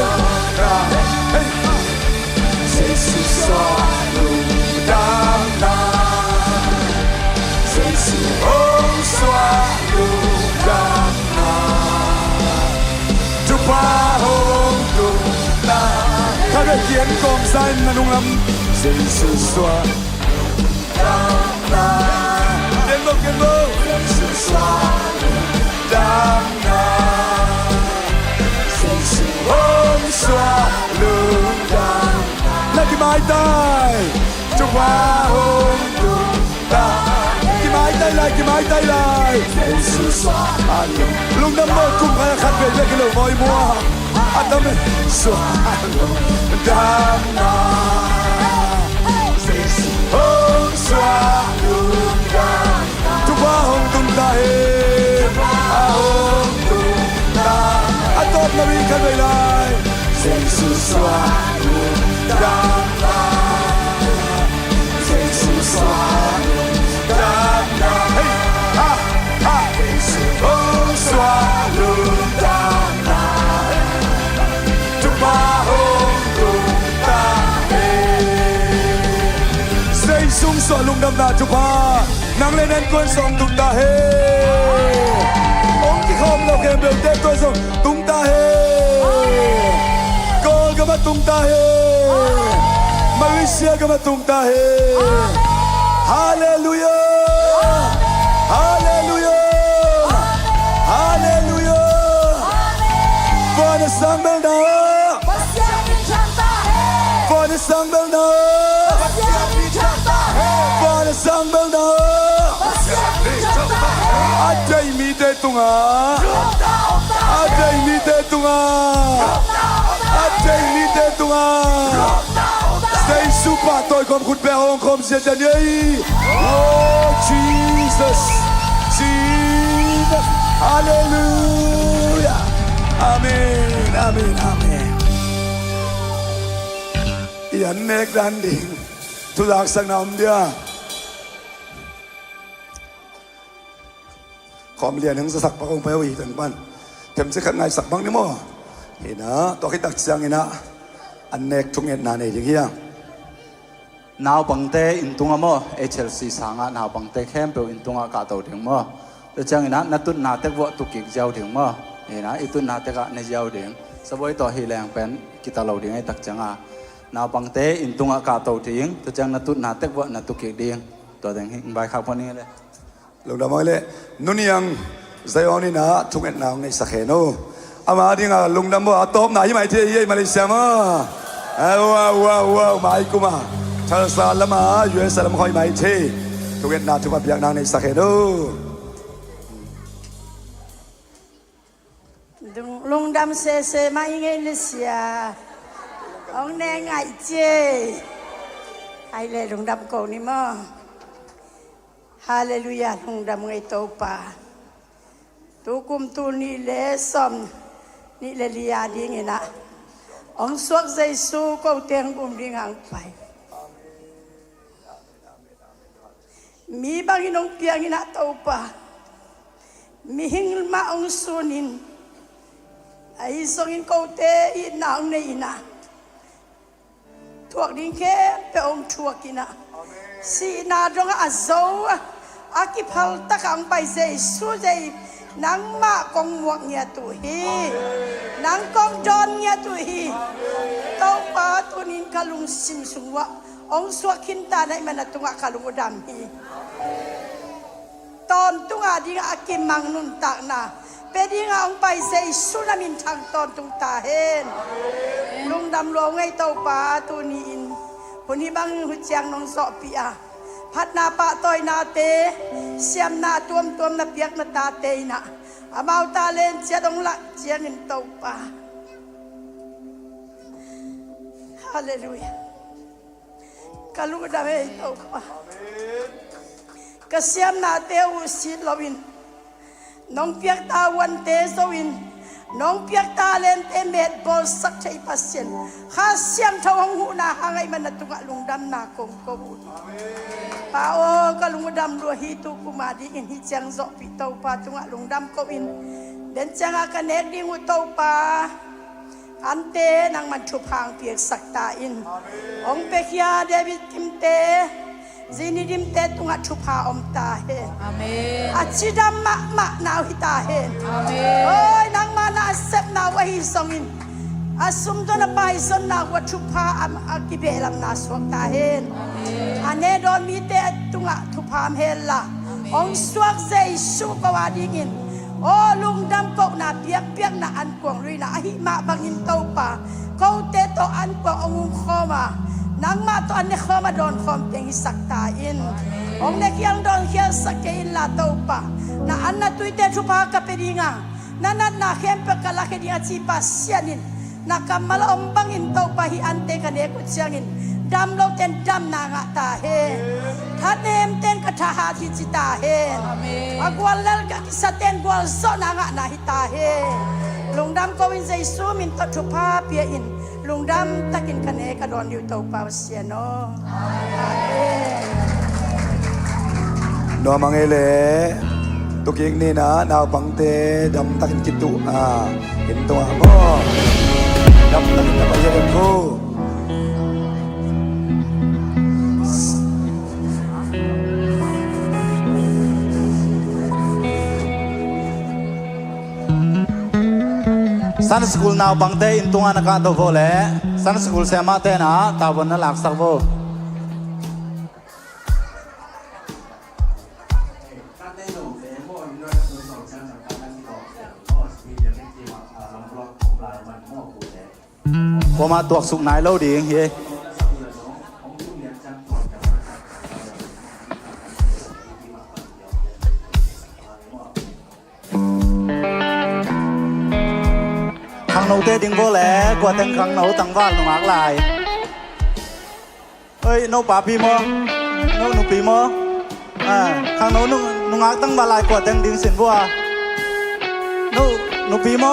Giêsu xóa lưng đam ta Giêsu hôn xóa lưng đam ta Chúa ba hôn tung ta Khát về kiến công danh là nung lắm Giêsu xóa đam ta Kiến vô Giêsu xóa đam ta Giêsu hôn xóa lưng đam ta Là cái mái tay Chúa ba hôn tung ta Cái mái tay lại Giêsu xóa lưng Lúc năm mơ cùng phải khát về với cái lời môi mua Anh tâm xóa lưng đam ta Giêsu hôn xóa lưng đam ta Chúa ba hôn tung ta hết hôn tung ta Anh tốt là vì khát về lại Giêsu xóa lưng đam ta Giêsu xóa lưng đam ta Giêsu hôn xóa lưng đam ta Chúa ba hôn tung ta Giêsu xóa lưng đam ta Chúa ba nắng lên anh quên sông tung ta hết ống cái không đâu kèm biểu tên tôi rồi tung ta hết con cái mắt tung ta hết Malaysia cái mắt tung ta hết Hallelujah Hallelujah Hallelujah Voor de zangbeelden Voor de zangbeelden Voor de zangbeelden Ada imi te tunga Ada imi te tunga Ada imi te tunga Stay super tôi không khút bè hông không sẽ chân ấy Oh Jesus Jesus Hallelujah Amen Amen Amen Iyan mek dan ding Tulak sang nam dia ขอมเรียนหนังสักพระองค์ไปเอาอีกถึงบ้านเต็มสิขันไงสักบ้างนี่มั้งเห็นนะตัวคิดตักเสียงนี่นะอันเนกทุ่งเอ็ดนานเองอย่างเงี้ยนาวบังเตอินตุงมั้งHLC สางะนาวบังเตเข้มเปอินตุงกาโตถึงมั้งแต่จังนะนัดตุนนาเตกวัวตุกิกเจ้าถึงมั้งเห็นนะอีตุนนาเตกะในเจ้าถึงสบายต่อฮีแรงเป็นกิตาเราถึงไอ้ตักจังอ่ะนาวบังเตอินตุงกาโตถึงแต่จังนัดตุนนาเตกวัวนัดตุกิกเดียงตัวถึงหิ้งใบข้าวพอนี้เลยลงดำมาเลยนุ่นยังใจอ่อนนี่นะทุ่งเอ็ดนาวในสักแห่โนอามาดิงาลงดำบ่ตบไหนยังไม่เที่ยมาเลเซียมั้งว้าวมาอีกมาชาลซาลมาอยู่ในสลัมคอยไม่เที่ยทุ่งเอ็ดนาวทุ่งแบบอย่างนางในสักแห่โนลงดำเซมาอีกเลเซียองแนงไงเจไอเลยลงดำโกนี่มั้งฮาเลลูยาลงดำไงโตป่าตูกุมตูนี่เลสอมนี่เลลียาดีไงนะองสวกใจสู้ก็เตียงกุมดีหางไป มีบางอินองเปียงอินะเต้าป่ามีหิงมาองสุนินไอ้สงอินเกาเตอินางในอินะทวกดิ้งแค่เปองทวกินะสีนาดงอาโซอากิพัลตะกังไปเจสุเจนางมากองมวกเงียตุฮีนางกองจอนเงียตุฮีเต้าป่าตุนินกะลุงซิมสุงวะองสวกินตาในมันตุงะกะลุงดำฮีตอนตุงะดิงอากิมังนุนตักนาเปดิงอาองไปเซสุนามินทางตอนตุงตาเฮนลุงดำหลวงไงเต้าป่าตุนินคนนี้บังหุเจียงนองสอปีอาพัดนาปะตอยนาเตเสียมนาตัวมนาเปียกนาตาเตนะอามาตาเลนเจียดงละเจียงินเต้าป่าฮาเลลูยากะลุงดำเฮเต้าป่ากะเสียมนาเตวสิลวินน้องเปียกตาวันเตสวินน้องเปียกตาเลนเตเมดบอลสักใจปัสเซียนข้าเสียมทวงหูนาหางไอมันตุกะลุงดำนาคงกบุญป้าโอกะลุงดำรัวฮีตุกุมาดีอินฮิจังโซปิโตป้าตุกะลุงดำกบินเดินจังอากันเนกดิงอุโตป้าอันเตนางมันชุบหางเปียกสักตาอินองเปียกยาเดวิดกิมเตZini dim te tunga chupa om tahen. Amen. Achidam ma na hitahen. Amen. Oi nang mana asep na wahi songin. Asum to na pai son na wa chupa am akibelam na swak tahen. Ane don mi te tunga chupa am hella. Ong swak zai su pawadingin. Oh lung dam kok na piak na an kuang ri na ahi ma bangin tau pa. Kau te to an kuang ong khoma. Nang ma to an ne khoma don khom teng sak ta in ong ne kyang don khia sak ke in la to pa na an na tuite chu pa ka pedinga na na khem pe ka la ke dia chi pa sianin na kamal om bang in to pa hi an te ka ne ku chiangin dam lo ten dam na nga ta he tha nem ten ka tha ha thi chi ta he agwal lal ka ki sa ten gwal so na nga na hi ta he lung dam ko in jai su min to chu pa pia inลุงดำตะกินคะเนกระดอนอยู่เตาเปล่าเสียเนาะนัวมังเอเลตุกิกนี่นะนาวบังเตดำตะกินกิตุเห็นตัวหม้อดำตะกินตะไปเยกันกูสันสกุลนาวบังเตอินตัวนักการตัวโวเล่สันสกุลเซมาเตนะตาวันนั้นหลักสักโวพอมาตัวสุกนายเล่าดีเฮ้นเตดิงโบแหลกว่าแต่งครั้งนตังว่านหนักลายเอ้ยนป่าปีโมนปีโมครั้งนหนักตั้งบาลายกว่าแต่งดิงเส้นบัวนปีโม